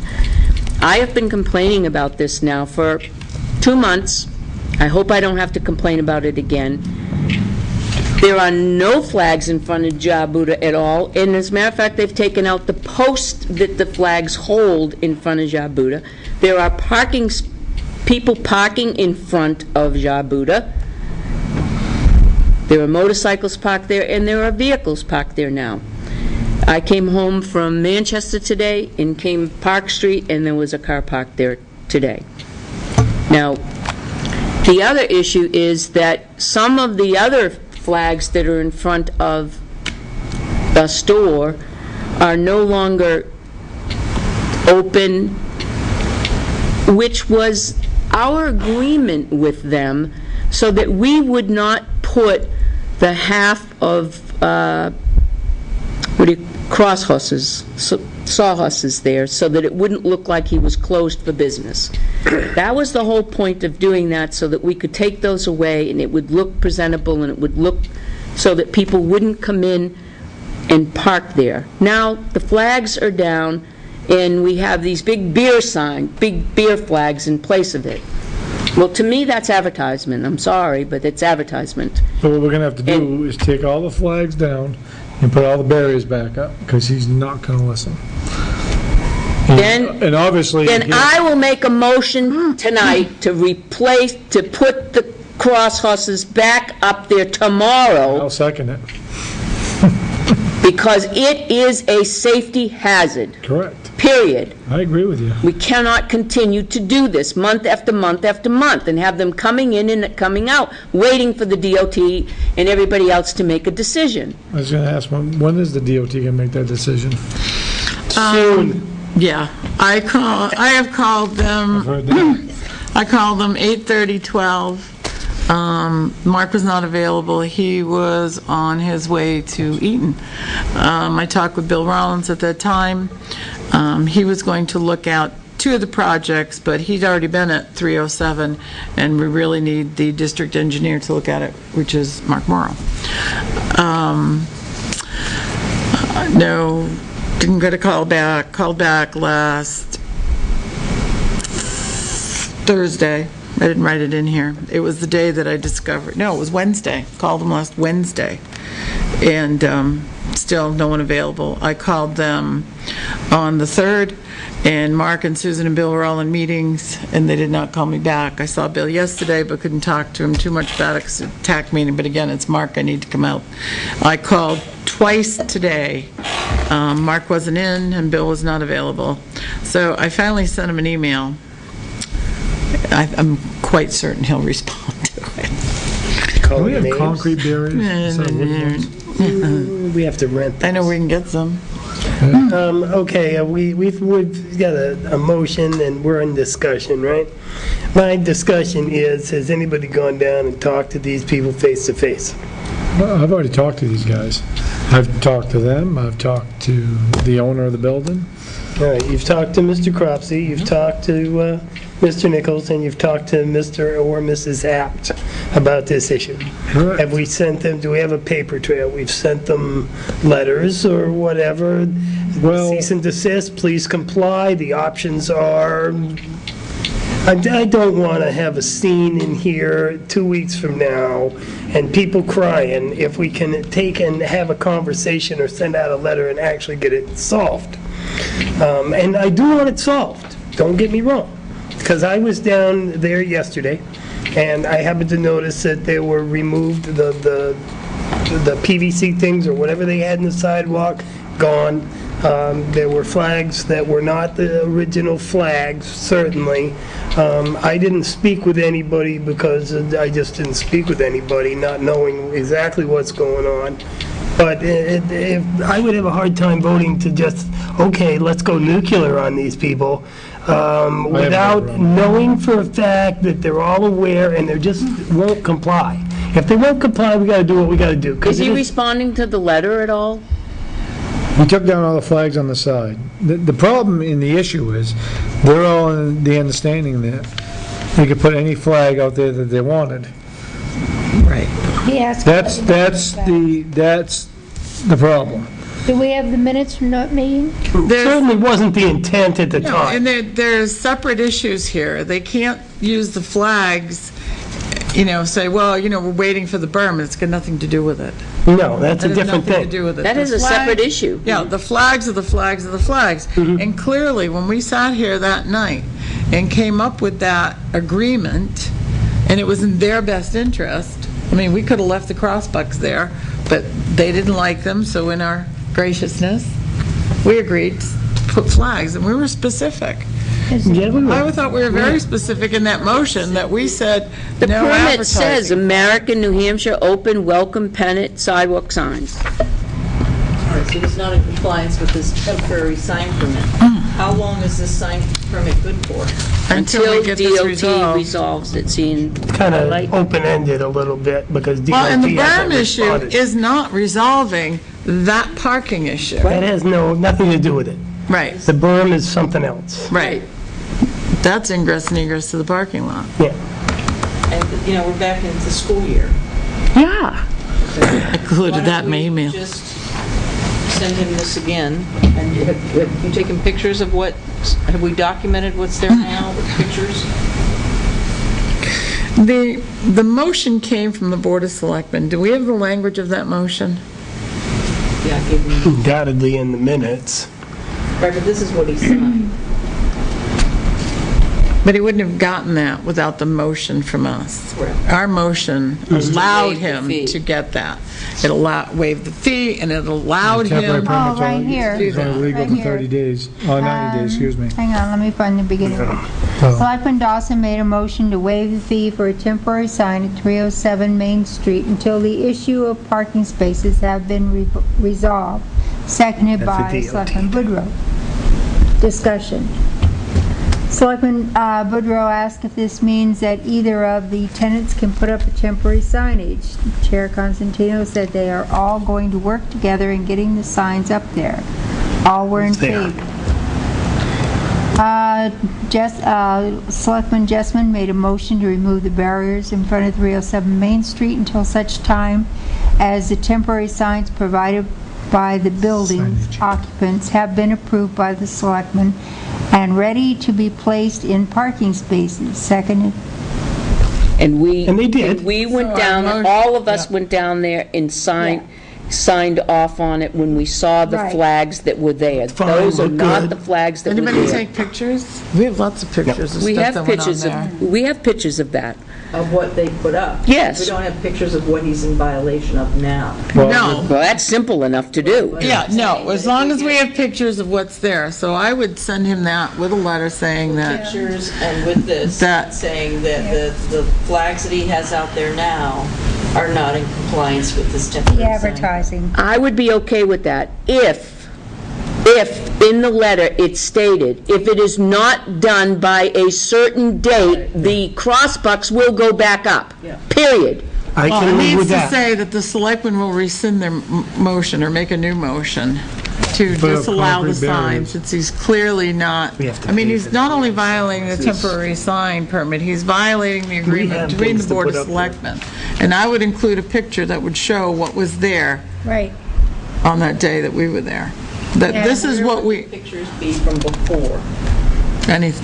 I have been complaining about this now for 2 months. I hope I don't have to complain about it again. There are no flags in front of Jabuda at all, and as a matter of fact, they've taken out the post that the flags hold in front of Jabuda. There are people parking in front of Jabuda. There are motorcycles parked there, and there are vehicles parked there now. I came home from Manchester today and came Park Street, and there was a car parked there today. Now, the other issue is that some of the other flags that are in front of the store are no longer open, which was our agreement with them, so that we would not put the half of, crosshouses, sawhorses there, so that it wouldn't look like he was closed for business. That was the whole point of doing that, so that we could take those away and it would look presentable and it would look so that people wouldn't come in and park there. Now, the flags are down and we have these big beer flags in place of it. Well, to me, that's advertisement. I'm sorry, but it's advertisement. So what we're going to have to do is take all the flags down and put all the barriers back up, because he's not going to listen. And obviously... Then I will make a motion tonight to put the crosshouses back up there tomorrow, I'll second it. because it is a safety hazard, Correct. period. I agree with you. We cannot continue to do this month after month after month and have them coming in and coming out, waiting for the DOT and everybody else to make a decision. I was going to ask, when is the DOT going to make that decision? Soon. Yeah, I have called them. I've heard that. I called them 8:30, 12. Mark was not available. He was on his way to Eaton. I talked with Bill Rollins at that time. He was going to look at 2 of the projects, but he'd already been at 307, and we really need the district engineer to look at it, which is Mark Morrow. No, didn't get a call back. Called back last Thursday. I didn't write it in here. It was the day that I discovered, no, it was Wednesday. Called them last Wednesday. And still no one available. I called them on the 3rd, and Mark and Susan and Bill were all in meetings, and they did not call me back. I saw Bill yesterday, but couldn't talk to him too much about it because it's a TAC meeting, but again, it's Mark, I need to come out. I called twice today. Mark wasn't in, and Bill was not available. So I finally sent him an email. I'm quite certain he'll respond to it. Do we have concrete barriers? instead of wooden ones? We have to rent them. I know we can get some. Okay, we've got a motion and we're in discussion, right? My discussion is, has anybody gone down and talked to these people face to face? Well, I've already talked to these guys. I've talked to them. I've talked to the owner of the building. All right, you've talked to Mr. Cropsey, you've talked to Mr. Nichols, and you've talked to Mr. or Mrs. Apt about this issue. Correct. Have we sent them, do we have a paper trail? We've sent them letters or whatever. Well- Cease and desist, please comply. The options are, I don't want to have a scene in here 2 weeks from now and people crying if we can take and have a conversation or send out a letter and actually get it solved. And I do want it solved, don't get me wrong, because I was down there yesterday, and I happened to notice that they were removed, the PVC things or whatever they had in the sidewalk, gone. There were flags that were not the original flags, certainly. I didn't speak with anybody because I just didn't speak with anybody, not knowing exactly what's going on. But I would have a hard time voting to just, okay, let's go nuclear on these people. without knowing for a fact that they're all aware and they just won't comply. If they won't comply, we gotta do what we gotta do. 'cause Is he it responding to the letter at all? We took down all the flags on the side. The problem in the issue is, they're all in the understanding that they could put any flag out there that they wanted. He asked. That's the problem. Do we have the minutes from that meeting? certainly wasn't the intent at the No, time. and there's separate issues here. They can't use the flags, say, well, we're waiting for the berm, it's got nothing to do with it. No, that's a That has different nothing to thing. do with it. That The is a flag- separate issue. Yeah, the flags are the flags are the flags. And clearly, when we sat here that night and came up with that agreement, and it was in their best interest, I mean, we could have left the crossbucks there, but they didn't like them, so in our graciousness, we agreed to put flags, and we were specific. Yeah, we I were. thought we were very specific in that motion, that we said The no permit says advertising. American, New Hampshire, open, welcome, pennant, sidewalk signs. All right, so he's not in compliance with this temporary sign permit. How long is this sign permit good for? Until we get this DOT resolved. resolves it, seeing, Kind of open-ended a little bit because DOT Well, and the hasn't berm issue responded. is not resolving that parking issue. That has nothing to do with it. Right, The berm is something else. right. That's ingress and egress to the parking lot. Yeah. And, we're back into the school year. yeah. Included that in my Why don't we email. just send him this again? And have you taken pictures of have we documented what's there now with pictures? The motion came from the Board of Selectmen. Do we have the language of that motion? Yeah, I gave him, Undoubtedly in the minutes. right, but this is what he signed. But he wouldn't have gotten that without the motion from us. Correct. Our motion allowed waive the him fee. to get that. It waived the fee, and it allowed Temporary him, permit's Oh, right only- here. It's only legal Right for here. 30 days, 90 days, excuse me. Hang on, let me find the beginning. Selectman Dawson made a motion to waive the fee for a temporary sign at 307 Main Street until the issue of parking spaces have been resolved. Seconded That's a by DOT. Selectman Boudreau. Discussion. Selectman Boudreau asked if this means that either of the tenants can put up a temporary signage. Chair Constantino said they are all going to work together in getting the signs up there. All were in They are. favor. Selectman Jessman made a motion to remove the barriers in front of 307 Main Street until such time as the temporary signs provided by the building occupants have been approved by the selectmen and ready to be placed in parking spaces. Seconded. And we. And they did. And we went So our down, motion- all of us went down there and signed off on it when we saw the Right. flags that were there. Fine, Those are look not good. the flags that were anybody there. take pictures? We have lots of pictures of We stuff have that went on pictures there. we have pictures of that. Of what they put up. Yes. We don't have pictures of what he's in violation of now. No, Well, that's simple enough to do. yeah, no, as long as we have pictures of what's there. So I would send him that with a letter saying that, Pictures and with this, That- saying that the flags that he has out there now are not in compliance with this The temporary sign. advertising. I would be okay with that if in the letter it stated, if it is not done by a certain date, the crossbucks will go back up. Yeah. Period. I well, can it live needs with to that. say that the selectmen will rescind their motion or make a new motion to Put up disallow the concrete sign, barriers. since he's clearly not, We have to I mean, pay he's for not only violating the temporary sign permit, he's violating the have agreement between things the to Board put of up there. Selectmen. And I would include a picture that would show what was there Right. on that day that we were there. That this is what we, Pictures be from before.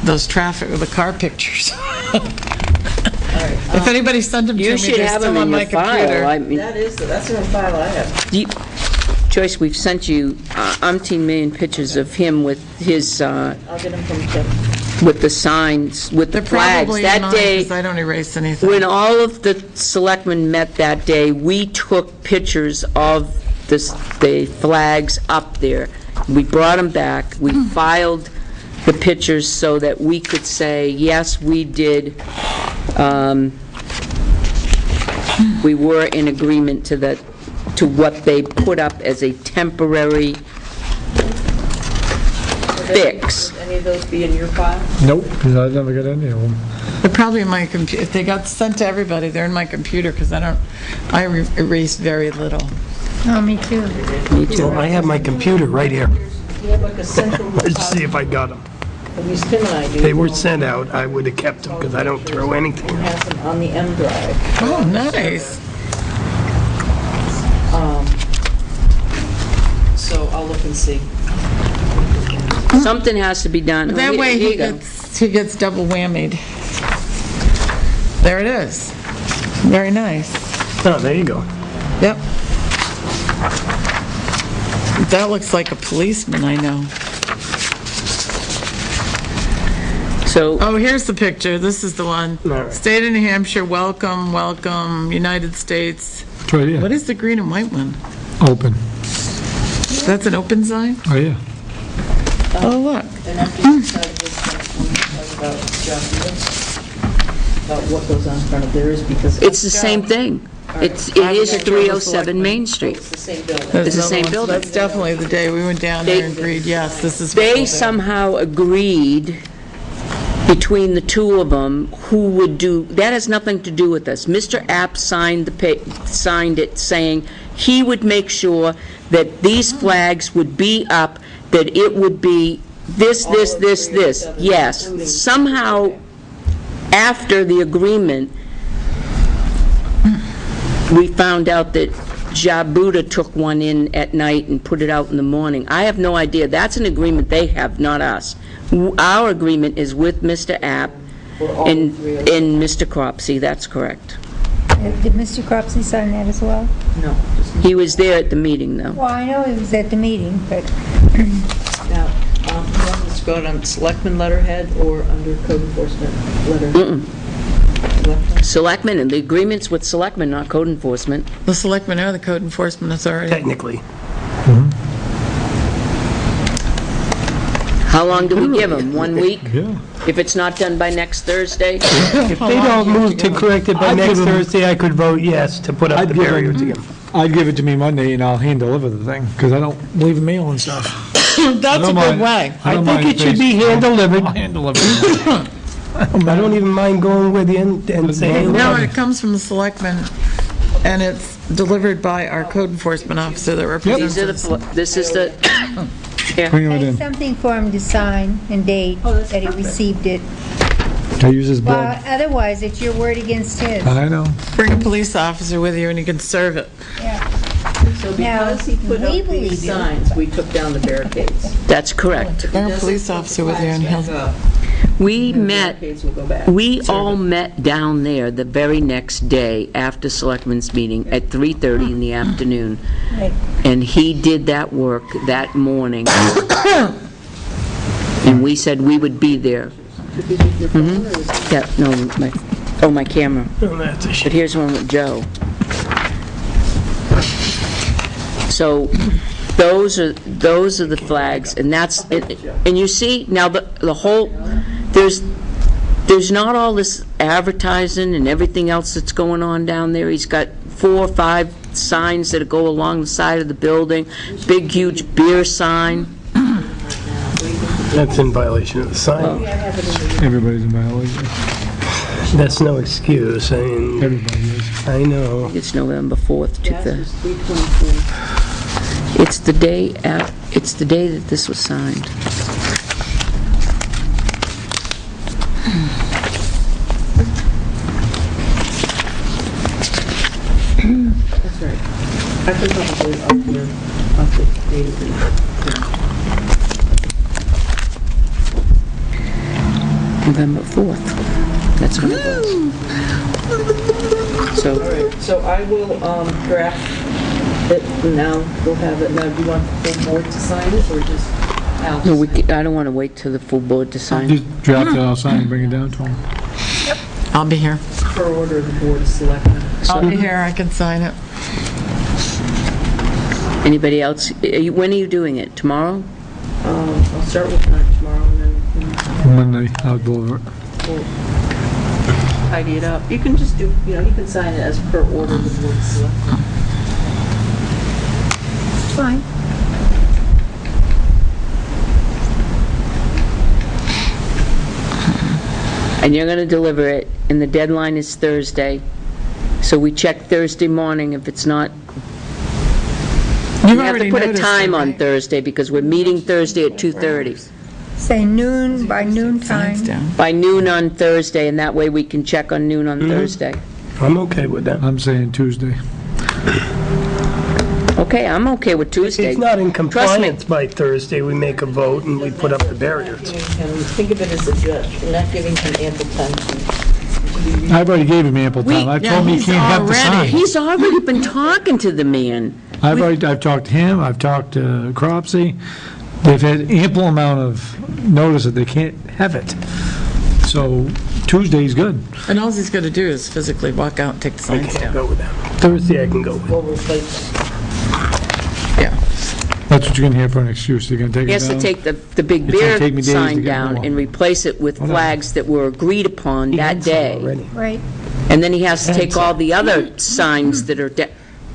those traffic, or the car pictures. All right. If anybody sent them to me, You should they're have still them on in my your file. computer. I mean, That's in the file I have. Joyce, we've sent you umpteen million pictures of him with his, I'll get them from Tim. with the signs, with the They're flags. probably That mine, day, because I don't erase anything. when all of the selectmen met that day, we took pictures of the flags up there. We brought them back. We filed the pictures so that we could say, yes, we did, we were in agreement to what they put up as a temporary fix. Would any of those be in your file? Nope, because I never got any of them. They're probably in my computer. If they got sent to everybody, they're in my computer because I erased very little. Oh, me too. Me too. Well, I have my computer right here. You have like a central Let's see if I got them. At least Tim and I do. They were sent out, I would have kept them, because I don't throw anything. It has them on the M drive. Oh, nice. So I'll look and see. Something has to be done. That Here- way here he you go. gets double whammied. There it is. Very nice. Oh, there you go. Yep. That looks like a policeman I know. So, Oh, here's the picture. This is the one. All right. State of New Hampshire, welcome, welcome, United States. It's right here. What is the green and white one? Open. That's an open sign? Oh, yeah. Oh, look. And after you decide this, we'll talk about about what goes on in front of theirs, because it's the same thing. It is 307 Main Street. it's the same building. There's It's the same another one. building. That's definitely the day we went down there and agreed, yes, this is. what we'll They do. somehow agreed between the two of them who would do, that has nothing to do with us. Mr. App signed signed it saying he would make sure that these flags would be up, that it would be this. Yes. Somehow, after the agreement, we found out that Jabuda took one in at night and put it out in the morning. I have no idea. That's an agreement they have, not us. Our agreement is with Mr. App and Mr. Cropsey, that's correct. Did Mr. Cropsey sign that as well? No, just He was there at the meeting, though. Well, I know he was at the meeting, but now, you want this to go on selectman letterhead or under code enforcement letterhead? Selectmen? Selectmen, and the agreement's with selectmen, not code enforcement. The selectmen are the code enforcement authority. Technically. How long do we give them? 1 week? Yeah. If it's not done by next Thursday? If they don't move to correct it by I'd next give 'em- Thursday, I could vote yes to put up I'd the give barriers 'em- again. I'd give it to me Monday and I'll hand deliver the thing, because I don't leave mail and stuff. That's a don't good mind. way. I don't think mind it should if be they- hand-delivered. I'll hand deliver it. I don't even mind going with you and saying, No, look, it comes from the selectmen, and it's delivered by our code enforcement officer that represents These are us. this is the, here. Bring it there's in. something for him to sign and date that he received it. I use his Well, blood. otherwise, it's your word against his. I know. Bring a police officer with you and you can serve it. Yeah. So because he put we up believe these you. signs, we took down the barricades. That's correct. Bring a police officer with you and he'll, We met, Barricades will go back. we all met down there the very next day after Selectmen's meeting at 3:30 in the afternoon. Right. And he did that work that morning. And we said we would be there. Yeah, no, my camera. oh, that's a But shame. here's one with Joe. So those are the flags, and that's, and you see, now the whole, there's not all this advertising and everything else that's going on down there. He's got 4 or 5 signs that go along the side of the building, big, huge beer sign. That's in violation of the sign. Everybody's in violation. That's no excuse, I mean, Everybody is. I know. It's November 4th to Gas the, was 323. it's the day that this was signed. That's right. I can probably update the November 4th. That's when it was. So, So I will draft it, now we'll have it. Now, do you want the full board to sign it, or just Al? no, I don't want to wait till the full board to sign. Just draft it, I'll sign and bring it down to him. I'll be here. Per order of the board of selectmen. I'll be here, I can sign it. Anybody else? When are you doing it? Tomorrow? I'll start with that tomorrow, and then Monday, I'll go over it. we'll tidy it up. You can just do, you can sign it as per order of the board of selectmen. Fine. and you're going to deliver it, and the deadline is Thursday, so we check Thursday morning if it's not. You We have to already put a noticed time it, on right? Thursday, because we're meeting Thursday at 2:30. Say noon, by noon Signs time. down. By noon on Thursday, and that way we can check on noon on Thursday. I'm okay with that. I'm saying Tuesday. Okay, I'm okay with If Tuesday. it's not in Trust me. compliance by Thursday, we make a vote and we put up the barriers. Think of it as a judge, you're not giving him ample time to I've already gave him ample time. I've Yeah, told him he he's can't have the already- sign. He's already been talking to the man. I've talked to him, I've talked to Cropsey. They've had ample amount of notice that they can't have it. So Tuesday's good. And all he's going to do is physically walk out and take the I signs can't down. go with that. Thursday I can go with. We'll replace it. Yeah. That's what you're gonna hear for an excuse. They're gonna take He it has down. to take the big It's gonna bear take me days to sign get down more. and replace it with Whatever. flags that were agreed upon He that had some day. already. Right. And then he has to take all the other signs that are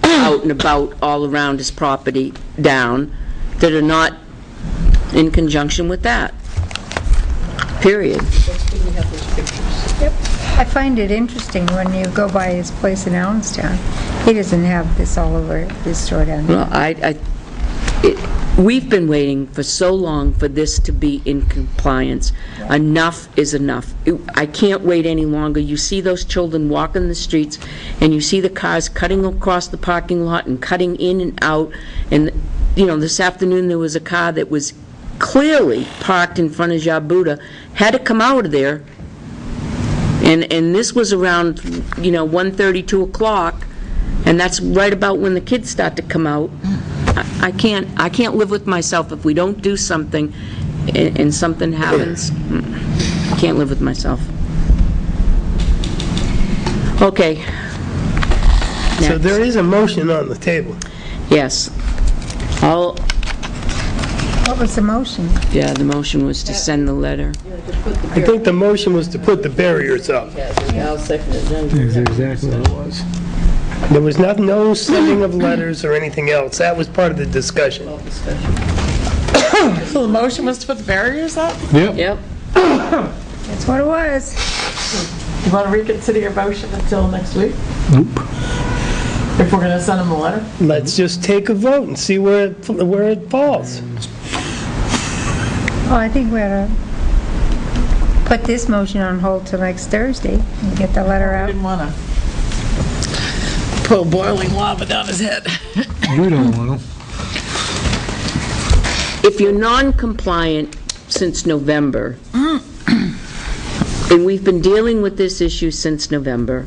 out and about all around his property down that are not in conjunction with that. Period. I find it interesting when you go by his place in Allenstown. He doesn't have this all over his store down there. Well, we've been waiting for so long for this to be in compliance. Enough is enough. I can't wait any longer. You see those children walking the streets, and you see the cars cutting across the parking lot and cutting in and out. And, this afternoon, there was a car that was clearly parked in front of Jabuda, had to come out of there. And this was around, 1:30, 2 o'clock, and that's right about when the kids start to come out. I can't live with myself if we don't do something and something happens. I can't live with myself. Okay. So Next. there is a motion on the table. Yes. What was the motion? The motion was to send the letter. I think the motion was to put the barriers up. I'll second it. Then That's exactly what it was. There was no sending of letters or anything else. That was part of the discussion. So the motion was to put the barriers up? Yep. Yep. That's what it was. You want to reconsider your motion until next week? Nope. If we're going to send him a letter? Let's just take a vote and see where it falls. Well, I think we ought to put this motion on hold till next Thursday and get the letter I out. didn't want to pour boiling lava down his head. You don't want to. If you're non-compliant since November, and we've been dealing with this issue since November,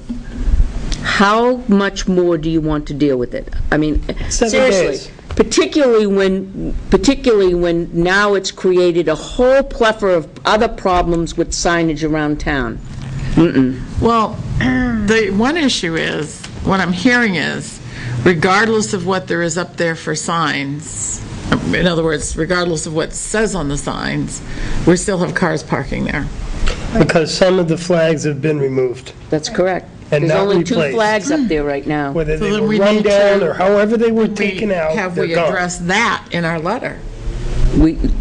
how much more do you want to deal with it? I mean, 7 seriously, days. particularly when now it's created a whole plethora of other problems with signage around town. Well, the one issue is, what I'm hearing is, regardless of what there is up there for signs, in other words, regardless of what says on the signs, we still have cars parking there. Because some of the flags have been removed, That's correct. And There's not only 2 replaced. flags up there right now. whether So they then were we run need down to- or however they were taken out, Have they're we gone. addressed that in our letter?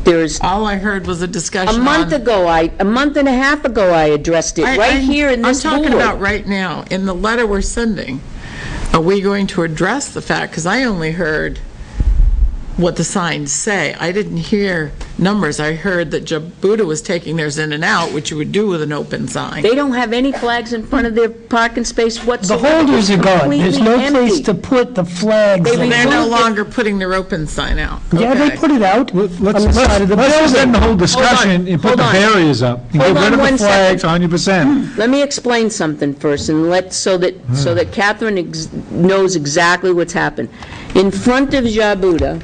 There's All I heard was a a discussion month on... ago, a month and a half ago, I addressed it right here in this board. I'm talking about right now, in the letter we're sending. Are we going to address the fact, because I only heard what the signs say. I didn't hear numbers. I heard that Jabuda was taking theirs in and out, which you would do with an open sign. They don't have any flags in front of their parking space The whatsoever. holders are It's gone. There's no completely place empty. to put the flags. They So they're no removed it. longer putting their open sign out. Yeah, they Okay. put it out on Let's the side of the just end the building. whole discussion and put hold the on. barriers up. And Hold get rid on of one the flags 100%. Let me explain something first, and so that Catherine knows exactly what's happened. In front of Jabuda,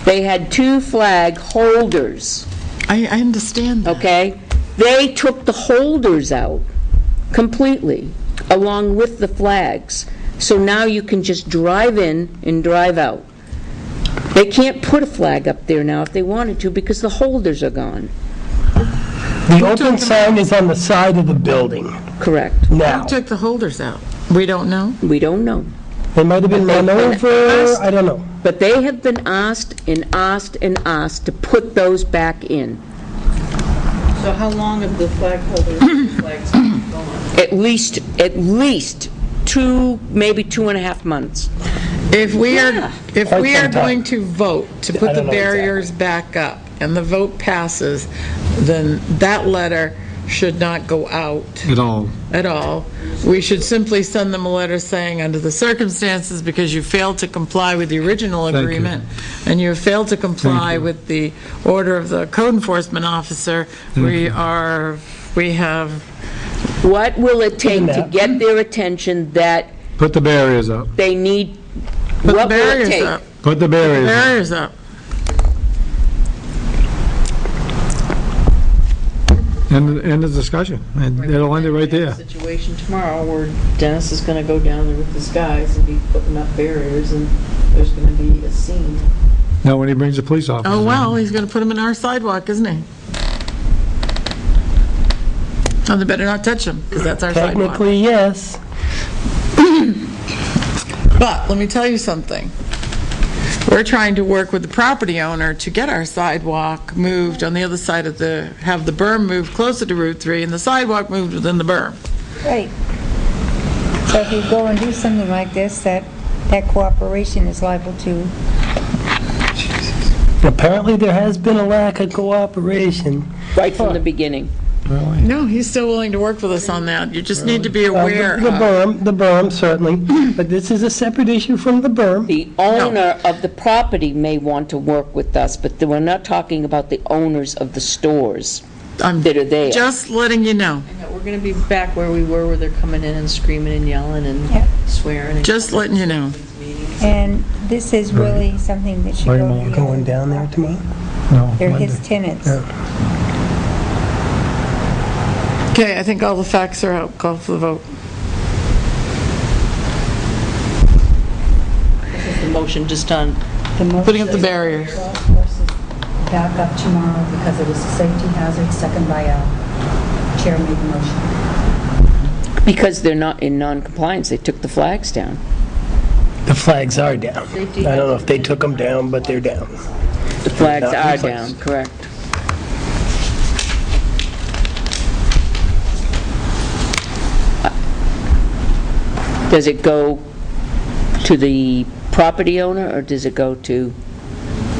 they had 2 flag holders, I understand that. okay? They took the holders out completely, along with the flags. So now you can just drive in and drive out. They can't put a flag up there now if they wanted to, because the holders are gone. The open sign is on the side of the building Correct. now. Who took the holders out? We don't know? We don't know. They might have been run But they've been over, asked- I don't know. But they have been asked and asked and asked to put those back in. So how long have the flag holders flags been gone? At least 2, maybe 2.5 months. If we are, Yeah. if Quite we are some time. going to vote to I put the don't know barriers back up, and the vote passes, then that letter should not go out At all. at all. We should simply send them a letter saying, under the circumstances, because you failed to comply with the original Thank you. agreement, and you failed to comply you. with the order of the code enforcement officer, we have, What will it take to that. get their attention that Put the barriers up. they need, put the what will it barriers take? up. Put the barriers up. Barriers up. End of discussion. And it'll end it right there. Situation tomorrow where Dennis is going to go down there with his guys and be putting up barriers, and there's going to be a scene. Now, when he brings the police officer. Oh, well, he's going to put them in our sidewalk, isn't he? Oh, they better not touch them, because that's our sidewalk. Technically, yes. But let me tell you something. We're trying to work with the property owner to get our sidewalk moved on the other side of have the berm moved closer to Route 3 and the sidewalk moved within the berm. Right. So if you go and do something like this, that cooperation is liable to, Apparently, there has been a lack of cooperation. Right from the beginning. No, he's still willing to work with us on that. You just need to be aware The of... berm, certainly, but this is a separate issue from the berm. The owner of the property may want to work with us, but we're not talking about the owners of the stores I'm that are there. just letting you know. And that we're going to be back where we were, where they're coming in and screaming and yelling and Yep. swearing. And Just letting you know. and this is really something that should Are go you to the going other down there tomorrow? No. They're Monday. his tenants. Okay, I think all the facts are out. Call for the vote. The motion just on, The motion Putting up the barriers. Golf course is back up tomorrow because it was a safety hazard, second by Chair made the motion. Because they're not in non-compliance, they took the flags down. The flags are down. I don't know if they took them down, but they're down. The flags Not in are place. down, correct. Does it go to the property owner, or does it go to,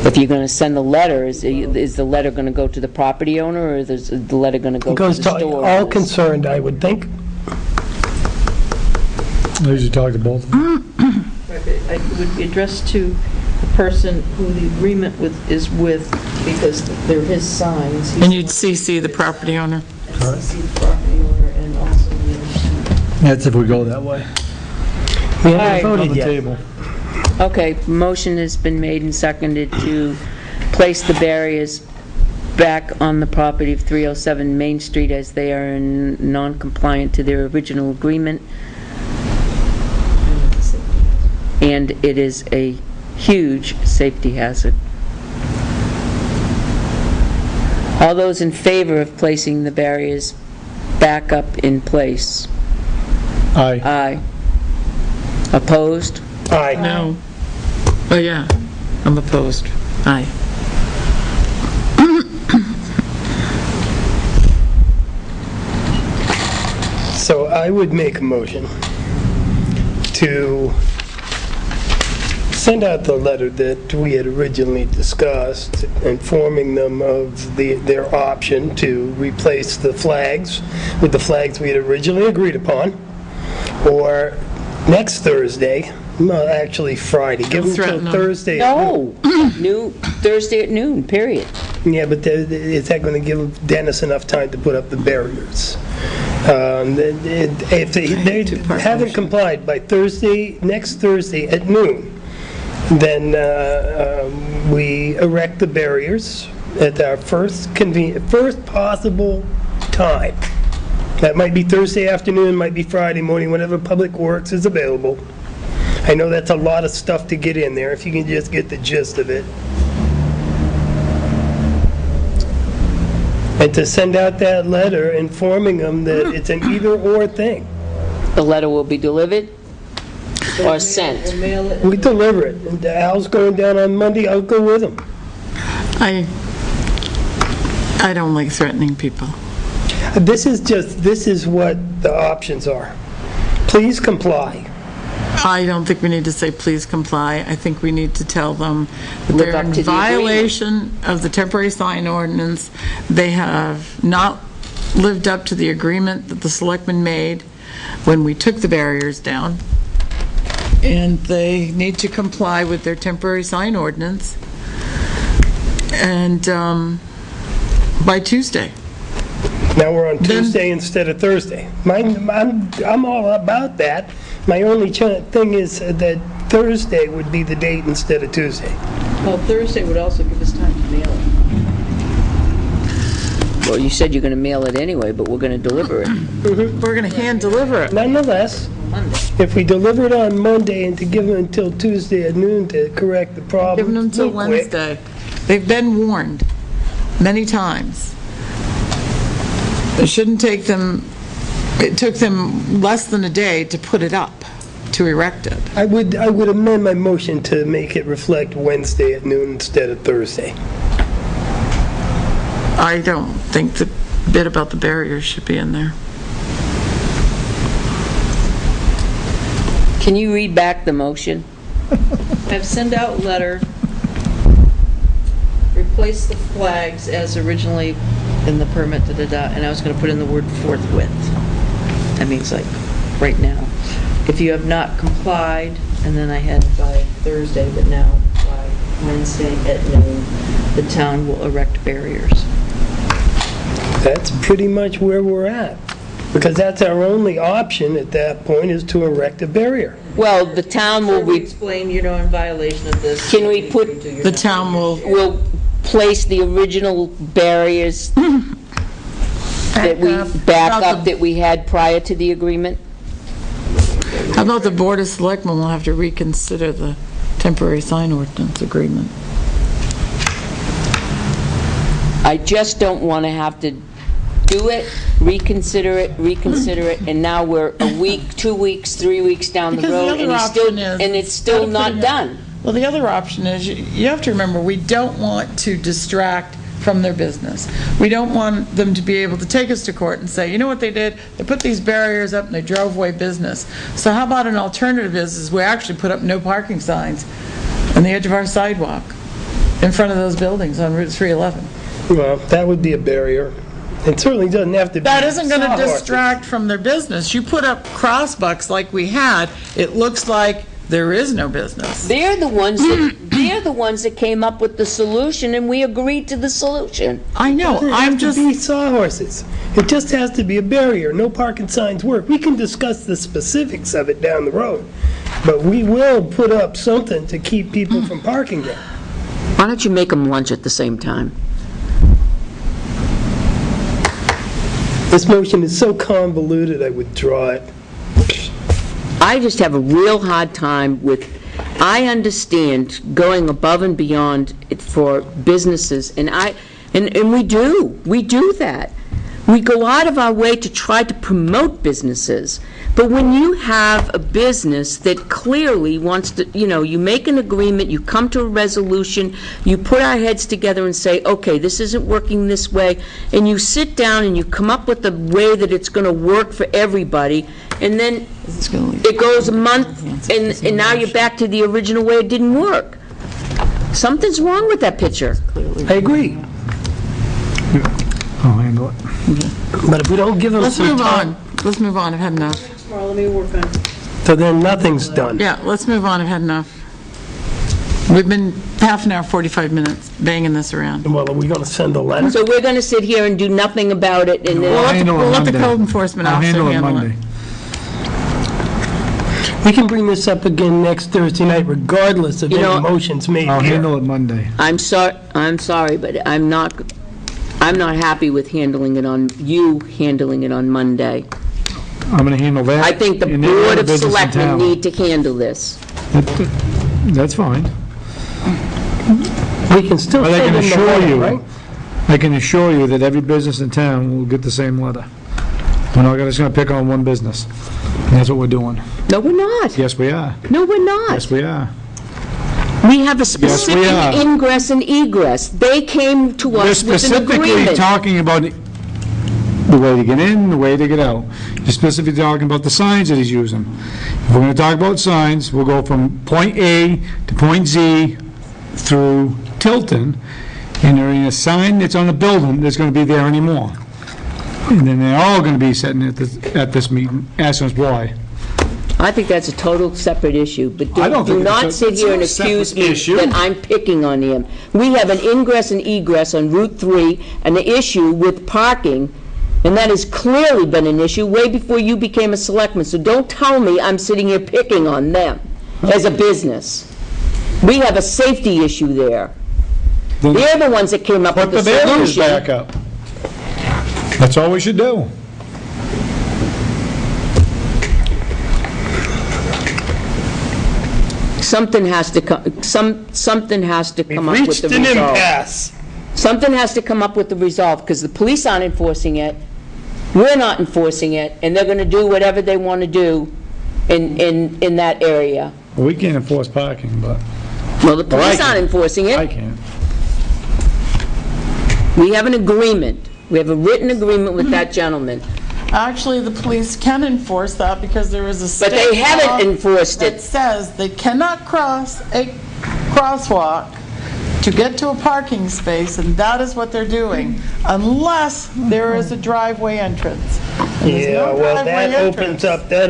if you're going to send the letter, is the letter going to go to the property owner, or is the letter going to go It to goes the to store? all concerned, I would think. I usually talk to both of them. it would be addressed to the person who the agreement is with, because they're his signs. He's And the you'd one- CC the property owner. And CC the property owner and also the other side. That's if we go that way. We All right. haven't On voted the yet. table. Okay, motion has been made and seconded to place the barriers back on the property of 307 Main Street as they are non-compliant to their original agreement. And it is a huge safety hazard. All those in favor of placing the barriers back up in place? Aye. Aye. Opposed? Aye. No. Oh, yeah. I'm opposed. Aye. So I would make a motion to send out the letter that we had originally discussed, informing them of their option to replace the flags with the flags we had originally agreed upon, or next Thursday, no, actually Friday, give them threaten till them. Thursday. No. Thursday at noon, period. Yeah, but is that going to give Dennis enough time to put up the barriers? If they haven't complied by Thursday, next Thursday at noon, then we erect the barriers at our first possible time. That might be Thursday afternoon, might be Friday morning, whenever Public Works is available. I know that's a lot of stuff to get in there, if you can just get the gist of it. And to send out that letter informing them that it's an either-or thing. The letter will be delivered or sent. We'll mail it. We deliver it. And Al's going down on Monday, I'll go with him. I don't like threatening people. This is what the options are. Please comply. I don't think we need to say, please comply. I think we need to tell them that Live they're up in to the violation of the temporary sign ordinance. They have not lived up to the agreement that the selectmen made when we took the barriers down. And they need to comply with their temporary sign ordinance. And by Tuesday. Now we're on Then- Tuesday instead of Thursday. I'm all about that. My only thing is that Thursday would be the date instead of Tuesday. Well, Thursday would also give us time to mail it. Well, you said you're going to mail it anyway, but we're going to deliver it. We're going to hand deliver it. Nonetheless, Monday. if we deliver it on Monday and to give them until Tuesday at noon to correct the problem. Give them until real quick, Wednesday. They've been warned many times. It shouldn't take them, it took them less than a day to put it up, to erect it. I would amend my motion to make it reflect Wednesday at noon instead of Thursday. I don't think the bit about the barriers should be in there. Can you read back the motion? Have sent out letter, replace the flags as originally in the permit, and I was going to put in the word forthwith. That means like right now. If you have not complied, and then I had by Thursday, but now by Wednesday at noon, the town will erect barriers. That's pretty much where we're at. Because that's our only option at that point is to erect a barrier. Well, the town will, Explain you're in violation of this. Can we put The town will place the original barriers that we, that we had prior to the agreement? How about the Board of Selectmen will have to reconsider the temporary sign ordinance agreement? I just don't want to have to do it, reconsider it, and now we're a week, 2 weeks, 3 weeks down the Because the road, other and option is it's still instead of not putting it- done. Well, the other option is, you have to remember, we don't want to distract from their business. We don't want them to be able to take us to court and say, you know what they did? They put these barriers up and they drove away business. So how about an alternative is we actually put up no parking signs on the edge of our sidewalk in front of those buildings on Route 311. Well, that would be a barrier. It certainly doesn't have to be. That isn't going to sawhorses. distract from their business. You put up crossbucks like we had, it looks like there is no business. They're the ones that came up with the solution, and we agreed to the solution. I know, It I'm has just, to be sawhorses. It just has to be a barrier. No parking signs work. We can discuss the specifics of it down the road, but we will put up something to keep people from parking there. Why don't you make them lunch at the same time? This motion is so convoluted, I withdraw it. I just have a real hard time with, I understand going above and beyond it for businesses, and we do that. We go out of our way to try to promote businesses, but when you have a business that clearly wants to, you make an agreement, you come to a resolution, you put our heads together and say, okay, this isn't working this way, and you sit down and you come up with a way that it's going to work for everybody, and then it goes a month, and now you're back to the original way it didn't work. Something's wrong with that picture. I agree. I'll handle it. But if we don't give them let's some move time, on. Let's move on, I've had enough. Tomorrow, let me work on it. so then nothing's done. Yeah, let's move on, I've had enough. We've been half an hour, 45 minutes banging this around. Well, are we going to send a letter? So we're going to sit here and do nothing about it, and I'll then, handle it We'll let the Monday. code enforcement I'll officer handle it handle Monday. We can bring this up again next Thursday night regardless of You know, any motions made I'll here. handle it Monday. I'm sorry, but I'm not happy with handling it on Monday. I'm going to handle that. I think the and every Board other of business in Selectmen town. need to handle this. That's fine. We can still But I send can them the assure letter, you, right? I can assure you that every business in town will get the same letter. We're not just going to pick on one business. And that's what we're doing. No, we're not. Yes, we are. No, we're not. Yes, we are. We have a we specific are. ingress and egress. They came to We're us with an specifically agreement. talking about the way to get in, the way to get out. You're specifically talking about the signs that he's using. If we're going to talk about signs, we'll go from point A to point Z through Tilton, and there ain't a sign that's on a building that's going to be there anymore. And then they're all going to be sitting at this meeting, asking us why. I think that's a total separate issue, but I don't do think not it's a- sit it's here not and a separate accuse me issue. that I'm picking on him. We have an ingress and egress on Route 3, and the issue with parking, and that has clearly been an issue way before you became a selectman, so don't tell me I'm sitting here picking on them as a business. We have a safety issue there. Then They're the ones that came up with put the the barriers solution. back up. That's all we should do. Something has to come, something has to We've come up with reached the an resolve. impasse. Something has to come up with the resolve, because the police aren't enforcing it, we're not enforcing it, and they're gonna do whatever they want to do in that area. Well, we can't enforce parking, but Well, the Well, I police aren't can. enforcing I it. can't. We have an agreement. We have a written agreement with that gentleman. Actually, the police can enforce that because there is a state But they haven't law enforced that it. says they cannot cross a crosswalk to get to a parking space, and that is what they're doing, unless there is a driveway entrance. And there's Yeah, no well, driveway that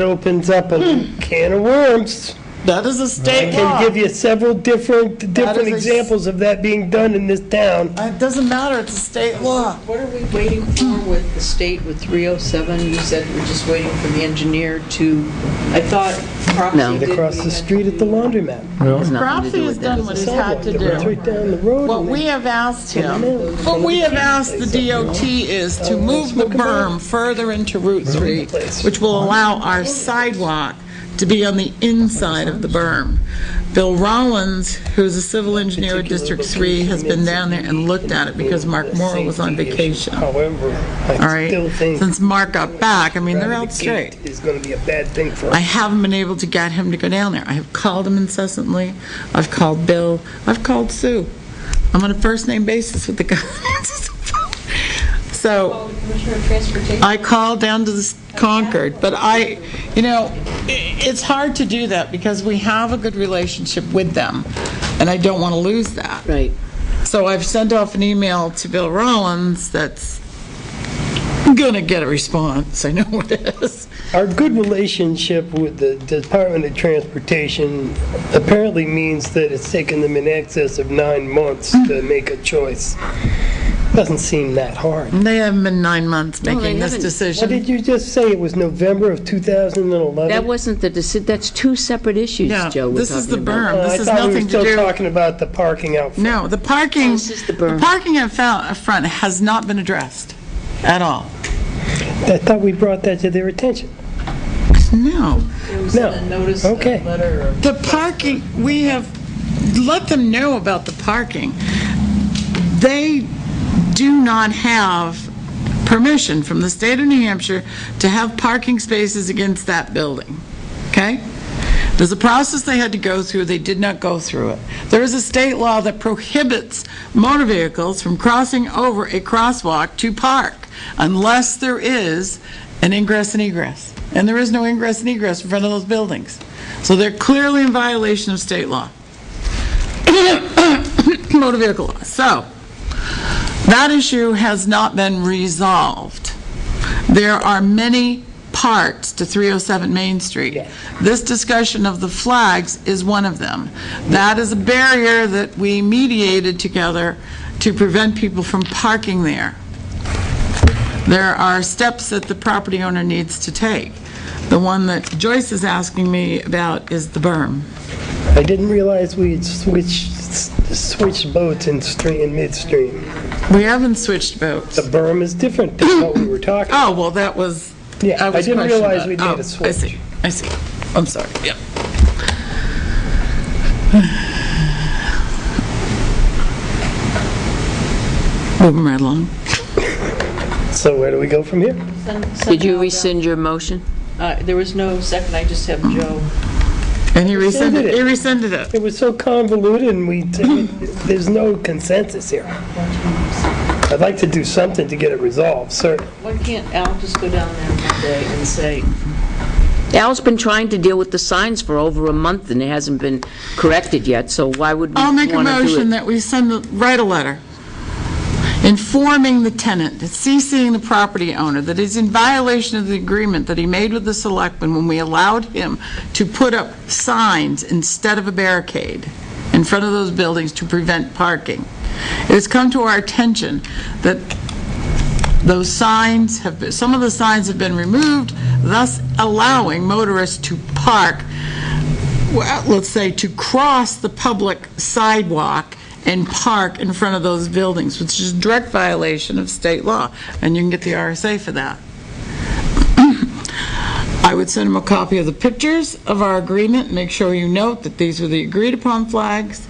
opens up a can of worms. That is a I state can law. give you several different is a- examples of that being done in this town. It doesn't matter, it's a state law. What are we waiting for with the state with 307? You said we're just waiting for the engineer to, I thought Cropsey No. did. Across the street at the laundromat. Well, Nothing to Cropsey do has with done that. what he's had to It's do. right down the road. What and we they- have asked him, what we have asked the DOT is to move the berm further into Route 3, which will allow our sidewalk to be on the inside of the berm. Bill Rollins, who's a civil engineer at District 3, has been down there and looked at it because Mark Morrow was on vacation. However, All I still right? think Since Mark got back, I mean, they're driving out the straight. gate is going to be a bad thing for I us. haven't been able to get him to go down there. I have called him incessantly. I've called Bill. I've called Sue. I'm on a first-name basis with the guy. So Commissioner of Transportation? I called down to the Concord, but it's hard to do that because we have a good relationship with them, and I don't want to lose that. Right. So I've sent off an email to Bill Rollins that's gonna get a response. I know it is. Our good relationship with the Department of Transportation apparently means that it's taken them in excess of 9 months to make a choice. Doesn't seem that hard. They haven't been 9 months No, they making this haven't. What decision. did you just say? It was November of 2011? That wasn't that's two separate issues, No, Joe, we're this is the talking about. berm. This I has thought we were nothing to still do. talking about the parking out front. No, the parking, This is the berm. parking out front has not been addressed at all. I thought we brought that to their attention. No. It was No. in a notice, Okay. a letter of... The parking, we have let them know about the parking. They do not have permission from the state of New Hampshire to have parking spaces against that building, okay? There's a process they had to go through, they did not go through it. There is a state law that prohibits motor vehicles from crossing over a crosswalk to park unless there is an ingress and egress. And there is no ingress and egress in front of those buildings. So they're clearly in violation of state law. Motor vehicle law. So, that issue has not been resolved. There are many parts to 307 Main Street. This discussion of the flags is one of them. That is a barrier that we mediated together to prevent people from parking there. There are steps that the property owner needs to take. The one that Joyce is asking me about is the berm. I didn't realize we had switched boats in midstream. We haven't switched boats. The berm is different than what we were talking about. Oh, well, that was... Yeah, I was didn't questioning realize that. we made a Oh, switch. I see. I'm sorry, yeah. Moving right along. So where do we go from here? Did you rescind your motion? There was no second, I just have Joe. And he rescinded Rescinded it. He rescinded it. It was so convoluted, and there's no consensus here. I'd like to do something to get it resolved, certainly. Why can't Al just go down there one day and say, Al's been trying to deal with the signs for over a month, and it hasn't been corrected yet, so why would we I'll want to make do a it? motion that we write a letter informing the tenant, CCing the property owner, that he's in violation of the agreement that he made with the selectmen when we allowed him to put up signs instead of a barricade in front of those buildings to prevent parking. It has come to our attention that those signs some of the signs have been removed, thus allowing motorists to park, well, let's say, to cross the public sidewalk and park in front of those buildings, which is a direct violation of state law, and you can get the RSA for that. I would send him a copy of the pictures of our agreement, make sure you note that these were the agreed-upon flags.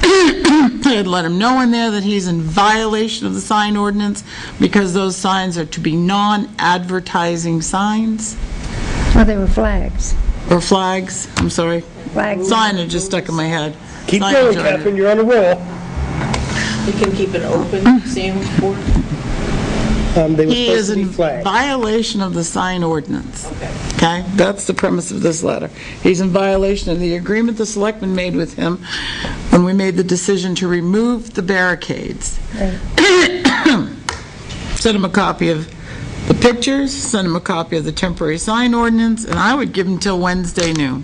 I'd let him know in there that he's in violation of the sign ordinance because those signs are to be non-advertising signs, Well, they were flags. or flags, I'm sorry. Flags. Signage just stuck in my head. Keep Signage going, ordinance. Catherine, you're on a roll. you can keep an open sandwich board? They were He is supposed to be in flagged. violation of the sign ordinance. Okay. Okay? That's the premise of this letter. He's in violation of the agreement the selectmen made with him when we made the decision to remove the barricades. Send him a copy of the pictures, send him a copy of the temporary sign ordinance, and I would give him till Wednesday noon.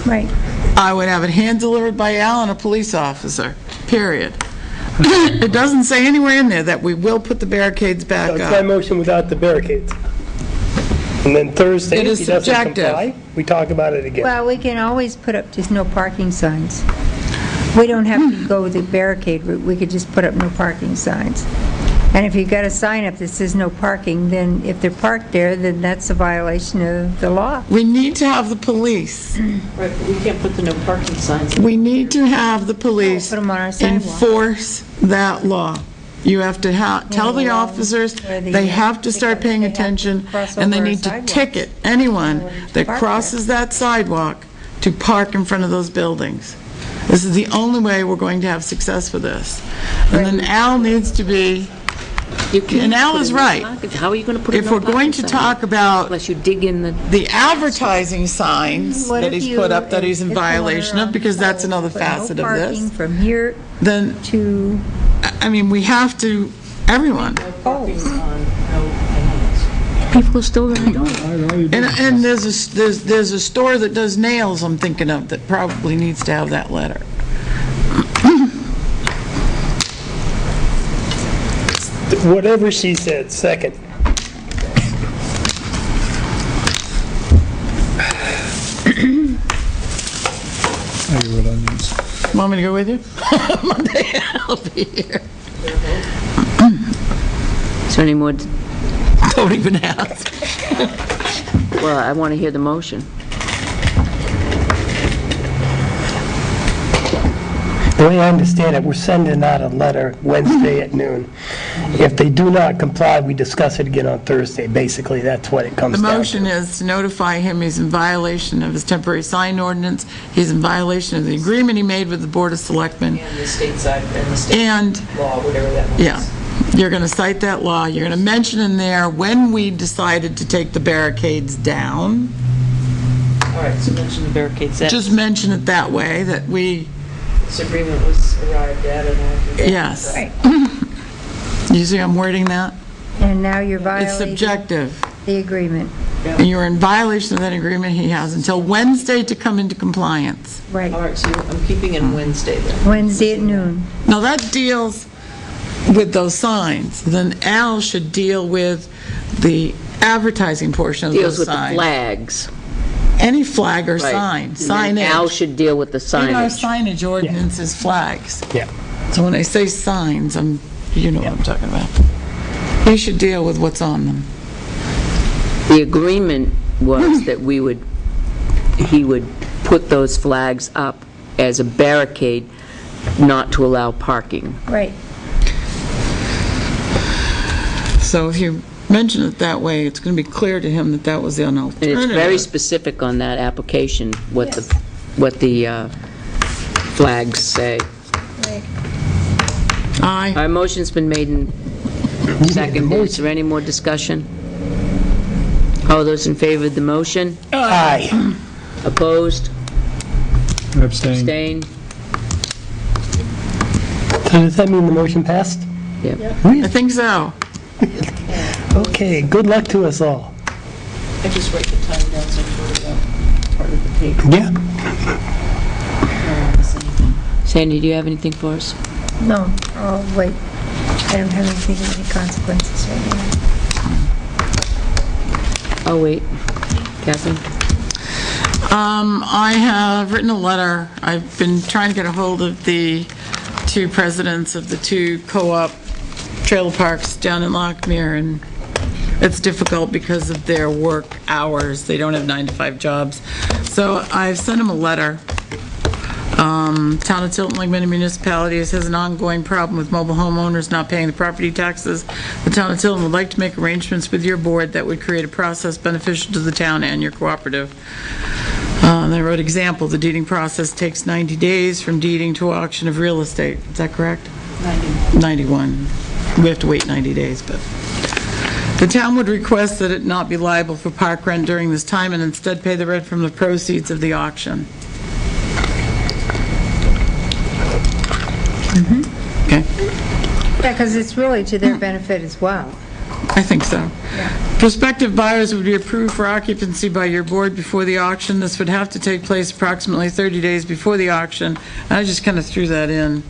Right. I would have it hand-delivered by Al and a police officer, period. It doesn't say anywhere in there that we will put the barricades back That's my up. motion without the barricades. And then Thursday, It if is he doesn't subjective. comply, we talk about it again. Well, we can always put up just no parking signs. We don't have to go the barricade route, we could just put up no parking signs. And if you've got a sign up that says no parking, then if they're parked there, then that's a violation of the law. We need to have the police. Right, but we can't put the no parking signs in. We need to have the police Put 'em on our sidewalk. enforce that law. You have to tell the Well, officers, where the, they have to start paying they have to attention, cross and they over need to sidewalks ticket anyone that park crosses that sidewalk to park in front of those buildings. This is the only way we're going to have success for this. And then Al needs to be, You can't and Al put is in no right. parking- How are you going to put in if no we're going parking to sign? talk about Unless you dig in the advertising signs What that if he's you- put up that he's in if the owner violation of, because that's another put no facet of parking this, from here then, to, I mean, we have to, everyone. No parking on no lanes. People are still going to do it. And there's a store that does nails, I'm thinking of, that probably needs to have that letter. Whatever she said, second. I get what onions. Want me to go with you? Monday, I'll be here. Is there any more? Don't even ask. Well, I want to hear the motion. The way I understand it, we're sending out a letter Wednesday at noon. If they do not comply, we discuss it again on Thursday. Basically, that's what it The comes down to. motion is to notify him he's in violation of his temporary sign ordinance, he's in violation of the agreement he made with the Board of Selectmen, And the state side, and the state and law, whatever that means. yeah, you're going to cite that law, you're going to mention in there when we decided to take the barricades down. All right, so mention the barricades. Just mention it that way, that we, This agreement was arrived at and all. yes. Right. You see I'm wording that? and now you're It's violating subjective. the agreement. And you're in violation of that agreement, he has until Wednesday to come into compliance. Right. All right, so I'm keeping it Wednesday then. Wednesday at noon. Now, that deals with those signs. Then Al should deal with the advertising portion of Deals those with the signs. flags. Any flag or Right. sign, And then Al signage. should deal with the In our signage. signage ordinance is flags. Yeah. So when I say signs, you know what I'm talking about. He should deal with what's on them. The agreement was that he would put those flags up as a barricade not to allow parking. Right. So if you mention it that way, it's going to be clear to him that that was an And alternative. it's very specific on that application, what the what the flags say. Aye. Our motion's been made and seconded. Is there any more discussion? All those in favor of the motion? Aye. Opposed? Abstain. Abstained? So does that mean the motion passed? Yep. I think so. Okay, good luck to us all. I just write the time down so it's part of the paper. Yeah. Sandy, do you have anything for us? No, oh, wait. I don't have anything of any consequences right now. Oh, wait. Catherine? I have written a letter. I've been trying to get a hold of the two presidents of the two co-op trailer parks down in Lockmere, and it's difficult because of their work hours. They don't have 9-to-5 jobs. So I've sent them a letter. Town of Tilton, like many municipalities, has an ongoing problem with mobile homeowners not paying the property taxes. The Town of Tilton would like to make arrangements with your board that would create a process beneficial to the town and your cooperative. They wrote example, the deeding process takes 90 days from deeding to auction of real estate. Is that correct? 91. We have to wait 90 days, but... The town would request that it not be liable for park rent during this time and instead pay the rent from the proceeds of the auction. Okay. Yeah, because it's really to their benefit as well. I think so. Prospective buyers would be approved for occupancy by your board before the auction. This would have to take place approximately 30 days before the auction. I just kind of threw that in,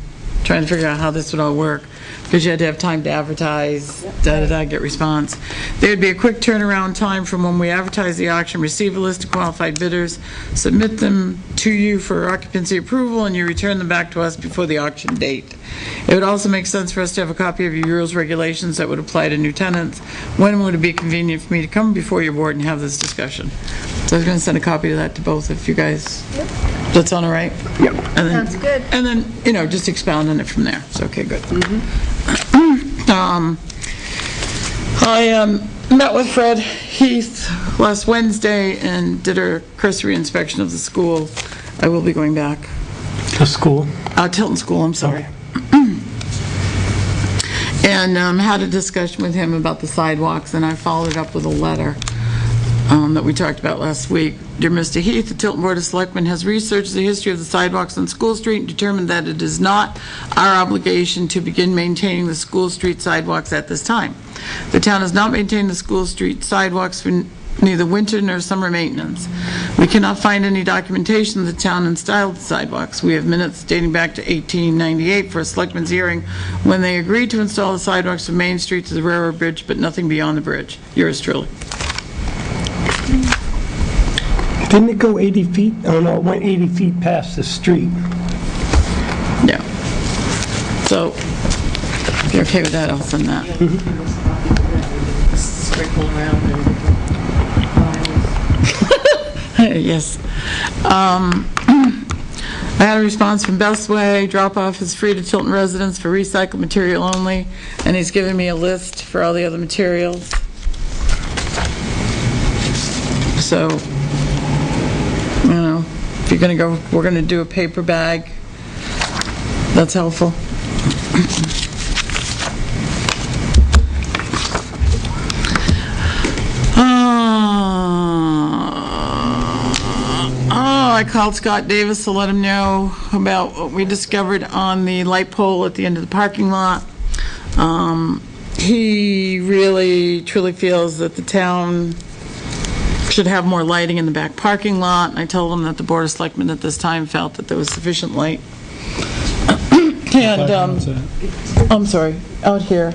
trying to figure out how this would all work, because you had to have time to advertise, get response. There would be a quick turnaround time from when we advertise the auction, receive a list of qualified bidders, submit them to you for occupancy approval, and you return them back to us before the auction date. It would also make sense for us to have a copy of your rules, regulations that would apply to new tenants. When would it be convenient for me to come before your board and have this discussion? So I was going to send a copy of that to both if you guys, that's all right? Yep. And then, Sounds good. And then, just expound on it from there. So, okay, good. I met with Fred Heath last Wednesday and did a cursory inspection of the school. I will be going back. The school? Tilton School, I'm sorry. And had a discussion with him about the sidewalks, and I followed it up with a letter that we talked about last week. Dear Mr. Heath, the Tilton Board of Selectmen has researched the history of the sidewalks on School Street and determined that it is not our obligation to begin maintaining the School Street sidewalks at this time. The town has not maintained the School Street sidewalks for neither winter nor summer maintenance. We cannot find any documentation that the town installed the sidewalks. We have minutes dating back to 1898 for a selectmen's hearing when they agreed to install the sidewalks from Main Street to the railroad bridge, but nothing beyond the bridge. Yours truly. Didn't it go 80 feet? Oh, no, it went 80 feet past the street. Yeah. So, if you're okay with that, I'll send that. Sprinkle around and Yes. I had a response from Bestway. Drop-off is free to Tilton residents for recycled material only, and he's given me a list for all the other materials. So, if you're going to go, we're going to do a paper bag. That's helpful. I called Scott Davis to let him know about what we discovered on the light pole at the end of the parking lot. He really, truly feels that the town should have more lighting in the back parking lot. And I told him that the Board of Selectmen at this time felt that there was sufficient light. And, I'm sorry, out here.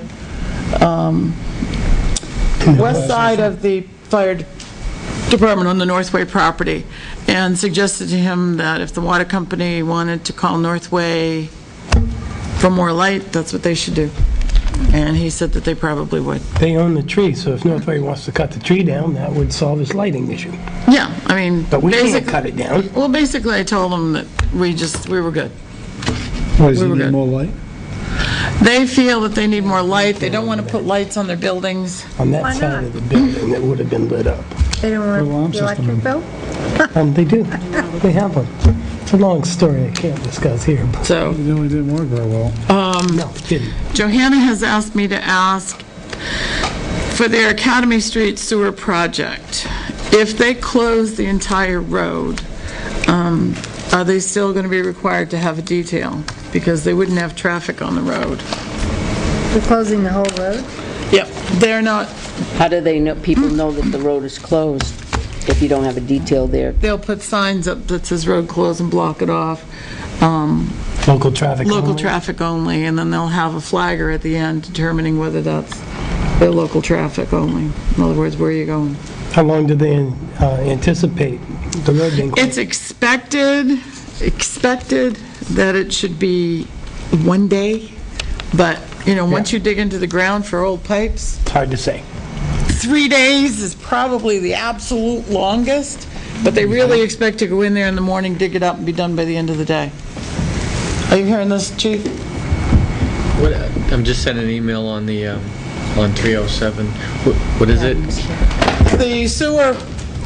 West side of the fire department on the Northway property, and suggested to him that if the water company wanted to call Northway for more light, that's what they should do. And he said that they probably would. They own the tree, so if Northway wants to cut the tree down, that would solve his lighting issue. Yeah, I mean, But we can't basically, cut it down. well, basically, I told him that we were good. Why, does We he were need good. more light? They feel that they need more light. They don't want to put lights on their buildings. On that Why side not? of the building, that would have been lit up. They don't Alarm want the system. electric bill? They do. They have them. It's a long story I can't discuss here, but So, It really didn't work very well. no, it didn't. Johanna has asked me to ask for their Academy Street sewer project, if they close the entire road, are they still going to be required to have a detail? Because they wouldn't have traffic on the road. We're closing the whole road? Yep, they're not, How do they know, people know that the road is closed if you don't have a detail there? they'll put signs up that says road closed and block it off. Local traffic Local only. traffic only, and then they'll have a flagger at the end determining whether that's their local traffic only. In other words, where are you going? How long do they anticipate the road being closed? It's expected that it should be 1 day, but, once you dig into the ground for old pipes, It's hard to say. 3 days is probably the absolute longest, but they really expect to go in there in the morning, dig it up, and be done by the end of the day. Are you hearing this, Chief? I'm just sending an email on the, on 307. What is it? The sewer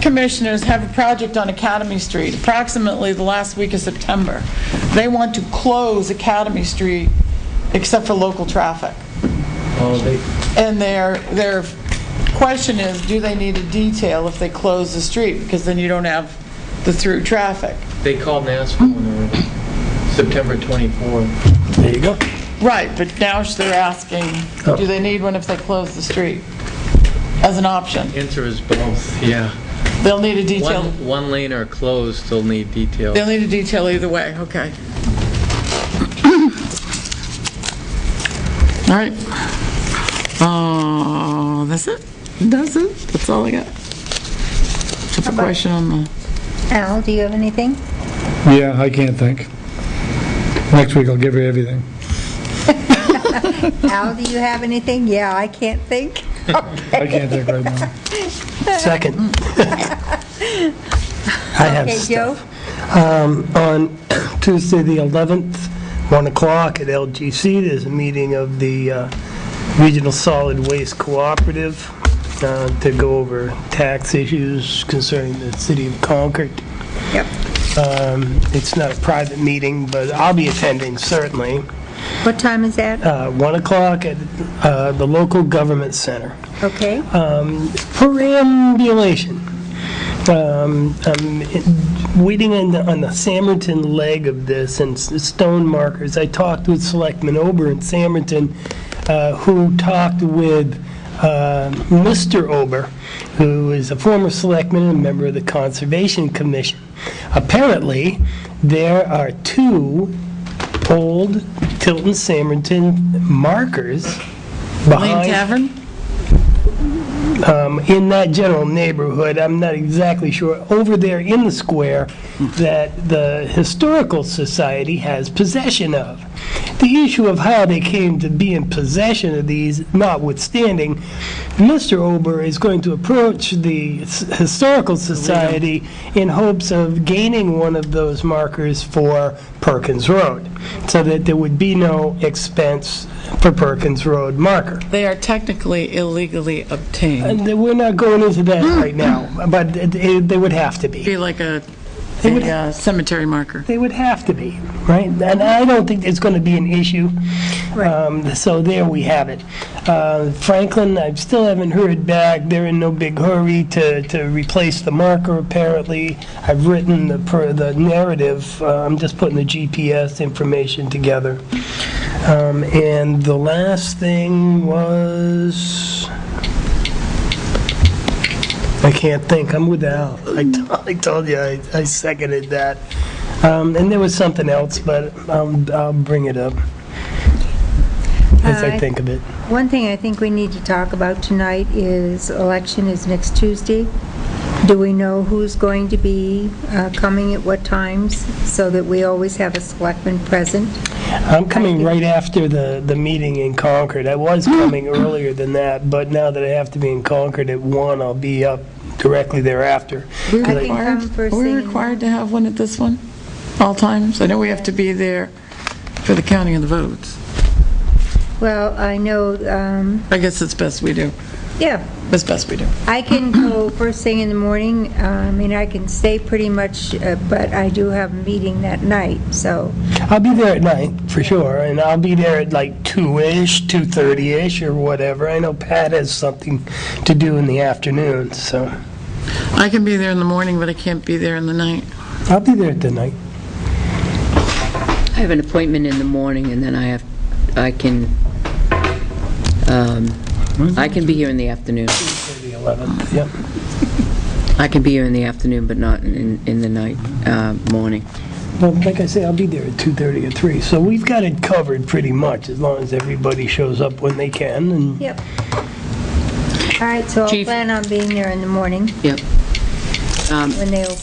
commissioners have a project on Academy Street, approximately the last week of September. They want to close Academy Street except for local traffic. And their question is, do they need a detail if they close the street? Because then you don't have the through traffic. They called and asked for one already. September 24th. There you go. Right, but now they're asking, do they need one if they close the street? As an option. Answer is both, yeah. They'll need a detail. One lane are closed, they'll need detail. They'll need a detail either way, okay. All right. That's it? That's it? That's all I got. Just a question on the... Al, do you have anything? Yeah, I can't think. Next week I'll give you everything. Al, do you have anything? Yeah, I can't think. I can't think right now. Second. I have Okay, Joe? stuff. On Tuesday, the 11th, 1 o'clock at LGC, there's a meeting of the Regional Solid Waste Cooperative to go over tax issues concerning the city of Concord. Yep. It's not a private meeting, but I'll be attending, certainly. What time is that? 1 o'clock at the local government center. Okay. Perambulation. I'm waiting on the Samerton leg of this and stone markers. I talked with Selectman Ober in Samerton, who talked with Mr. Ober, who is a former selectman and a member of the Conservation Commission. Apparently, there are 2 old Tilton Samerton markers Lane behind Tavern? in that general neighborhood. I'm not exactly sure. Over there in the square that the Historical Society has possession of. The issue of how they came to be in possession of these notwithstanding, Mr. Ober is going to approach the Historical Society in hopes of gaining one of those markers for Perkins Road, so that there would be no expense for Perkins Road marker. They are technically illegally obtained. And we're not going into that right now, but they would have to be. Be like a cemetery marker. They would have to be, right? And I don't think it's going to be an issue. So there we have it. Franklin, I still haven't heard back. They're in no big hurry to replace the marker, apparently. I've written the narrative. I'm just putting the GPS information together. And the last thing was... I can't think. I'm with Al. I told you I seconded that. And there was something else, but I'll bring it up as I think of it. One thing I think we need to talk about tonight is election is next Tuesday. Do we know who's going to be coming at what times, so that we always have a selectman present? I'm coming right after the meeting in Concord. I was coming earlier than that, but now that I have to be in Concord at 1, I'll be up directly thereafter. I think I'm first Are we thing. required to have one at this one? All times? I know we have to be there for the counting of the votes. Well, I know, I guess it's best we do. Yeah, as best we do. I can go first thing in the morning. I mean, I can stay pretty much, but I do have a meeting that night, so. I'll be there at night, for sure, and I'll be there at like 2-ish, 2:30-ish, or whatever. I know Pat has something to do in the afternoon, so I can be there in the morning, but I can't be there in the night. I'll be there at the night. I have an appointment in the morning, and then I can be here in the afternoon. The 11th, yep. I can be here in the afternoon, but not in the night, morning. Well, like I say, I'll be there at 2:30 or 3, so we've got it covered pretty much, as long as everybody shows up when they can, and Yep. All right, so I'll Chief. plan on being there in the morning Yep. when they open.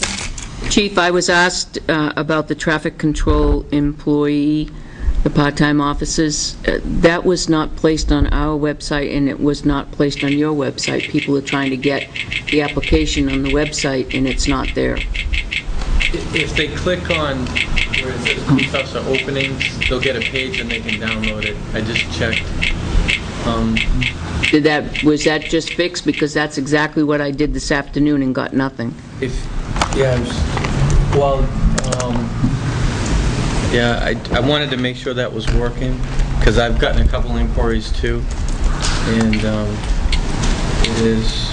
Chief, I was asked about the traffic control employee, the part-time officers. That was not placed on our website, and it was not placed on your website. People are trying to get the application on the website, and it's not there. If they click on where it says police officer openings, they'll get a page and they can download it. I just checked. Was that just fixed? Because that's exactly what I did this afternoon and got nothing. I wanted to make sure that was working, because I've gotten a couple inquiries too, and it is.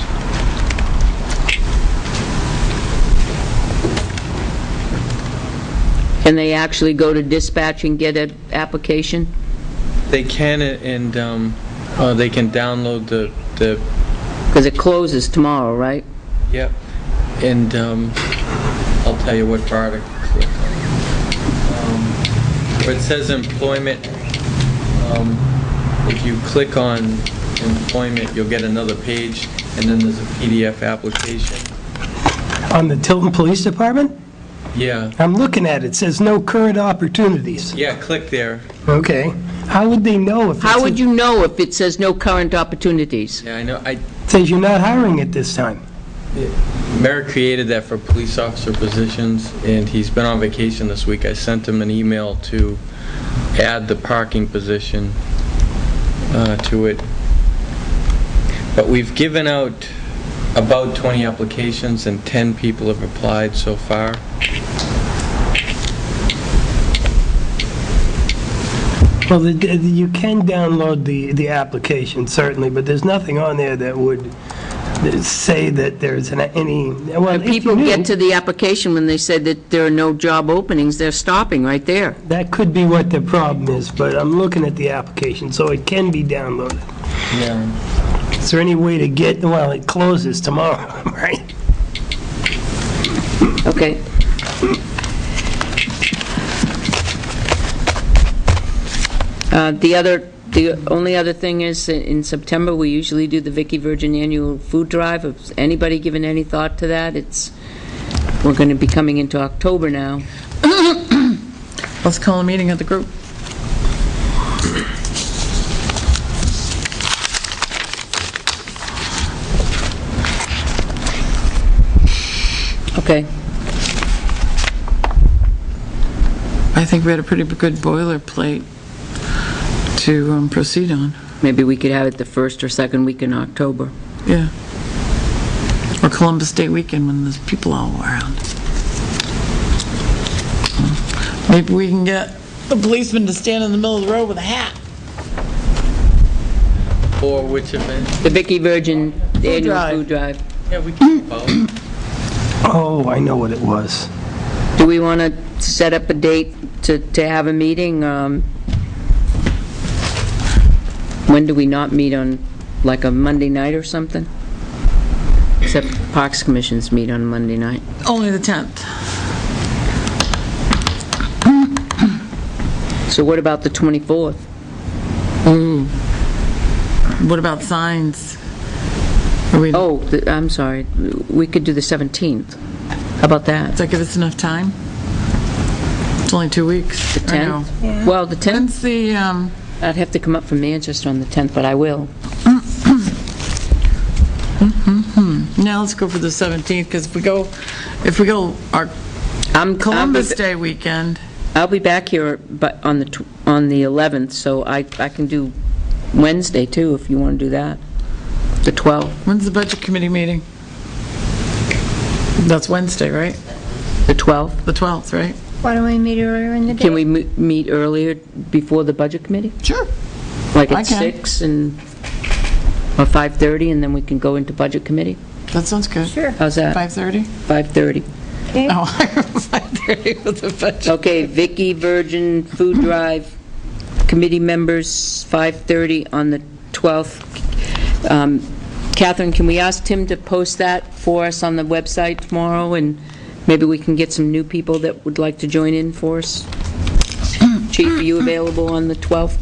Can they actually go to dispatch and get an application? They can, and they can download the Because it closes tomorrow, right? Yep. And I'll tell you what part to click on. Where it says employment, if you click on employment, you'll get another page, and then there's a PDF application. on the Tilton Police Department, Yeah. I'm looking at it, it says no current opportunities. Yeah, click there. Okay. How would they know if it How would you know if it says no current opportunities? Yeah, I know. says you're not hiring at this time? Merrick created that for police officer positions, and he's been on vacation this week. I sent him an email to add the parking position to it. But we've given out about 20 applications, and 10 people have applied so far. Well, you can download the application, certainly, but there's nothing on there that would say that there's any, well, When if people you get knew, to the application, when they said that there are no job openings, they're stopping right there. that could be what the problem is, but I'm looking at the application, so it can be downloaded. Yeah. Is there any way to get, well, it closes tomorrow, right? Okay. The only other thing is, in September, we usually do the Vicky Virgin Annual Food Drive. Has anybody given any thought to that? We're going to be coming into October now. Let's call a meeting of the group. Okay. I think we had a pretty good boilerplate to proceed on. Maybe we could have it the first or second week in October. Yeah. Or Columbus Day weekend when there's people all around. Maybe we can get a policeman to stand in the middle of the road with a hat. Or which event? The Vicky Virgin Annual Drive. Food Drive. Yeah, we can do both. Oh, I know what it was. Do we want to set up a date to have a meeting? When do we not meet on, like a Monday night or something? Except Parks Commissions meet on Monday night. Only the 10th. So what about the 24th? What about signs? Are we, Oh, I'm sorry. We could do the 17th. How about that? Does that give us enough time? It's only 2 weeks. The I know. 10th? Well, the 10th, When's the, I'd have to come up from Manchester on the 10th, but I will. now let's go for the 17th, because if we go our Columbus Day weekend, I'll be back here but on the 11th, so I can do Wednesday too, if you want to do that. The 12th? When's the budget committee meeting? That's Wednesday, right? The 12th? The 12th, right? Why don't we meet earlier in the day? Can we meet earlier before the budget committee? Sure. Like I at can. 6 or 5:30, and then we can go into budget committee? That sounds good. Sure. How's that? 5:30? 5:30. Okay. Oh, 5:30 with the budget. Okay, Vicky, Virgin, Food Drive, committee members, 5:30 on the 12th. Catherine, can we ask Tim to post that for us on the website tomorrow, and maybe we can get some new people that would like to join in for us? Chief, are you available on the 12th?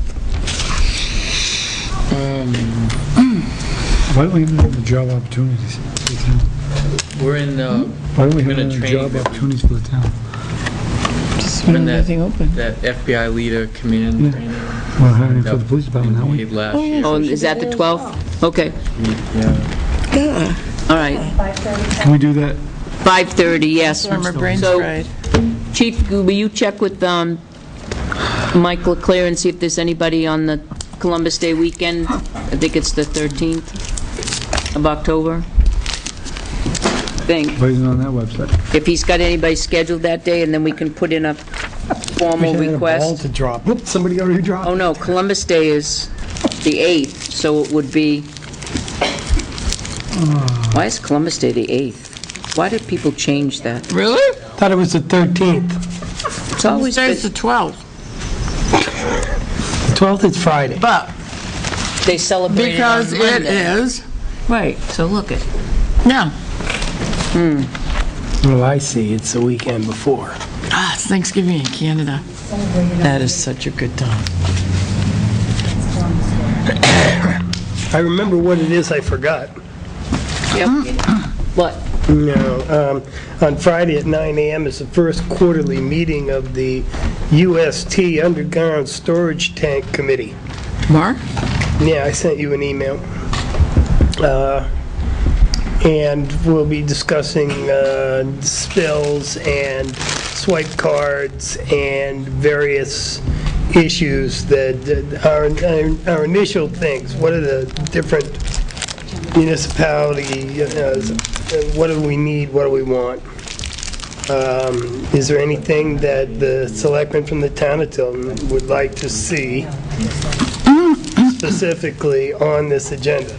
Why don't we have the job opportunities for the town? We're in, Why don't we I'm have in a the training job group. opportunities for the town? Just When when that- everything open. that FBI leader command Yeah. training. Well, hiring for the police department, aren't we? Made last Oh, yeah. year. Oh, is that the 12th? Okay, Yeah. all right. 5:30. Can we do that? 5:30, yes. Sorry, my brain's So- fried. Chief, will you check with Mike Leclerc and see if there's anybody on the Columbus Day weekend? I think it's the 13th of October. Think, Why isn't it on that website? if he's got anybody scheduled that day, and then we can put in a formal We had a ball request. to drop. Whoops, somebody already dropped Oh, it. no, Columbus Day is the 8th, so it would be... Why is Columbus Day the 8th? Why did people change that? Really? Thought it was the 13th. It's always Today's the been, 12th, The 12th is Friday. but they celebrate it on because it Monday. is, Right, so look it. yeah, Oh, I see, it's the weekend before. it's Thanksgiving in Canada. That is such a good time. I remember what it is I forgot. Yep. What? No, on Friday at 9 a.m. is the first quarterly meeting of the UST Underground Storage Tank Committee. Mark? Yeah, I sent you an email. And we'll be discussing spills and swipe cards and various issues that our initial things. What are the different municipality, what do we need, what do we want? Is there anything that the selectmen from the town of Tilton would like to see specifically on this agenda?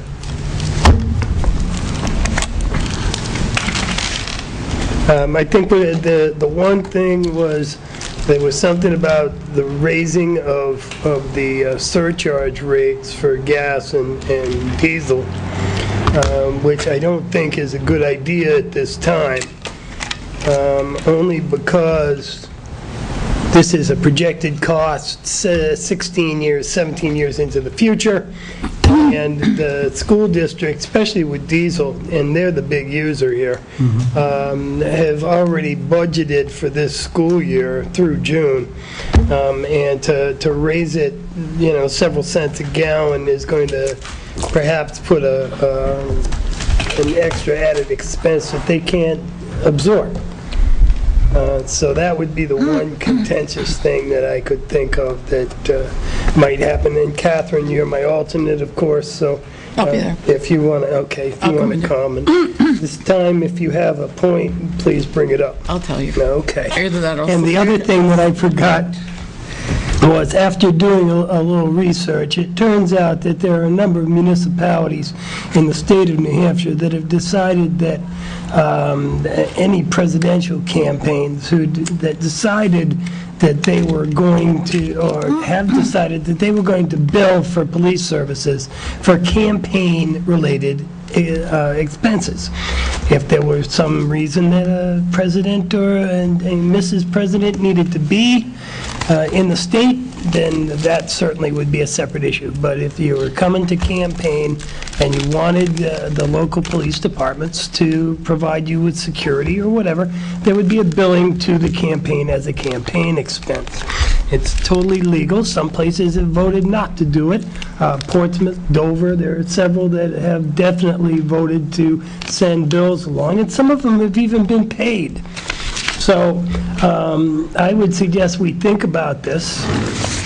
I think the one thing was, there was something about the raising of the surcharge rates for gas and diesel, which I don't think is a good idea at this time, only because this is a projected cost 16 years, 17 years into the future, and the school district, especially with diesel, and they're the big user here, have already budgeted for this school year through June, and to raise it, several cents a gallon is going to perhaps put an extra added expense that they can't absorb. So that would be the one contentious thing that I could think of that might happen. And Catherine, you're my alternate, of course, so I'll be there. if you want to, okay, if you I'll want to come come. And this time, if you have a point, please bring it up. I'll tell you. Okay. Either that or... And the other thing that I forgot was, after doing a little research, it turns out that there are a number of municipalities in the state of New Hampshire that have decided that any presidential campaigns that decided that they were going to, or have decided that they were going to bill for police services for campaign-related expenses. If there was some reason that a president or a Mrs. President needed to be in the state, then that certainly would be a separate issue. But if you were coming to campaign and you wanted the local police departments to provide you with security or whatever, there would be a billing to the campaign as a campaign expense. It's totally legal. Some places have voted not to do it. Portsmouth, Dover, there are several that have definitely voted to send bills along, and some of them have even been paid. So I would suggest we think about this,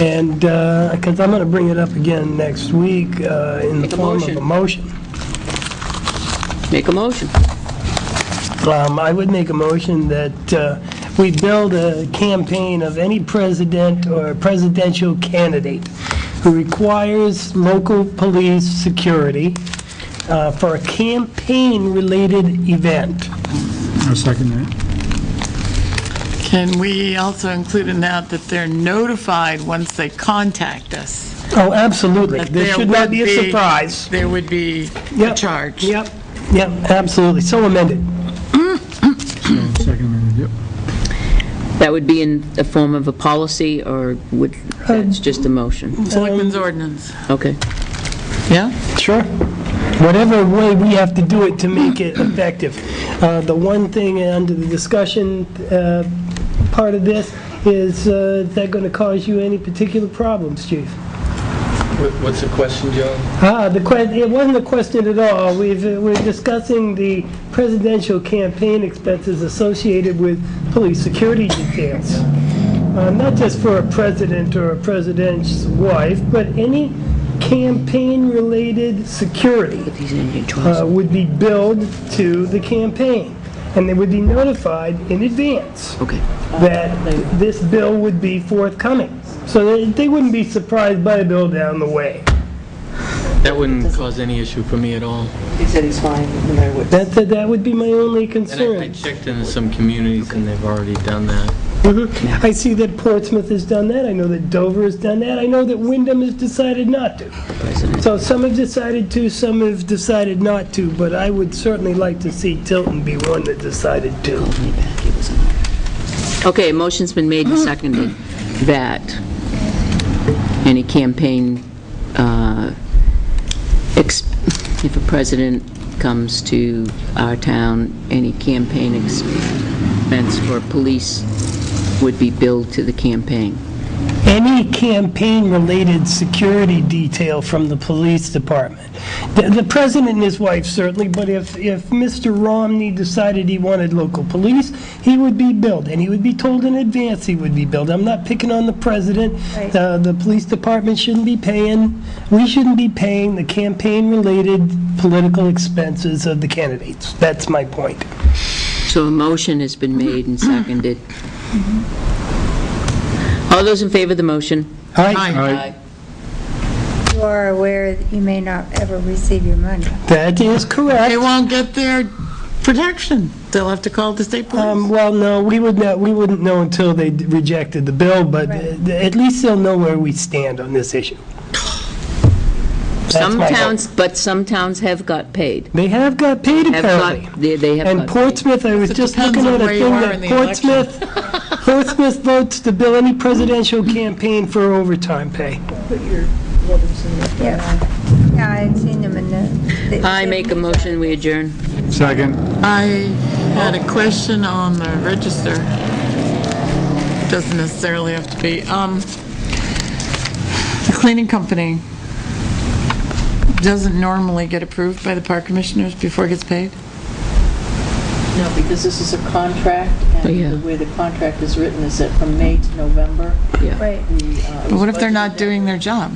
and, because I'm going to bring it up again next week in the Make a form of a motion. Make a motion. I would make a motion that we build a campaign of any president or presidential candidate who requires local police security for a campaign-related event. I'll second that. Can we also include in that they're notified once they contact us? Oh, absolutely. That There should not be a surprise. There would be a Yep. charge. Yep, absolutely. So amended. Second amendment, yep. That would be in the form of a policy, or would, that's just a motion? Selectmen's ordinance. Okay. Yeah? Sure. Whatever way we have to do it to make it effective. The one thing under the discussion part of this is that going to cause you any particular problems, Chief? What's the question, Joe? It wasn't a question at all. We're discussing the presidential campaign expenses associated with police security details. Not just for a president or a president's wife, but any campaign-related security would be billed to the campaign, and they would be notified in advance that this bill would be forthcoming, so that they wouldn't be surprised by a bill down the way. That wouldn't cause any issue for me at all. He said he's fine, no matter what. That would be my only And I concern. checked into some communities, and they've already done that. I see that Portsmouth has done that, I know that Dover has done that, I know that Wyndham has decided not to. So some have decided to, some have decided not to, but I would certainly like to see Tilton be one that decided to. Okay, motion's been made and seconded that any campaign, if a president comes to our town, any campaign expense for police would be billed to the campaign. Any campaign-related security detail from the police department. The president and his wife certainly, but if Mr. Romney decided he wanted local police, he would be billed, and he would be told in advance he would be billed. I'm not picking on the president. Right. The police department shouldn't be paying, we shouldn't be paying the campaign-related political expenses of the candidates. That's my point. So a motion has been made and seconded. All those in favor of the motion? Aye. You are aware that you may not ever receive your money. That is correct. They won't get their protection. They'll have to call the state police. Well, no, we wouldn't know until they rejected the bill, but Right. at least they'll know where we stand on this issue. Some my hope. towns, but some towns have got paid. They have got paid, Have apparently. got, they have And got paid. Portsmouth, I was It just depends looking on at a where you thing are that in the election. Portsmouth votes to bill any presidential campaign for overtime pay. Yeah, I had seen them in the... I make a motion, we adjourn. Second. I had a question on the register. Doesn't necessarily have to be. The cleaning company doesn't normally get approved by the park commissioners before it gets paid? No, because this is a contract, Oh, yeah. and the way the contract is written is that from May to November. Yeah. Right. But what if they're not doing their job?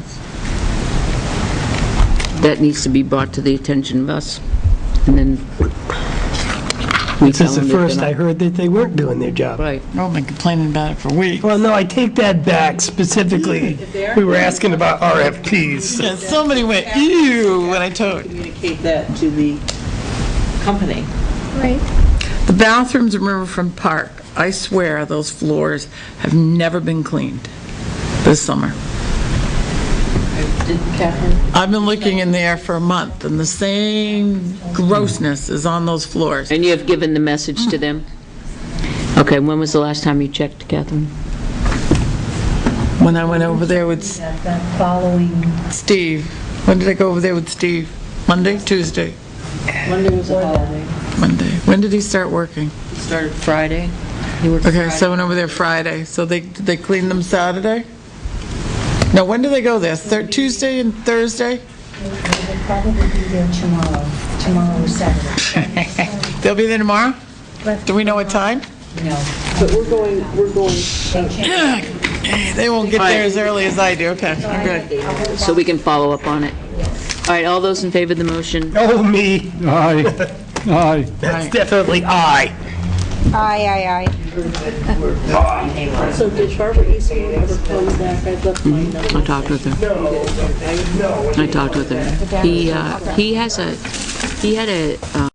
That needs to be brought to the attention of us, and then we This tell is the them that they're first I not. heard that they weren't doing their job. Right. Oh, I've been complaining about it for weeks. Well, no, I take that back. Specifically, we were asking about RFPs. Yeah, somebody went, ew, when I told. Communicate that to the company. Right. The bathrooms in Riverfront Park, I swear those floors have never been cleaned this summer. Didn't Catherine? I've been looking in there for a month, and the same grossness is on those floors. And you have given the message to them? Okay, when was the last time you checked, Catherine? When I went over there with That following, Steve, when did I go over there with Steve? Monday, Tuesday? Monday was a holiday. Monday. When did he start working? He started Friday. He worked Okay, Friday. so I went over there Friday. So they cleaned them Saturday? No, when do they go there? Tuesday and Thursday? they'll probably be there tomorrow or Saturday. They'll be there tomorrow? Do we know what time? No. But we're going, They won't get there as early as I do. Okay, I'm good. So we can follow up on it. All right, all those in favor of the motion? Oh, me. Aye. Aye. That's definitely aye. Aye. So did Barbara Eastman ever call you back? I'd left my number. I talked with her. I talked with her. He had a